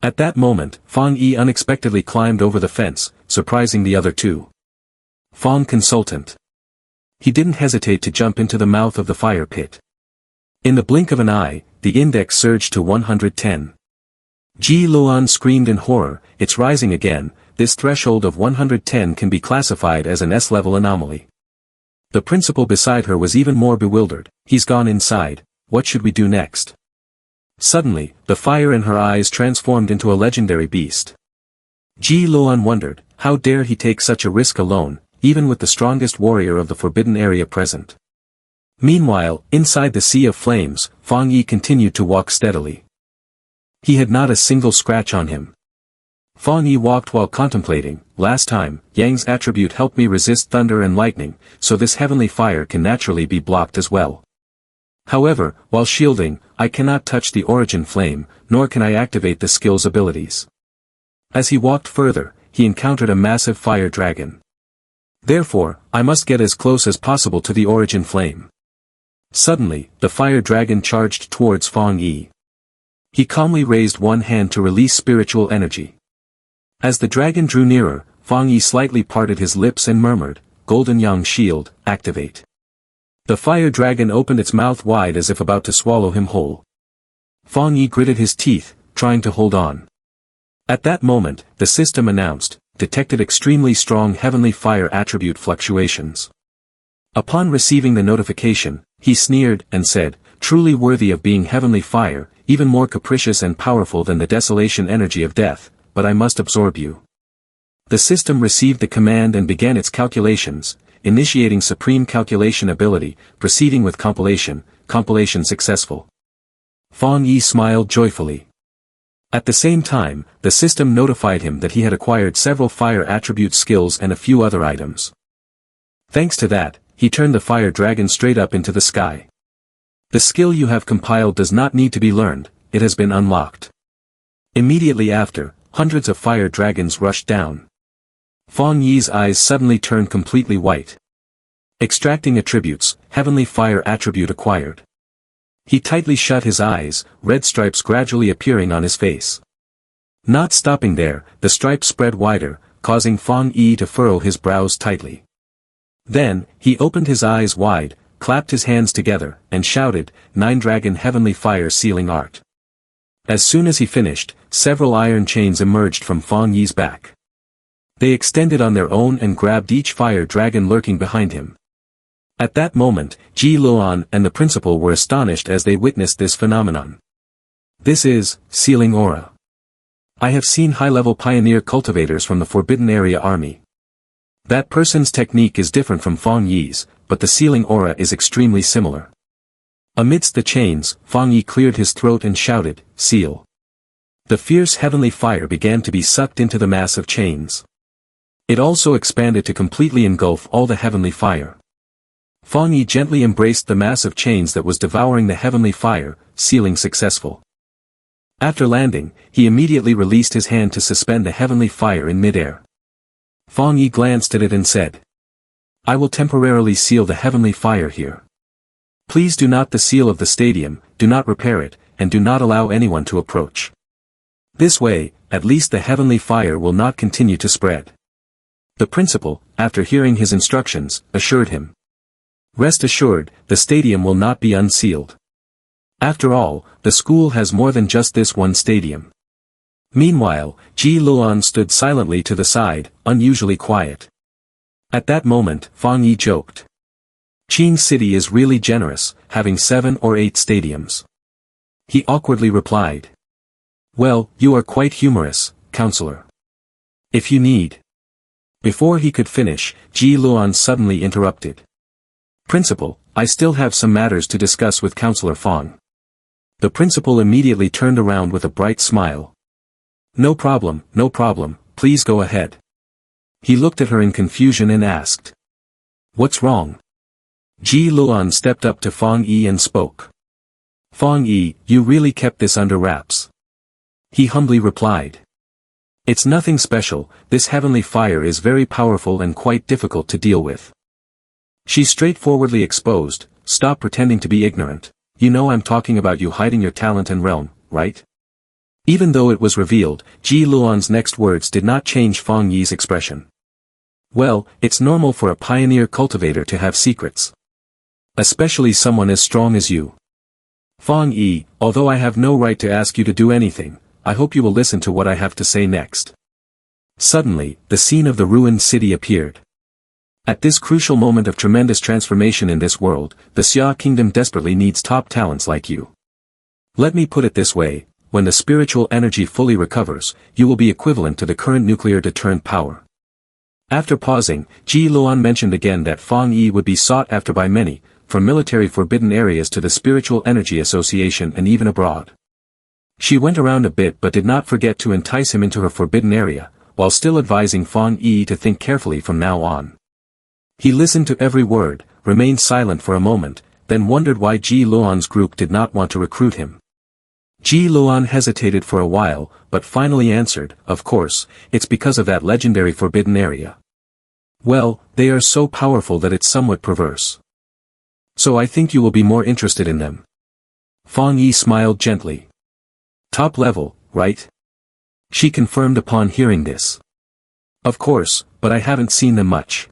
Speaker 1: At that moment, Fang Yi unexpectedly climbed over the fence, surprising the other two. Fang Consultant. He didn't hesitate to jump into the mouth of the fire pit. In the blink of an eye, the index surged to 110. Ji Luan screamed in horror, "It's rising again, this threshold of 110 can be classified as an S-level anomaly." The principal beside her was even more bewildered. "He's gone inside, what should we do next?" Suddenly, the fire in her eyes transformed into a legendary beast. Ji Luan wondered, how dare he take such a risk alone, even with the strongest warrior of the forbidden area present. Meanwhile, inside the sea of flames, Fang Yi continued to walk steadily. He had not a single scratch on him. Fang Yi walked while contemplating, "Last time, Yang's attribute helped me resist thunder and lightning, so this heavenly fire can naturally be blocked as well. However, while shielding, I cannot touch the origin flame, nor can I activate the skill's abilities." As he walked further, he encountered a massive fire dragon. "Therefore, I must get as close as possible to the origin flame." Suddenly, the fire dragon charged towards Fang Yi. He calmly raised one hand to release spiritual energy. As the dragon drew nearer, Fang Yi slightly parted his lips and murmured, "Golden Yang Shield, activate." The fire dragon opened its mouth wide as if about to swallow him whole. Fang Yi gritted his teeth, trying to hold on. At that moment, the system announced, detected extremely strong heavenly fire attribute fluctuations. Upon receiving the notification, he sneered and said, "Truly worthy of being heavenly fire, even more capricious and powerful than the desolation energy of death, but I must absorb you." The system received the command and began its calculations, initiating supreme calculation ability, proceeding with compilation successful. Fang Yi smiled joyfully. At the same time, the system notified him that he had acquired several fire attribute skills and a few other items. Thanks to that, he turned the fire dragon straight up into the sky. "The skill you have compiled does not need to be learned, it has been unlocked." Immediately after, hundreds of fire dragons rushed down. Fang Yi's eyes suddenly turned completely white. Extracting attributes, heavenly fire attribute acquired. He tightly shut his eyes, red stripes gradually appearing on his face. Not stopping there, the stripes spread wider, causing Fang Yi to furrow his brows tightly. Then, he opened his eyes wide, clapped his hands together, and shouted, "Nine Dragon Heavenly Fire Sealing Art." As soon as he finished, several iron chains emerged from Fang Yi's back. They extended on their own and grabbed each fire dragon lurking behind him. At that moment, Ji Luan and the principal were astonished as they witnessed this phenomenon. "This is sealing aura. I have seen high-level pioneer cultivators from the Forbidden Area army. That person's technique is different from Fang Yi's, but the sealing aura is extremely similar." Amidst the chains, Fang Yi cleared his throat and shouted, "Seal." The fierce heavenly fire began to be sucked into the mass of chains. It also expanded to completely engulf all the heavenly fire. Fang Yi gently embraced the mass of chains that was devouring the heavenly fire, sealing successful. After landing, he immediately released his hand to suspend the heavenly fire in midair. Fang Yi glanced at it and said, "I will temporarily seal the heavenly fire here." Please do not the seal of the stadium, do not repair it, and do not allow anyone to approach. This way, at least the heavenly fire will not continue to spread. The principal, after hearing his instructions, assured him. Rest assured, the stadium will not be unsealed. After all, the school has more than just this one stadium. Meanwhile, Ji Luan stood silently to the side, unusually quiet. At that moment, Fang Yi joked. Qin City is really generous, having 7 or 8 stadiums. He awkwardly replied. Well, you are quite humorous, counselor. If you need. Before he could finish, Ji Luan suddenly interrupted. Principal, I still have some matters to discuss with Counselor Fang. The principal immediately turned around with a bright smile. No problem, please go ahead. He looked at her in confusion and asked. What's wrong? Ji Luan stepped up to Fang Yi and spoke. Fang Yi, you really kept this under wraps. He humbly replied. It's nothing special, this heavenly fire is very powerful and quite difficult to deal with. She straightforwardly exposed, stop pretending to be ignorant, you know I'm talking about you hiding your talent and realm, right? Even though it was revealed, Ji Luan's next words did not change Fang Yi's expression. Well, it's normal for a pioneer cultivator to have secrets. Especially someone as strong as you. Fang Yi, although I have no right to ask you to do anything, I hope you will listen to what I have to say next. Suddenly, the scene of the ruined city appeared. At this crucial moment of tremendous transformation in this world, the Xia kingdom desperately needs top talents like you. Let me put it this way, when the spiritual energy fully recovers, you will be equivalent to the current nuclear deterrent power. After pausing, Ji Luan mentioned again that Fang Yi would be sought after by many, from military forbidden areas to the Spiritual Energy Association and even abroad. She went around a bit but did not forget to entice him into her forbidden area, while still advising Fang Yi to think carefully from now on. He listened to every word, remained silent for a moment, then wondered why Ji Luan's group did not want to recruit him. Ji Luan hesitated for a while, but finally answered, of course, it's because of that legendary forbidden area. Well, they are so powerful that it's somewhat perverse. So I think you will be more interested in them. Fang Yi smiled gently. Top level, right? She confirmed upon hearing this. Of course, but I haven't seen them much.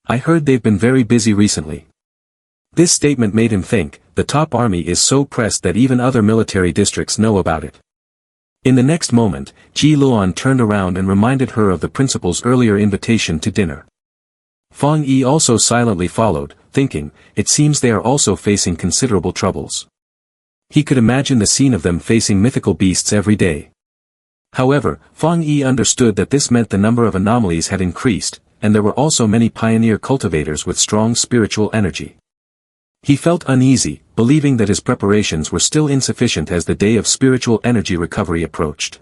Speaker 1: I heard they've been very busy recently. This statement made him think, the top army is so pressed that even other military districts know about it. In the next moment, Ji Luan turned around and reminded her of the principal's earlier invitation to dinner. Fang Yi also silently followed, thinking, it seems they are also facing considerable troubles. He could imagine the scene of them facing mythical beasts every day. However, Fang Yi understood that this meant the number of anomalies had increased, and there were also many pioneer cultivators with strong spiritual energy. He felt uneasy, believing that his preparations were still insufficient as the day of spiritual energy recovery approached.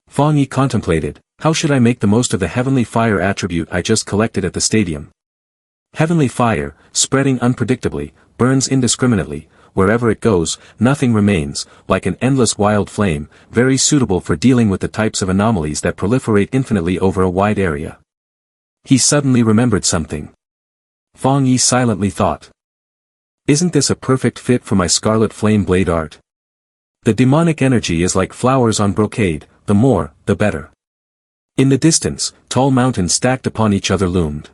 Speaker 1: Fang Yi contemplated, how should I make the most of the heavenly fire attribute I just collected at the stadium? Heavenly fire, spreading unpredictably, burns indiscriminately, wherever it goes, nothing remains, like an endless wild flame, very suitable for dealing with the types of anomalies that proliferate infinitely over a wide area. He suddenly remembered something. Fang Yi silently thought. Isn't this a perfect fit for my scarlet flame blade art? The demonic energy is like flowers on brocade, the more, the better. In the distance, tall mountains stacked upon each other loomed.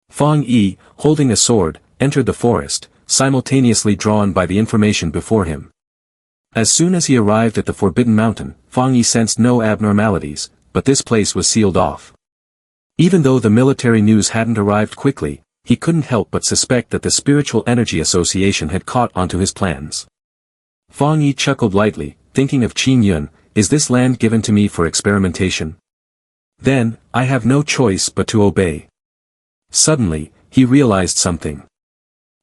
Speaker 1: Fang Yi, holding a sword, entered the forest, simultaneously drawn by the information before him. As soon as he arrived at the Forbidden Mountain, Fang Yi sensed no abnormalities, but this place was sealed off. Even though the military news hadn't arrived quickly, he couldn't help but suspect that the Spiritual Energy Association had caught onto his plans. Fang Yi chuckled lightly, thinking of Qin Yun, is this land given to me for experimentation? Then, I have no choice but to obey. Suddenly, he realized something.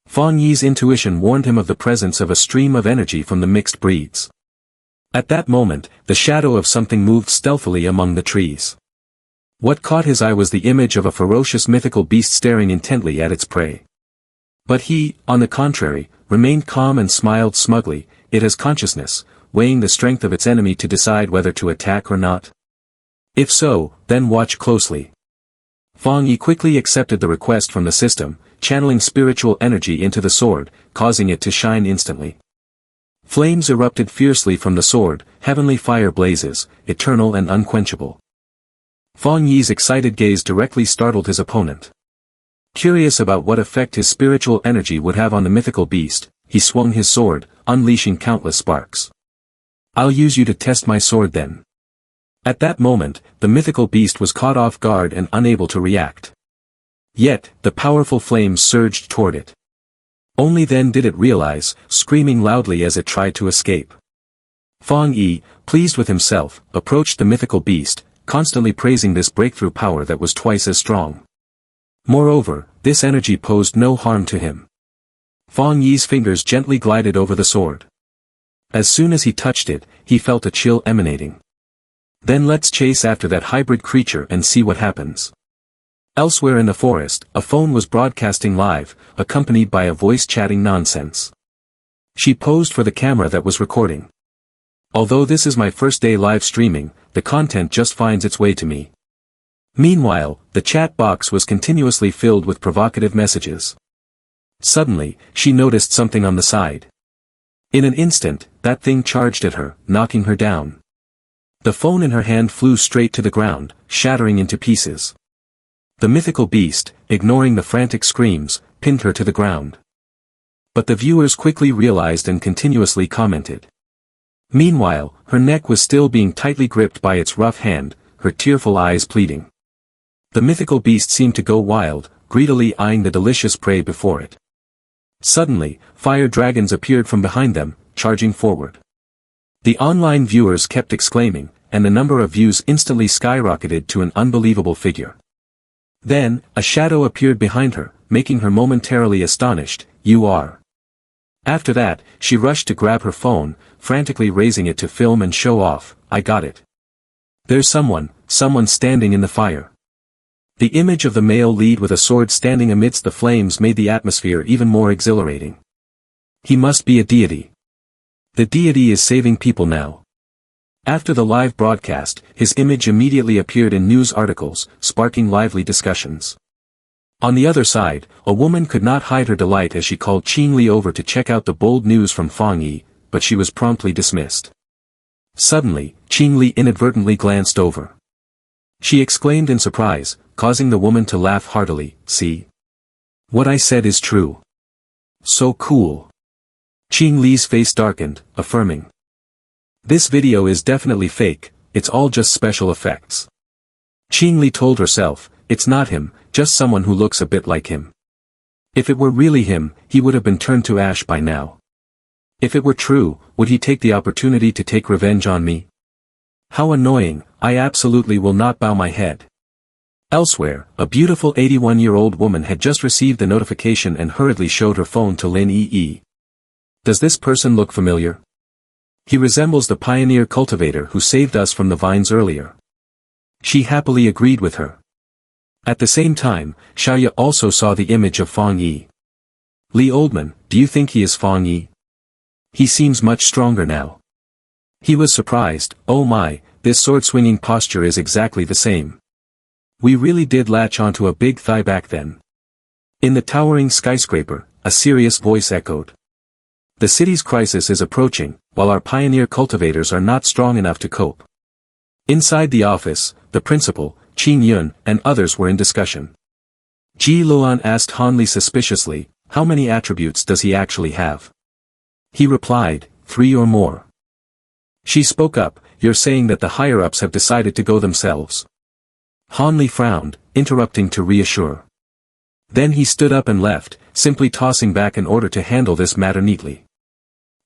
Speaker 1: Fang Yi's intuition warned him of the presence of a stream of energy from the mixed breeds. At that moment, the shadow of something moved stealthily among the trees. What caught his eye was the image of a ferocious mythical beast staring intently at its prey. But he, on the contrary, remained calm and smiled smugly, it has consciousness, weighing the strength of its enemy to decide whether to attack or not. If so, then watch closely. Fang Yi quickly accepted the request from the system, channeling spiritual energy into the sword, causing it to shine instantly. Flames erupted fiercely from the sword, heavenly fire blazes, eternal and unquenchable. Fang Yi's excited gaze directly startled his opponent. Curious about what effect his spiritual energy would have on the mythical beast, he swung his sword, unleashing countless sparks. "I'll use you to test my sword then." At that moment, the mythical beast was caught off guard and unable to react. Yet, the powerful flames surged toward it. Only then did it realize, screaming loudly as it tried to escape. Fang Yi, pleased with himself, approached the mythical beast, constantly praising this breakthrough power that was twice as strong. Moreover, this energy posed no harm to him. Fang Yi's fingers gently glided over the sword. As soon as he touched it, he felt a chill emanating. Then let's chase after that hybrid creature and see what happens. Elsewhere in the forest, a phone was broadcasting live, accompanied by a voice chatting nonsense. She posed for the camera that was recording. "Although this is my first day live streaming, the content just finds its way to me." Meanwhile, the chat box was continuously filled with provocative messages. Suddenly, she noticed something on the side. In an instant, that thing charged at her, knocking her down. The phone in her hand flew straight to the ground, shattering into pieces. The mythical beast, ignoring the frantic screams, pinned her to the ground. But the viewers quickly realized and continuously commented. Meanwhile, her neck was still being tightly gripped by its rough hand, her tearful eyes pleading. The mythical beast seemed to go wild, greedily eyeing the delicious prey before it. Suddenly, fire dragons appeared from behind them, charging forward. The online viewers kept exclaiming, and the number of views instantly skyrocketed to an unbelievable figure. Then, a shadow appeared behind her, making her momentarily astonished. "You are." After that, she rushed to grab her phone, frantically raising it to film and show off. "I got it. There's someone standing in the fire." The image of the male lead with a sword standing amidst the flames made the atmosphere even more exhilarating. He must be a deity. The deity is saving people now. After the live broadcast, his image immediately appeared in news articles, sparking lively discussions. On the other side, a woman could not hide her delight as she called Qing Li over to check out the bold news from Fang Yi, but she was promptly dismissed. Suddenly, Qing Li inadvertently glanced over. She exclaimed in surprise, causing the woman to laugh heartily. "See? What I said is true. So cool." Qing Li's face darkened, affirming. "This video is definitely fake, it's all just special effects." Qing Li told herself, "It's not him, just someone who looks a bit like him. If it were really him, he would have been turned to ash by now. If it were true, would he take the opportunity to take revenge on me? How annoying, I absolutely will not bow my head." Elsewhere, a beautiful 81-year-old woman had just received the notification and hurriedly showed her phone to Lin Yi. "Does this person look familiar? He resembles the pioneer cultivator who saved us from the vines earlier." She happily agreed with her. At the same time, Xiaoya also saw the image of Fang Yi. "Li Oldman, do you think he is Fang Yi? He seems much stronger now." He was surprised. "Oh my, this sword-swinging posture is exactly the same. We really did latch onto a big thigh back then." In the towering skyscraper, a serious voice echoed. "The city's crisis is approaching, while our pioneer cultivators are not strong enough to cope." Inside the office, the principal, Qin Yun, and others were in discussion. Ji Luan asked Han Li suspiciously, "How many attributes does he actually have?" He replied, 3 or more. She spoke up, "You're saying that the higher-ups have decided to go themselves?" Han Li frowned, interrupting to reassure. Then he stood up and left, simply tossing back an order to handle this matter neatly.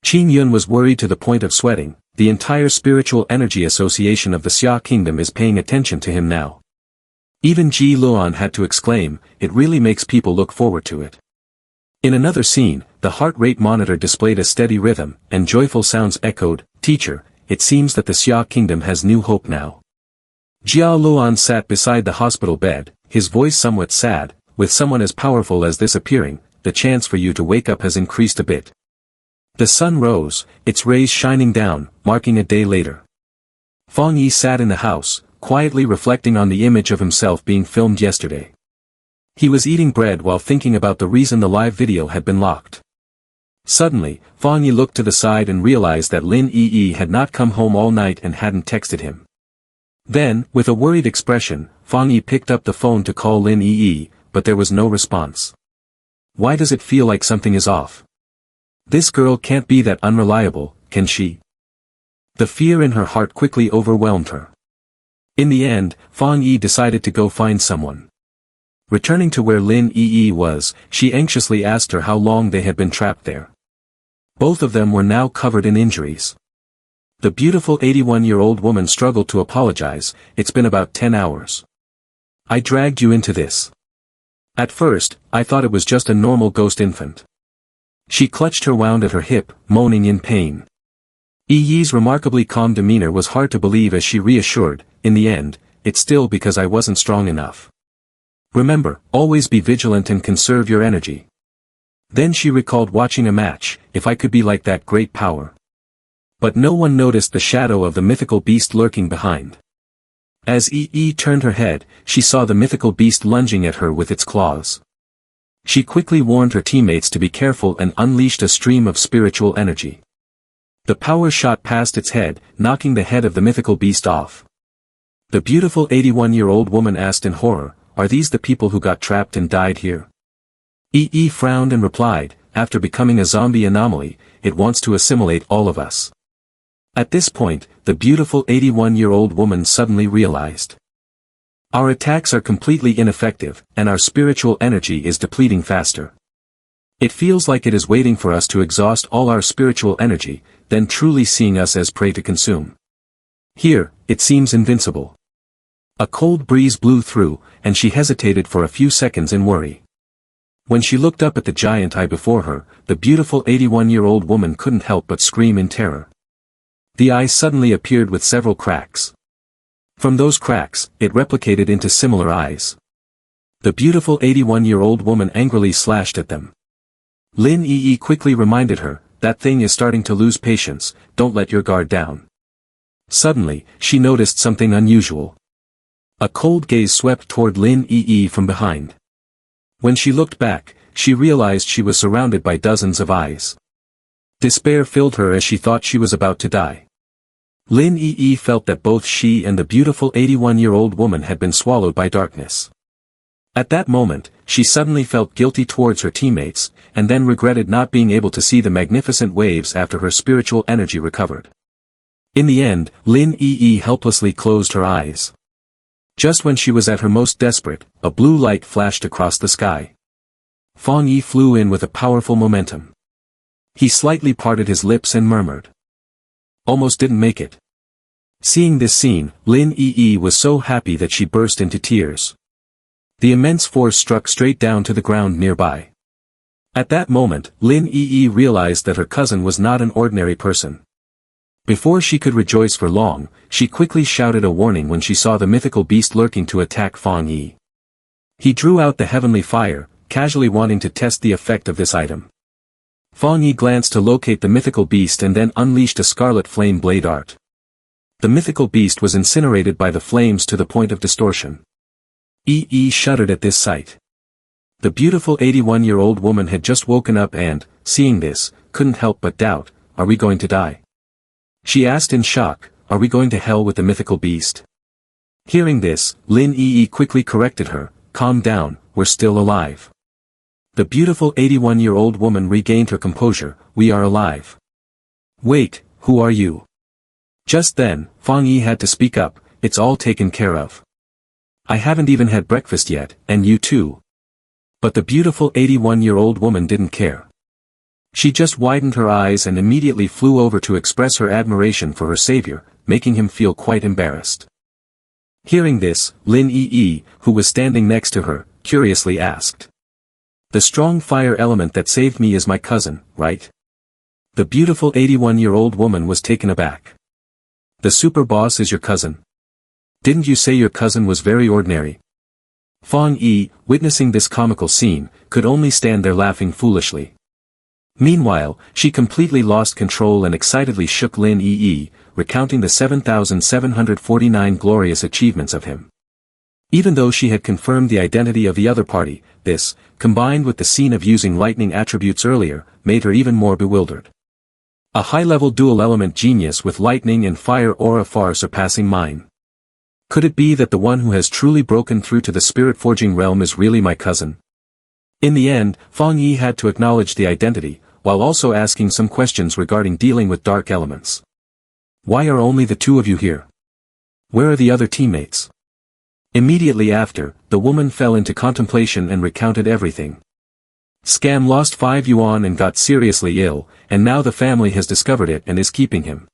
Speaker 1: Qin Yun was worried to the point of sweating. The entire spiritual energy association of the Xia kingdom is paying attention to him now. Even Ji Luan had to exclaim, "It really makes people look forward to it." In another scene, the heart rate monitor displayed a steady rhythm, and joyful sounds echoed, "Teacher, it seems that the Xia kingdom has new hope now." Jia Luan sat beside the hospital bed, his voice somewhat sad. "With someone as powerful as this appearing, the chance for you to wake up has increased a bit." The sun rose, its rays shining down, marking a day later. Fang Yi sat in the house, quietly reflecting on the image of himself being filmed yesterday. He was eating bread while thinking about the reason the live video had been locked. Suddenly, Fang Yi looked to the side and realized that Lin Yi had not come home all night and hadn't texted him. Then, with a worried expression, Fang Yi picked up the phone to call Lin Yi, but there was no response. Why does it feel like something is off? This girl can't be that unreliable, can she? The fear in her heart quickly overwhelmed her. In the end, Fang Yi decided to go find someone. Returning to where Lin Yi was, she anxiously asked her how long they had been trapped there. Both of them were now covered in injuries. The beautiful 81-year-old woman struggled to apologize. It's been about 10 hours. I dragged you into this. At first, I thought it was just a normal ghost infant. She clutched her wound at her hip, moaning in pain. Yi's remarkably calm demeanor was hard to believe as she reassured, in the end, it's still because I wasn't strong enough. Remember, always be vigilant and conserve your energy. Then she recalled watching a match, if I could be like that great power. But no one noticed the shadow of the mythical beast lurking behind. As Yi turned her head, she saw the mythical beast lunging at her with its claws. She quickly warned her teammates to be careful and unleashed a stream of spiritual energy. The power shot past its head, knocking the head of the mythical beast off. The beautiful 81-year-old woman asked in horror, are these the people who got trapped and died here? Yi frowned and replied, after becoming a zombie anomaly, it wants to assimilate all of us. At this point, the beautiful 81-year-old woman suddenly realized. Our attacks are completely ineffective, and our spiritual energy is depleting faster. It feels like it is waiting for us to exhaust all our spiritual energy, then truly seeing us as prey to consume. Here, it seems invincible. A cold breeze blew through, and she hesitated for a few seconds in worry. When she looked up at the giant eye before her, the beautiful 81-year-old woman couldn't help but scream in terror. The eye suddenly appeared with several cracks. From those cracks, it replicated into similar eyes. The beautiful 81-year-old woman angrily slashed at them. Lin Yi quickly reminded her, that thing is starting to lose patience, don't let your guard down. Suddenly, she noticed something unusual. A cold gaze swept toward Lin Yi from behind. When she looked back, she realized she was surrounded by dozens of eyes. Despair filled her as she thought she was about to die. Lin Yi felt that both she and the beautiful 81-year-old woman had been swallowed by darkness. At that moment, she suddenly felt guilty towards her teammates, and then regretted not being able to see the magnificent waves after her spiritual energy recovered. In the end, Lin Yi helplessly closed her eyes. Just when she was at her most desperate, a blue light flashed across the sky. Fang Yi flew in with a powerful momentum. He slightly parted his lips and murmured. Almost didn't make it. Seeing this scene, Lin Yi was so happy that she burst into tears. The immense force struck straight down to the ground nearby. At that moment, Lin Yi realized that her cousin was not an ordinary person. Before she could rejoice for long, she quickly shouted a warning when she saw the mythical beast lurking to attack Fang Yi. He drew out the heavenly fire, casually wanting to test the effect of this item. Fang Yi glanced to locate the mythical beast and then unleashed a scarlet flame blade art. The mythical beast was incinerated by the flames to the point of distortion. Yi shuddered at this sight. The beautiful 81-year-old woman had just woken up and, seeing this, couldn't help but doubt, are we going to die? She asked in shock, are we going to hell with the mythical beast? Hearing this, Lin Yi quickly corrected her, calm down, we're still alive. The beautiful 81-year-old woman regained her composure, we are alive. Wait, who are you? Just then, Fang Yi had to speak up, it's all taken care of. I haven't even had breakfast yet, and you too. But the beautiful 81-year-old woman didn't care. She just widened her eyes and immediately flew over to express her admiration for her savior, making him feel quite embarrassed. Hearing this, Lin Yi, who was standing next to her, curiously asked. The strong fire element that saved me is my cousin, right? The beautiful 81-year-old woman was taken aback. The super boss is your cousin? Didn't you say your cousin was very ordinary? Fang Yi, witnessing this comical scene, could only stand there laughing foolishly. Meanwhile, she completely lost control and excitedly shook Lin Yi, recounting the 7,749 glorious achievements of him. Even though she had confirmed the identity of the other party, this, combined with the scene of using lightning attributes earlier, made her even more bewildered. A high-level dual-element genius with lightning and fire aura far surpassing mine. Could it be that the one who has truly broken through to the spirit-forging realm is really my cousin? In the end, Fang Yi had to acknowledge the identity, while also asking some questions regarding dealing with dark elements. Why are only the two of you here? Where are the other teammates? Immediately after, the woman fell into contemplation and recounted everything. Scam lost 5 yuan and got seriously ill, and now the family has discovered it and is keeping him.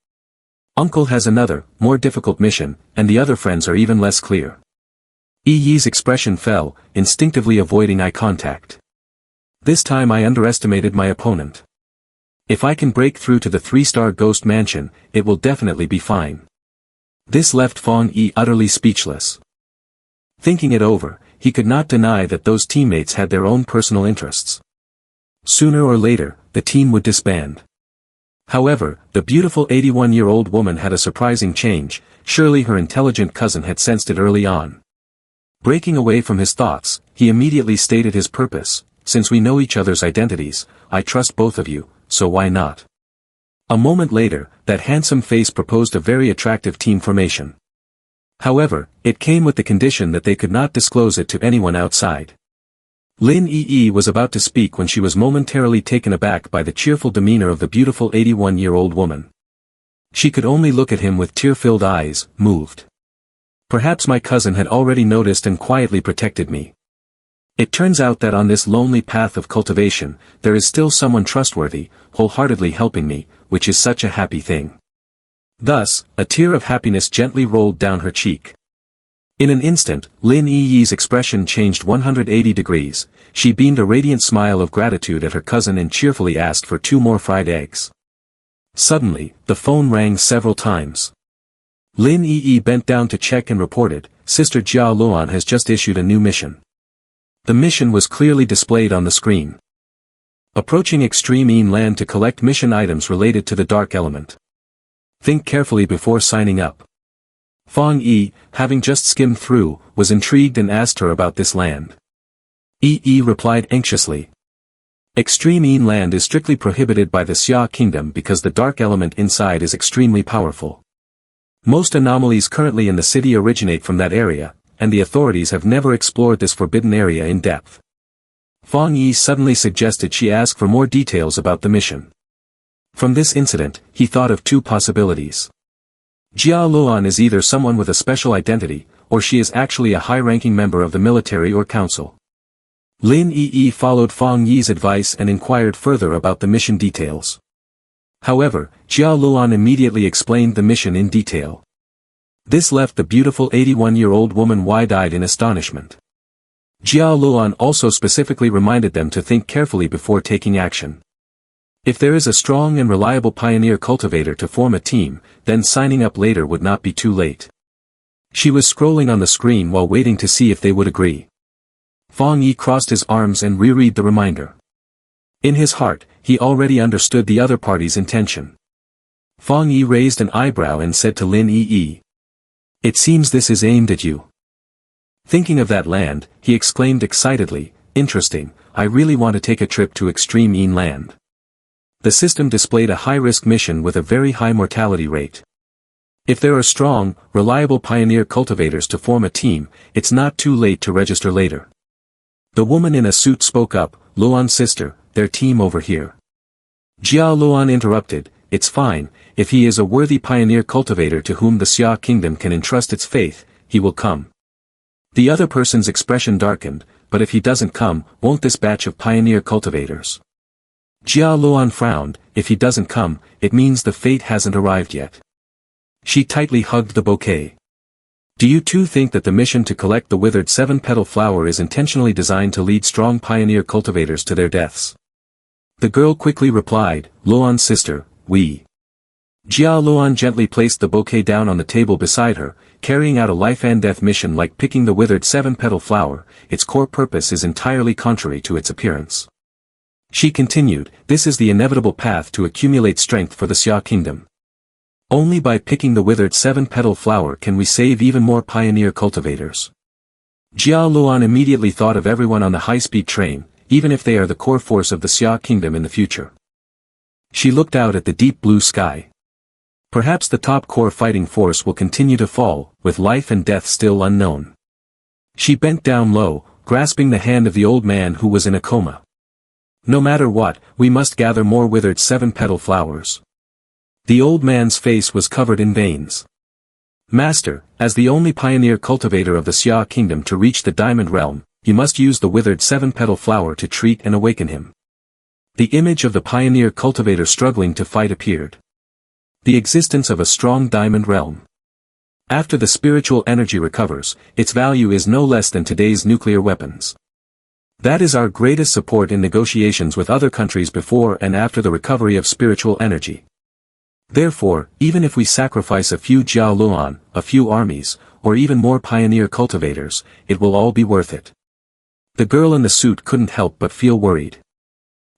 Speaker 1: Uncle has another, more difficult mission, and the other friends are even less clear. Yi's expression fell, instinctively avoiding eye contact. This time I underestimated my opponent. If I can break through to the 3-star ghost mansion, it will definitely be fine. This left Fang Yi utterly speechless. Thinking it over, he could not deny that those teammates had their own personal interests. Sooner or later, the team would disband. However, the beautiful 81-year-old woman had a surprising change. Surely her intelligent cousin had sensed it early on. Breaking away from his thoughts, he immediately stated his purpose: since we know each other's identities, I trust both of you, so why not? A moment later, that handsome face proposed a very attractive team formation. However, it came with the condition that they could not disclose it to anyone outside. Lin Yi was about to speak when she was momentarily taken aback by the cheerful demeanor of the beautiful 81-year-old woman. She could only look at him with tear-filled eyes, moved. Perhaps my cousin had already noticed and quietly protected me. It turns out that on this lonely path of cultivation, there is still someone trustworthy, wholeheartedly helping me, which is such a happy thing. Thus, a tear of happiness gently rolled down her cheek. In an instant, Lin Yi's expression changed 180 degrees. She beamed a radiant smile of gratitude at her cousin and cheerfully asked for 2 more fried eggs. Suddenly, the phone rang several times. Lin Yi bent down to check and reported, Sister Jia Luan has just issued a new mission. The mission was clearly displayed on the screen. Approaching Extreme Yin Land to collect mission items related to the dark element. Think carefully before signing up. Fang Yi, having just skimmed through, was intrigued and asked her about this land. Yi replied anxiously. Extreme Yin Land is strictly prohibited by the Xia Kingdom because the dark element inside is extremely powerful. Most anomalies currently in the city originate from that area, and the authorities have never explored this forbidden area in depth. Fang Yi suddenly suggested she ask for more details about the mission. From this incident, he thought of 2 possibilities. Jia Luan is either someone with a special identity, or she is actually a high-ranking member of the military or council. Lin Yi followed Fang Yi's advice and inquired further about the mission details. However, Jia Luan immediately explained the mission in detail. This left the beautiful 81-year-old woman wide-eyed in astonishment. Jia Luan also specifically reminded them to think carefully before taking action. If there is a strong and reliable pioneer cultivator to form a team, then signing up later would not be too late. She was scrolling on the screen while waiting to see if they would agree. Fang Yi crossed his arms and reread the reminder. In his heart, he already understood the other party's intention. Fang Yi raised an eyebrow and said to Lin Yi, "It seems this is aimed at you." Thinking of that land, he exclaimed excitedly, "Interesting, I really want to take a trip to Extreme Yin Land." The system displayed a high-risk mission with a very high mortality rate. If there are strong, reliable pioneer cultivators to form a team, it's not too late to register later. The woman in a suit spoke up, "Luan's sister, their team over here." Jia Luan interrupted, "It's fine, if he is a worthy pioneer cultivator to whom the Xia Kingdom can entrust its faith, he will come." The other person's expression darkened, "But if he doesn't come, won't this batch of pioneer cultivators?" Jia Luan frowned, "If he doesn't come, it means the fate hasn't arrived yet." She tightly hugged the bouquet. "Do you too think that the mission to collect the withered 7-petal flower is intentionally designed to lead strong pioneer cultivators to their deaths?" The girl quickly replied, "Luan's sister, we." Jia Luan gently placed the bouquet down on the table beside her, carrying out a life-and-death mission like picking the withered 7-petal flower. Its core purpose is entirely contrary to its appearance. She continued, "This is the inevitable path to accumulate strength for the Xia Kingdom. Only by picking the withered 7-petal flower can we save even more pioneer cultivators. Jia Luan immediately thought of everyone on the high-speed train, even if they are the core force of the Xia kingdom in the future. She looked out at the deep blue sky. Perhaps the top core fighting force will continue to fall, with life and death still unknown. She bent down low, grasping the hand of the old man who was in a coma. No matter what, we must gather more withered 7-petal flowers. The old man's face was covered in veins. Master, as the only pioneer cultivator of the Xia kingdom to reach the diamond realm, you must use the withered 7-petal flower to treat and awaken him. The image of the pioneer cultivator struggling to fight appeared. The existence of a strong diamond realm. After the spiritual energy recovers, its value is no less than today's nuclear weapons. That is our greatest support in negotiations with other countries before and after the recovery of spiritual energy. Therefore, even if we sacrifice a few Jia Luan, a few armies, or even more pioneer cultivators, it will all be worth it. The girl in the suit couldn't help but feel worried.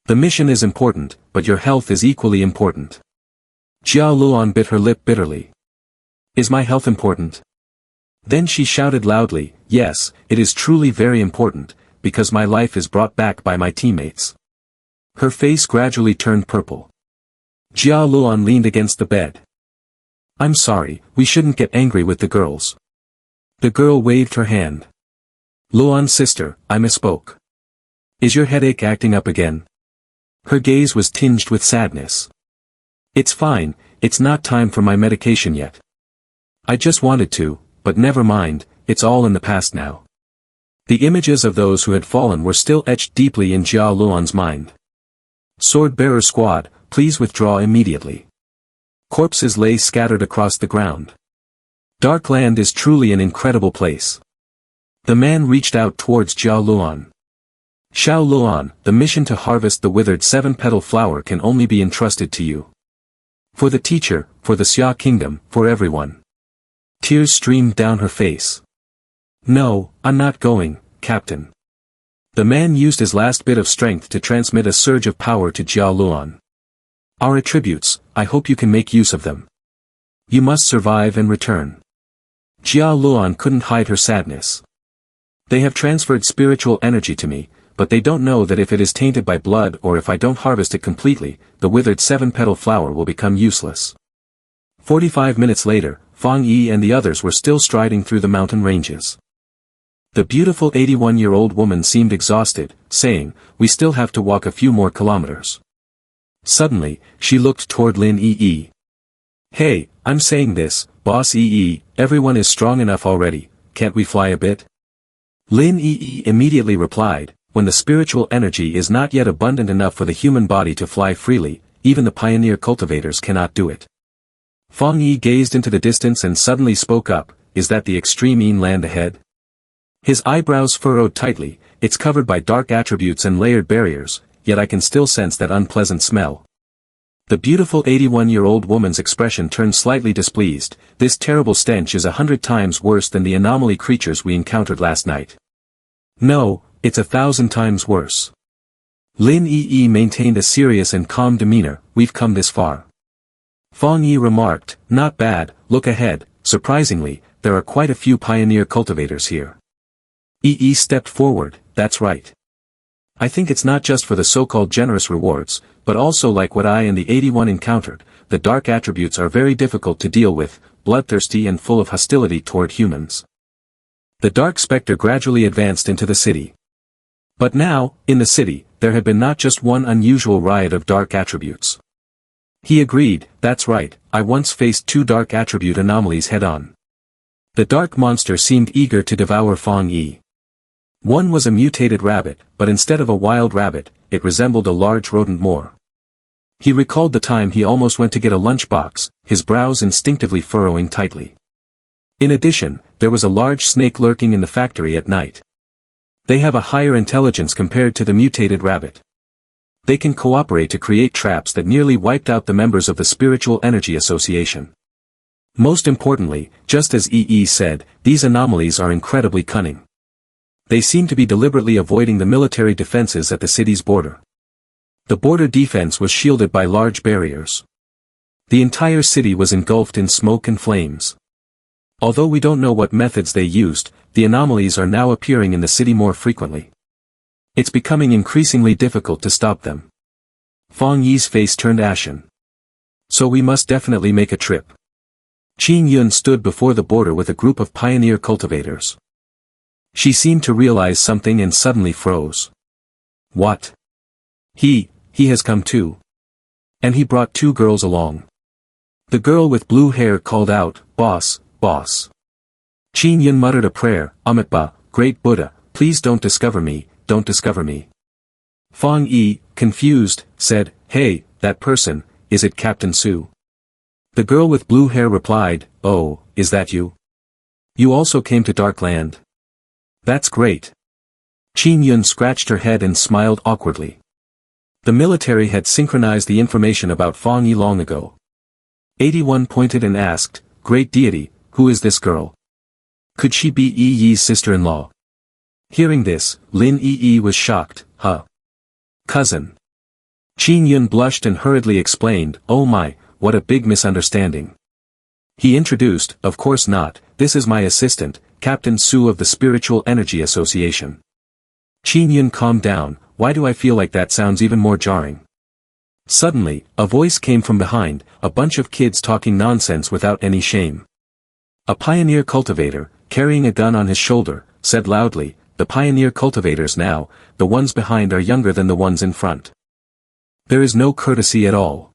Speaker 1: The mission is important, but your health is equally important. Jia Luan bit her lip bitterly. Is my health important? Then she shouted loudly, yes, it is truly very important, because my life is brought back by my teammates. Her face gradually turned purple. Jia Luan leaned against the bed. I'm sorry, we shouldn't get angry with the girls. The girl waved her hand. Luan sister, I misspoke. Is your headache acting up again? Her gaze was tinged with sadness. It's fine, it's not time for my medication yet. I just wanted to, but never mind, it's all in the past now. The images of those who had fallen were still etched deeply in Jia Luan's mind. Sword-bearer squad, please withdraw immediately. Corpses lay scattered across the ground. Darkland is truly an incredible place. The man reached out towards Jia Luan. Xiao Luan, the mission to harvest the withered 7-petal flower can only be entrusted to you. For the teacher, for the Xia kingdom, for everyone. Tears streamed down her face. No, I'm not going, Captain. The man used his last bit of strength to transmit a surge of power to Jia Luan. Our attributes, I hope you can make use of them. You must survive and return. Jia Luan couldn't hide her sadness. They have transferred spiritual energy to me, but they don't know that if it is tainted by blood or if I don't harvest it completely, the withered 7-petal flower will become useless. 45 minutes later, Fang Yi and the others were still striding through the mountain ranges. The beautiful 81-year-old woman seemed exhausted, saying, we still have to walk a few more kilometers. Suddenly, she looked toward Lin Yi. Hey, I'm saying this, Boss Yi, everyone is strong enough already, can't we fly a bit? Lin Yi immediately replied, when the spiritual energy is not yet abundant enough for the human body to fly freely, even the pioneer cultivators cannot do it. Fang Yi gazed into the distance and suddenly spoke up, is that the extreme land ahead? His eyebrows furrowed tightly, it's covered by dark attributes and layered barriers, yet I can still sense that unpleasant smell. The beautiful 81-year-old woman's expression turned slightly displeased, this terrible stench is 100 times worse than the anomaly creatures we encountered last night. No, it's 1,000 times worse. Lin Yi maintained a serious and calm demeanor, we've come this far. Fang Yi remarked, not bad, look ahead, surprisingly, there are quite a few pioneer cultivators here. Yi stepped forward, that's right. I think it's not just for the so-called generous rewards, but also like what I and the 81 encountered, the dark attributes are very difficult to deal with, bloodthirsty and full of hostility toward humans. The dark specter gradually advanced into the city. But now, in the city, there had been not just one unusual riot of dark attributes. He agreed, that's right, I once faced 2 dark attribute anomalies head-on. The dark monster seemed eager to devour Fang Yi. One was a mutated rabbit, but instead of a wild rabbit, it resembled a large rodent more. He recalled the time he almost went to get a lunchbox, his brows instinctively furrowing tightly. In addition, there was a large snake lurking in the factory at night. They have a higher intelligence compared to the mutated rabbit. They can cooperate to create traps that nearly wiped out the members of the Spiritual Energy Association. Most importantly, just as EE said, these anomalies are incredibly cunning. They seem to be deliberately avoiding the military defenses at the city's border. The border defense was shielded by large barriers. The entire city was engulfed in smoke and flames. Although we don't know what methods they used, the anomalies are now appearing in the city more frequently. It's becoming increasingly difficult to stop them. Fang Yi's face turned ashen. So we must definitely make a trip. Qin Yun stood before the border with a group of pioneer cultivators. She seemed to realize something and suddenly froze. What? He has come too. And he brought 2 girls along. The girl with blue hair called out, "Boss, boss." Qin Yun muttered a prayer, "Amitabha, great Buddha, please don't discover me, don't discover me." Fang Yi, confused, said, "Hey, that person, is it Captain Su?" The girl with blue hair replied, "Oh, is that you? You also came to Dark Land? That's great." Qin Yun scratched her head and smiled awkwardly. The military had synchronized the information about Fang Yi long ago. 81 pointed and asked, "Great deity, who is this girl? Could she be Yi Yi's sister-in-law?" Hearing this, Lin Yi was shocked, "Huh? Cousin." Qin Yun blushed and hurriedly explained, "Oh my, what a big misunderstanding." He introduced, "Of course not, this is my assistant, Captain Su of the Spiritual Energy Association." Qin Yun calmed down, "Why do I feel like that sounds even more jarring?" Suddenly, a voice came from behind, a bunch of kids talking nonsense without any shame. A pioneer cultivator, carrying a gun on his shoulder, said loudly, "The pioneer cultivators now, the ones behind are younger than the ones in front. There is no courtesy at all.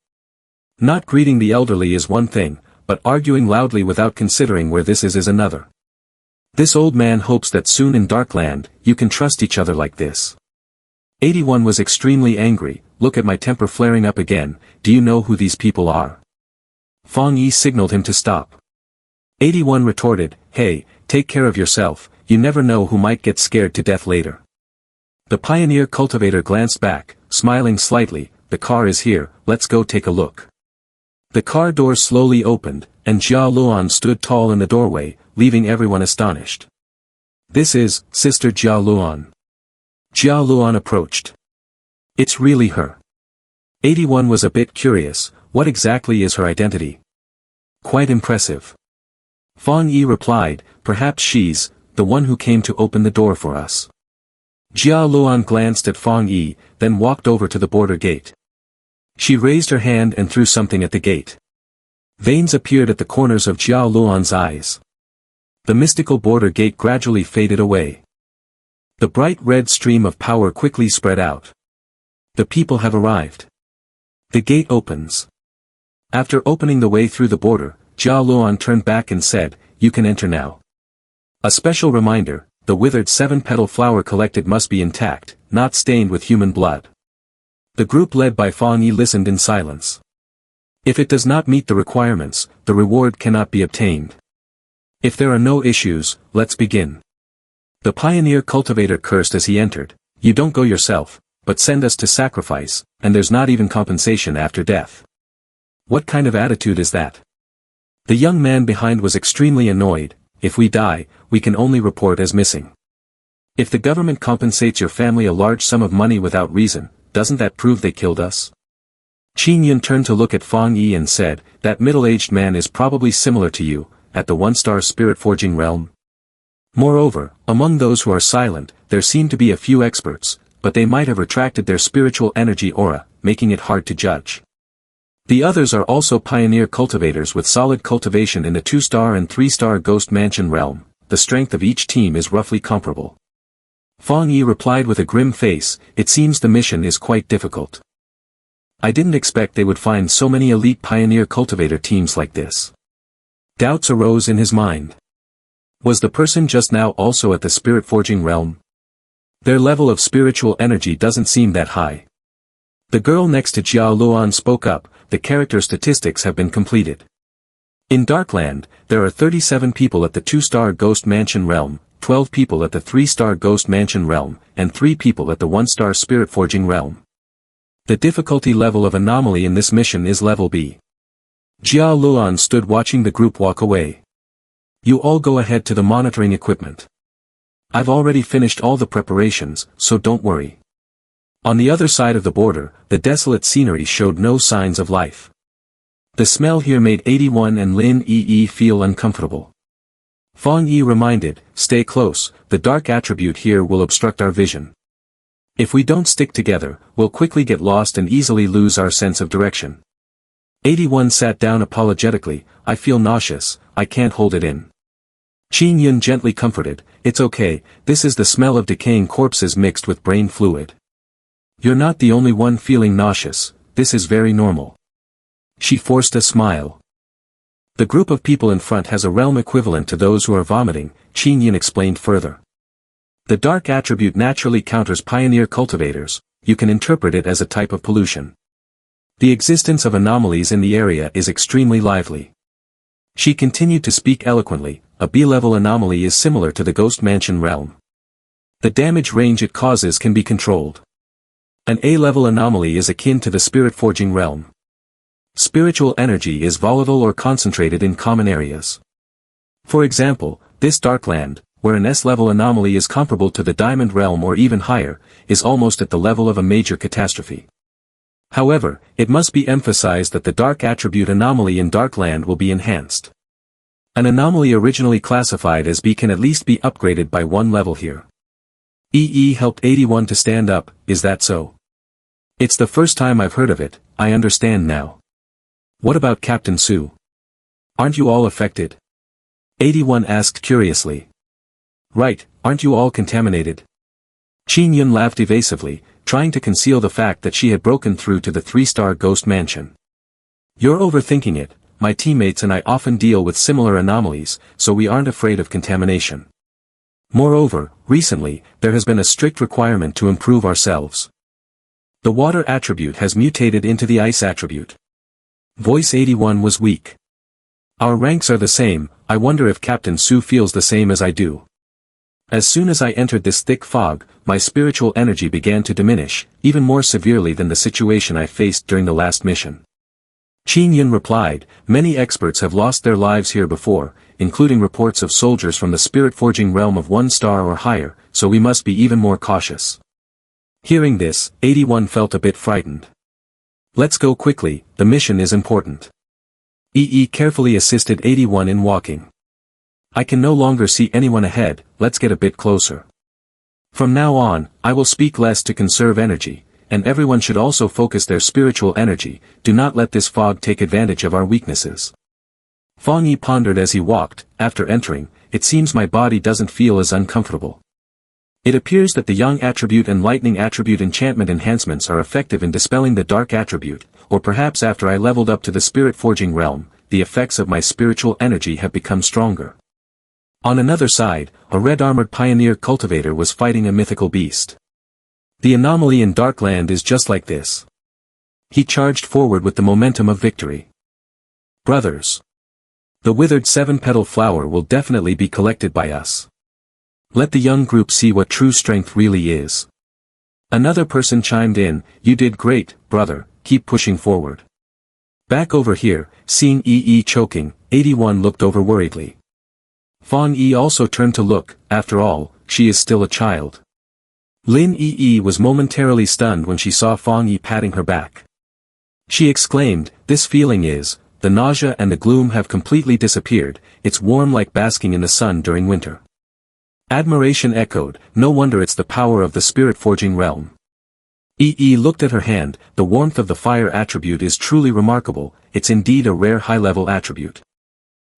Speaker 1: Not greeting the elderly is one thing, but arguing loudly without considering where this is another. This old man hopes that soon in Darkland, you can trust each other like this." 81 was extremely angry, "Look at my temper flaring up again, do you know who these people are?" Fang Yi signaled him to stop. 81 retorted, "Hey, take care of yourself, you never know who might get scared to death later." The pioneer cultivator glanced back, smiling slightly, "The car is here, let's go take a look." The car door slowly opened, and Jia Luan stood tall in the doorway, leaving everyone astonished. "This is, Sister Jia Luan." Jia Luan approached. "It's really her." 81 was a bit curious, what exactly is her identity? "Quite impressive." Fang Yi replied, "Perhaps she's the one who came to open the door for us." Jia Luan glanced at Fang Yi, then walked over to the border gate. She raised her hand and threw something at the gate. Veins appeared at the corners of Jia Luan's eyes. The mystical border gate gradually faded away. The bright red stream of power quickly spread out. The people have arrived. The gate opens. After opening the way through the border, Jia Luan turned back and said, "You can enter now. A special reminder, the withered 7-petal flower collected must be intact, not stained with human blood." The group led by Fang Yi listened in silence. If it does not meet the requirements, the reward cannot be obtained. If there are no issues, let's begin. The pioneer cultivator cursed as he entered, "You don't go yourself, but send us to sacrifice, and there's not even compensation after death. What kind of attitude is that?" The young man behind was extremely annoyed, "If we die, we can only report as missing. If the government compensates your family a large sum of money without reason, doesn't that prove they killed us?" Qin Yun turned to look at Fang Yi and said, "That middle-aged man is probably similar to you, at the one-star spirit-forging realm. Moreover, among those who are silent, there seem to be a few experts, but they might have retracted their spiritual energy aura, making it hard to judge. The others are also pioneer cultivators with solid cultivation in the 2-star and 3-star Ghost Mansion realm, the strength of each team is roughly comparable." Fang Yi replied with a grim face, "It seems the mission is quite difficult. I didn't expect they would find so many elite pioneer cultivator teams like this." Doubts arose in his mind. Was the person just now also at the spirit forging realm? Their level of spiritual energy doesn't seem that high. The girl next to Jia Luan spoke up, "The character statistics have been completed. In Darkland, there are 37 people at the 2-star Ghost Mansion realm, 12 people at the 3-star Ghost Mansion realm, and 3 people at the 1-star Spirit Forging realm. The difficulty level of anomaly in this mission is level B." Jia Luan stood watching the group walk away. "You all go ahead to the monitoring equipment. I've already finished all the preparations, so don't worry." On the other side of the border, the desolate scenery showed no signs of life. The smell here made 81 and Lin Yi feel uncomfortable. Fang Yi reminded, stay close, the dark attribute here will obstruct our vision. If we don't stick together, we'll quickly get lost and easily lose our sense of direction. 81 sat down apologetically, I feel nauseous, I can't hold it in. Qin Yun gently comforted, it's okay, this is the smell of decaying corpses mixed with brain fluid. You're not the only one feeling nauseous, this is very normal. She forced a smile. The group of people in front has a realm equivalent to those who are vomiting, Qin Yun explained further. The dark attribute naturally counters pioneer cultivators, you can interpret it as a type of pollution. The existence of anomalies in the area is extremely lively. She continued to speak eloquently, a B-level anomaly is similar to the Ghost Mansion realm. The damage range it causes can be controlled. An A-level anomaly is akin to the spirit forging realm. Spiritual energy is volatile or concentrated in common areas. For example, this Darkland, where an S-level anomaly is comparable to the Diamond realm or even higher, is almost at the level of a major catastrophe. However, it must be emphasized that the dark attribute anomaly in Darkland will be enhanced. An anomaly originally classified as B can at least be upgraded by one level here. EE helped 81 to stand up, is that so? It's the first time I've heard of it, I understand now. What about Captain Su? Aren't you all affected? 81 asked curiously. Right, aren't you all contaminated? Qin Yun laughed evasively, trying to conceal the fact that she had broken through to the 3-star Ghost Mansion. You're overthinking it, my teammates and I often deal with similar anomalies, so we aren't afraid of contamination. Moreover, recently, there has been a strict requirement to improve ourselves. The water attribute has mutated into the ice attribute. Voice 81 was weak. Our ranks are the same, I wonder if Captain Su feels the same as I do. As soon as I entered this thick fog, my spiritual energy began to diminish, even more severely than the situation I faced during the last mission. Qin Yun replied, many experts have lost their lives here before, including reports of soldiers from the spirit-forging realm of 1 star or higher, so we must be even more cautious. Hearing this, 81 felt a bit frightened. Let's go quickly, the mission is important. EE carefully assisted 81 in walking. I can no longer see anyone ahead, let's get a bit closer. From now on, I will speak less to conserve energy, and everyone should also focus their spiritual energy, do not let this fog take advantage of our weaknesses. Fang Yi pondered as he walked, after entering, it seems my body doesn't feel as uncomfortable. It appears that the Young attribute and Lightning attribute enchantment enhancements are effective in dispelling the Dark attribute, or perhaps after I leveled up to the spirit forging realm, the effects of my spiritual energy have become stronger. On another side, a red-armored pioneer cultivator was fighting a mythical beast. The anomaly in Darkland is just like this. He charged forward with the momentum of victory. Brothers. The withered 7-petal flower will definitely be collected by us. Let the young group see what true strength really is. Another person chimed in, you did great, brother, keep pushing forward. Back over here, seeing EE choking, 81 looked over worriedly. Fang Yi also turned to look, after all, she is still a child. Lin Yi was momentarily stunned when she saw Fang Yi patting her back. She exclaimed, this feeling is, the nausea and the gloom have completely disappeared, it's warm like basking in the sun during winter. Admiration echoed, no wonder it's the power of the spirit forging realm. EE looked at her hand, the warmth of the fire attribute is truly remarkable, it's indeed a rare high-level attribute.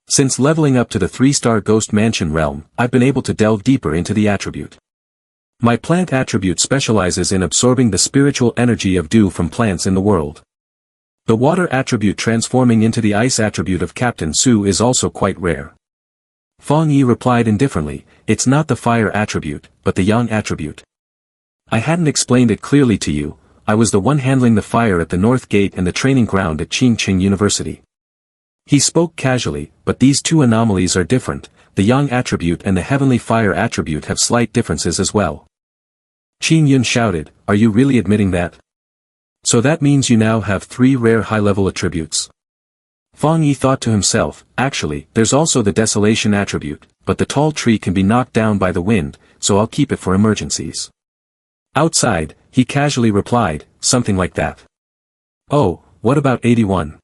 Speaker 1: Since leveling up to the 3-star Ghost Mansion realm, I've been able to delve deeper into the attribute. My plant attribute specializes in absorbing the spiritual energy of dew from plants in the world. The water attribute transforming into the ice attribute of Captain Su is also quite rare. Fang Yi replied indifferently, it's not the fire attribute, but the yang attribute. I hadn't explained it clearly to you, I was the one handling the fire at the North Gate and the training ground at Qingqing University. He spoke casually, but these two anomalies are different, the yang attribute and the heavenly fire attribute have slight differences as well. Qin Yun shouted, are you really admitting that? So that means you now have 3 rare high-level attributes. Fang Yi thought to himself, actually, there's also the desolation attribute, but the tall tree can be knocked down by the wind, so I'll keep it for emergencies. Outside, he casually replied, something like that. Oh, what about 81?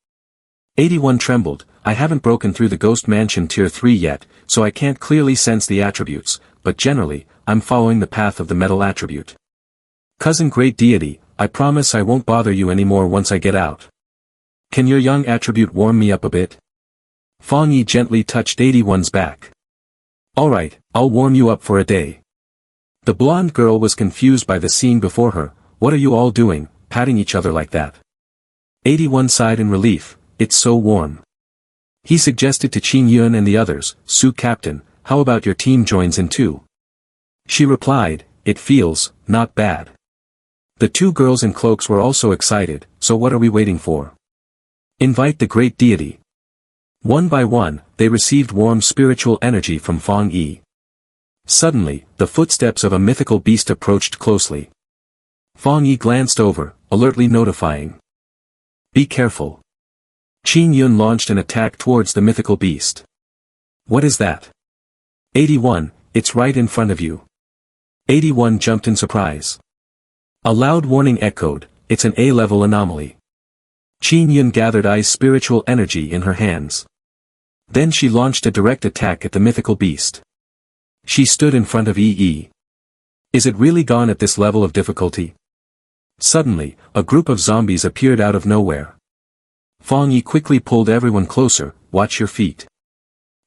Speaker 1: 81 trembled. I haven't broken through the Ghost Mansion Tier 3 yet, so I can't clearly sense the attributes, but generally, I'm following the path of the metal attribute. Cousin Great Deity, I promise I won't bother you anymore once I get out. Can your young attribute warm me up a bit? Fang Yi gently touched 81's back. Alright, I'll warm you up for a day. The blonde girl was confused by the scene before her. What are you all doing, patting each other like that? 81 sighed in relief. It's so warm. He suggested to Qin Yun and the others, Su Captain, how about your team joins in too? She replied, it feels, not bad. The two girls in cloaks were also excited, so what are we waiting for? Invite the great deity. One by one, they received warm spiritual energy from Fang Yi. Suddenly, the footsteps of a mythical beast approached closely. Fang Yi glanced over, alertly notifying. Be careful. Qin Yun launched an attack towards the mythical beast. What is that? 81, it's right in front of you. 81 jumped in surprise. A loud warning echoed, it's an A-level anomaly. Qin Yun gathered I's spiritual energy in her hands. Then she launched a direct attack at the mythical beast. She stood in front of EE. Is it really gone at this level of difficulty? Suddenly, a group of zombies appeared out of nowhere. Fang Yi quickly pulled everyone closer, watch your feet.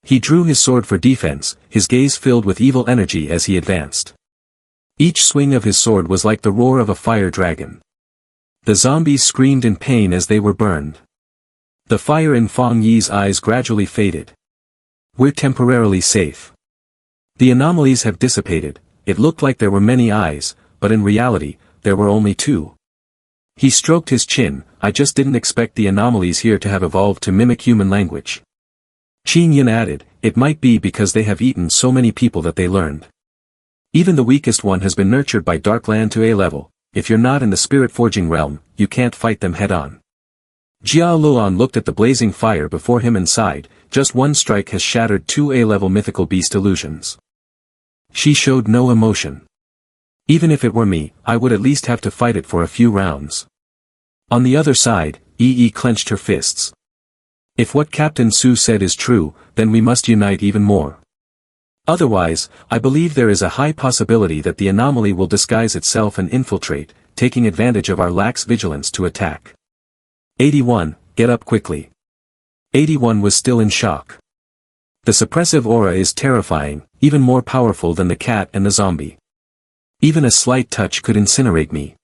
Speaker 1: He drew his sword for defense, his gaze filled with evil energy as he advanced. Each swing of his sword was like the roar of a fire dragon. The zombies screamed in pain as they were burned. The fire in Fang Yi's eyes gradually faded. We're temporarily safe. The anomalies have dissipated. It looked like there were many eyes, but in reality, there were only two. He stroked his chin, I just didn't expect the anomalies here to have evolved to mimic human language. Qin Yun added, it might be because they have eaten so many people that they learned. Even the weakest one has been nurtured by Darkland to A level. If you're not in the spirit forging realm, you can't fight them head-on. Jia Luan looked at the blazing fire before him and sighed, just one strike has shattered 2 A-level mythical beast illusions. She showed no emotion. Even if it were me, I would at least have to fight it for a few rounds. On the other side, EE clenched her fists. If what Captain Su said is true, then we must unite even more. Otherwise, I believe there is a high possibility that the anomaly will disguise itself and infiltrate, taking advantage of our lax vigilance to attack. 81, get up quickly. 81 was still in shock. The suppressive aura is terrifying, even more powerful than the cat and the zombie. Even a slight touch could incinerate me.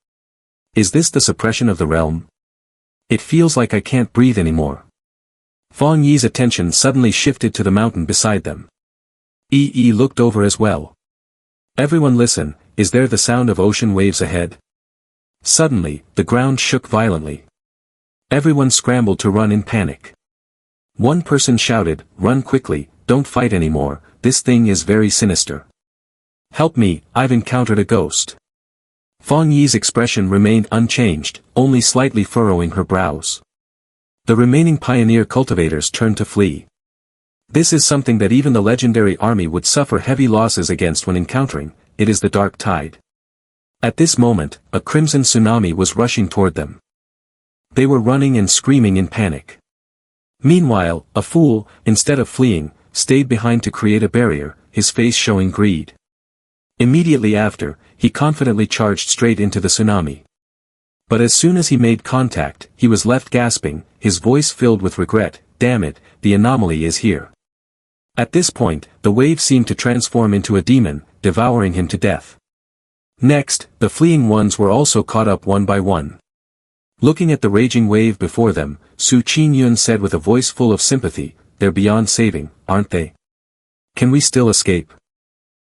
Speaker 1: Is this the suppression of the realm? It feels like I can't breathe anymore. Fang Yi's attention suddenly shifted to the mountain beside them. EE looked over as well. Everyone listen, is there the sound of ocean waves ahead? Suddenly, the ground shook violently. Everyone scrambled to run in panic. One person shouted, run quickly, don't fight anymore, this thing is very sinister. Help me, I've encountered a ghost. Fang Yi's expression remained unchanged, only slightly furrowing her brows. The remaining pioneer cultivators turned to flee. This is something that even the legendary army would suffer heavy losses against when encountering, it is the dark tide. At this moment, a crimson tsunami was rushing toward them. They were running and screaming in panic. Meanwhile, a fool, instead of fleeing, stayed behind to create a barrier, his face showing greed. Immediately after, he confidently charged straight into the tsunami. But as soon as he made contact, he was left gasping, his voice filled with regret, damn it, the anomaly is here. At this point, the wave seemed to transform into a demon, devouring him to death. Next, the fleeing ones were also caught up one by one. Looking at the raging wave before them, Su Qin Yun said with a voice full of sympathy, they're beyond saving, aren't they? Can we still escape?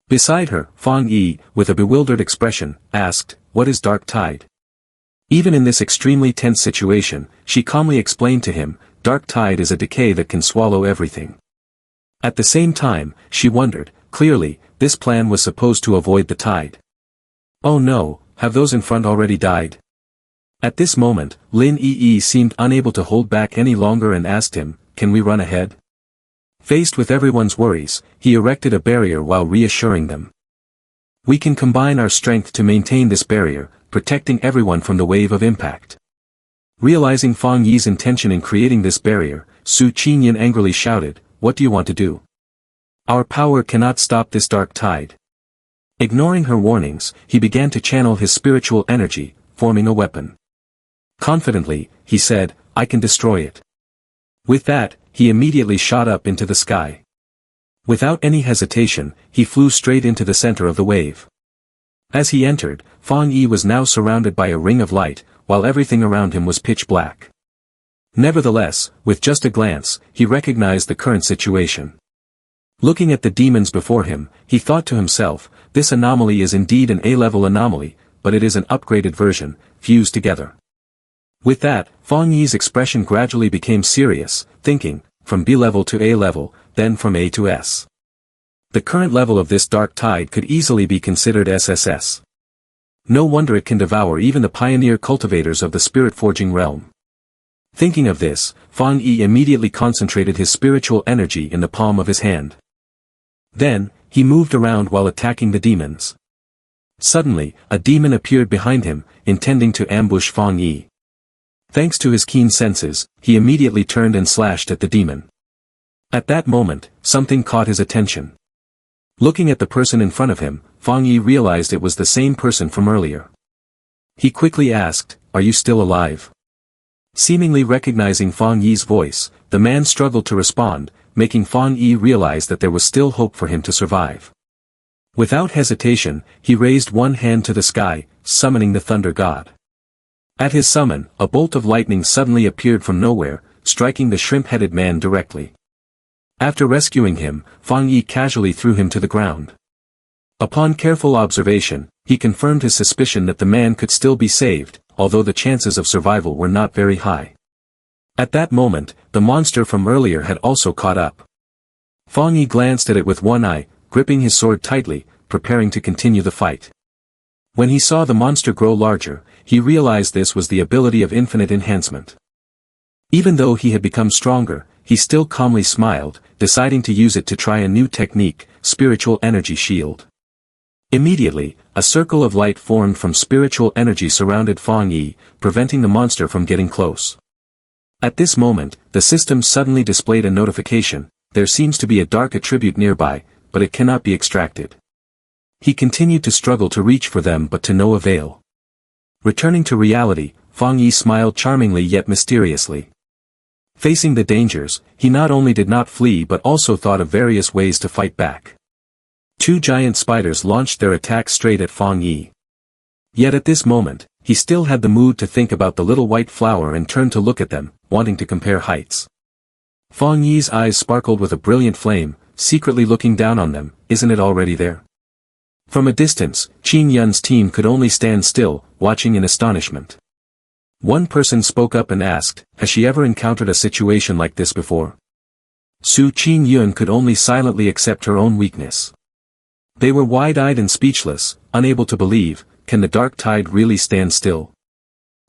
Speaker 1: Beside her, Fang Yi, with a bewildered expression, asked, what is dark tide? Even in this extremely tense situation, she calmly explained to him, dark tide is a decay that can swallow everything. At the same time, she wondered, clearly, this plan was supposed to avoid the tide. Oh no, have those in front already died? At this moment, Lin Yi seemed unable to hold back any longer and asked him, can we run ahead? Faced with everyone's worries, he erected a barrier while reassuring them. We can combine our strength to maintain this barrier, protecting everyone from the wave of impact. Realizing Fang Yi's intention in creating this barrier, Su Qinyan angrily shouted, "What do you want to do? Our power cannot stop this dark tide." Ignoring her warnings, he began to channel his spiritual energy, forming a weapon. Confidently, he said, "I can destroy it." With that, he immediately shot up into the sky. Without any hesitation, he flew straight into the center of the wave. As he entered, Fang Yi was now surrounded by a ring of light, while everything around him was pitch black. Nevertheless, with just a glance, he recognized the current situation. Looking at the demons before him, he thought to himself, this anomaly is indeed an A-level anomaly, but it is an upgraded version, fused together. With that, Fang Yi's expression gradually became serious, thinking, from B-level to A-level, then from A to S. The current level of this dark tide could easily be considered SSS. No wonder it can devour even the pioneer cultivators of the spirit-forging realm. Thinking of this, Fang Yi immediately concentrated his spiritual energy in the palm of his hand. Then, he moved around while attacking the demons. Suddenly, a demon appeared behind him, intending to ambush Fang Yi. Thanks to his keen senses, he immediately turned and slashed at the demon. At that moment, something caught his attention. Looking at the person in front of him, Fang Yi realized it was the same person from earlier. He quickly asked, "Are you still alive?" Seemingly recognizing Fang Yi's voice, the man struggled to respond, making Fang Yi realize that there was still hope for him to survive. Without hesitation, he raised one hand to the sky, summoning the thunder god. At his summon, a bolt of lightning suddenly appeared from nowhere, striking the shrimp-headed man directly. After rescuing him, Fang Yi casually threw him to the ground. Upon careful observation, he confirmed his suspicion that the man could still be saved, although the chances of survival were not very high. At that moment, the monster from earlier had also caught up. Fang Yi glanced at it with one eye, gripping his sword tightly, preparing to continue the fight. When he saw the monster grow larger, he realized this was the ability of infinite enhancement. Even though he had become stronger, he still calmly smiled, deciding to use it to try a new technique, spiritual energy shield. Immediately, a circle of light formed from spiritual energy surrounded Fang Yi, preventing the monster from getting close. At this moment, the system suddenly displayed a notification, there seems to be a dark attribute nearby, but it cannot be extracted. He continued to struggle to reach for them but to no avail. Returning to reality, Fang Yi smiled charmingly yet mysteriously. Facing the dangers, he not only did not flee but also thought of various ways to fight back. Two giant spiders launched their attack straight at Fang Yi. Yet at this moment, he still had the mood to think about the little white flower and turned to look at them, wanting to compare heights. Fang Yi's eyes sparkled with a brilliant flame, secretly looking down on them, isn't it already there? From a distance, Qin Yun's team could only stand still, watching in astonishment. One person spoke up and asked, has she ever encountered a situation like this before? Su Qinyan could only silently accept her own weakness. They were wide-eyed and speechless, unable to believe, can the dark tide really stand still?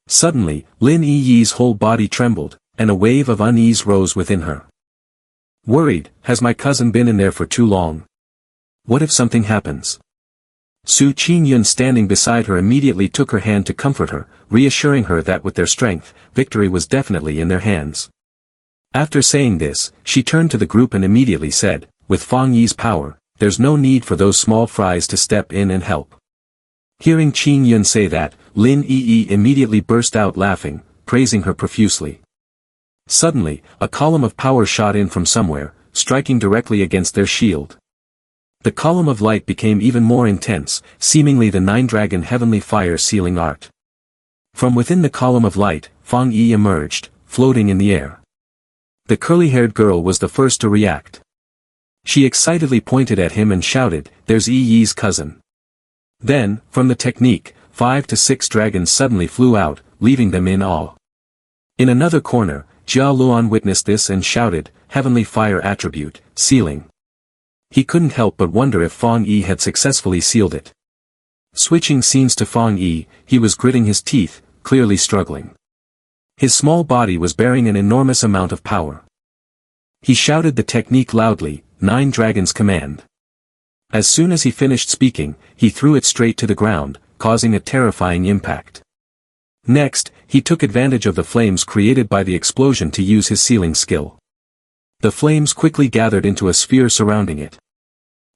Speaker 1: Suddenly, Lin Yi's whole body trembled, and a wave of unease rose within her. Worried, has my cousin been in there for too long? What if something happens? Su Qinyan standing beside her immediately took her hand to comfort her, reassuring her that with their strength, victory was definitely in their hands. After saying this, she turned to the group and immediately said, with Fang Yi's power, there's no need for those small fries to step in and help. Hearing Qin Yun say that, Lin Yi immediately burst out laughing, praising her profusely. Suddenly, a column of power shot in from somewhere, striking directly against their shield. The column of light became even more intense, seemingly the nine-dragon heavenly fire sealing art. From within the column of light, Fang Yi emerged, floating in the air. The curly-haired girl was the first to react. She excitedly pointed at him and shouted, there's Yi's cousin. Then, from the technique, 5 to 6 dragons suddenly flew out, leaving them in awe. In another corner, Jia Luan witnessed this and shouted, heavenly fire attribute, sealing. He couldn't help but wonder if Fang Yi had successfully sealed it. Switching scenes to Fang Yi, he was gritting his teeth, clearly struggling. His small body was bearing an enormous amount of power. He shouted the technique loudly, 9 dragons command. As soon as he finished speaking, he threw it straight to the ground, causing a terrifying impact. Next, he took advantage of the flames created by the explosion to use his sealing skill. The flames quickly gathered into a sphere surrounding it.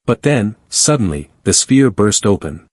Speaker 1: But then, suddenly, the sphere burst open.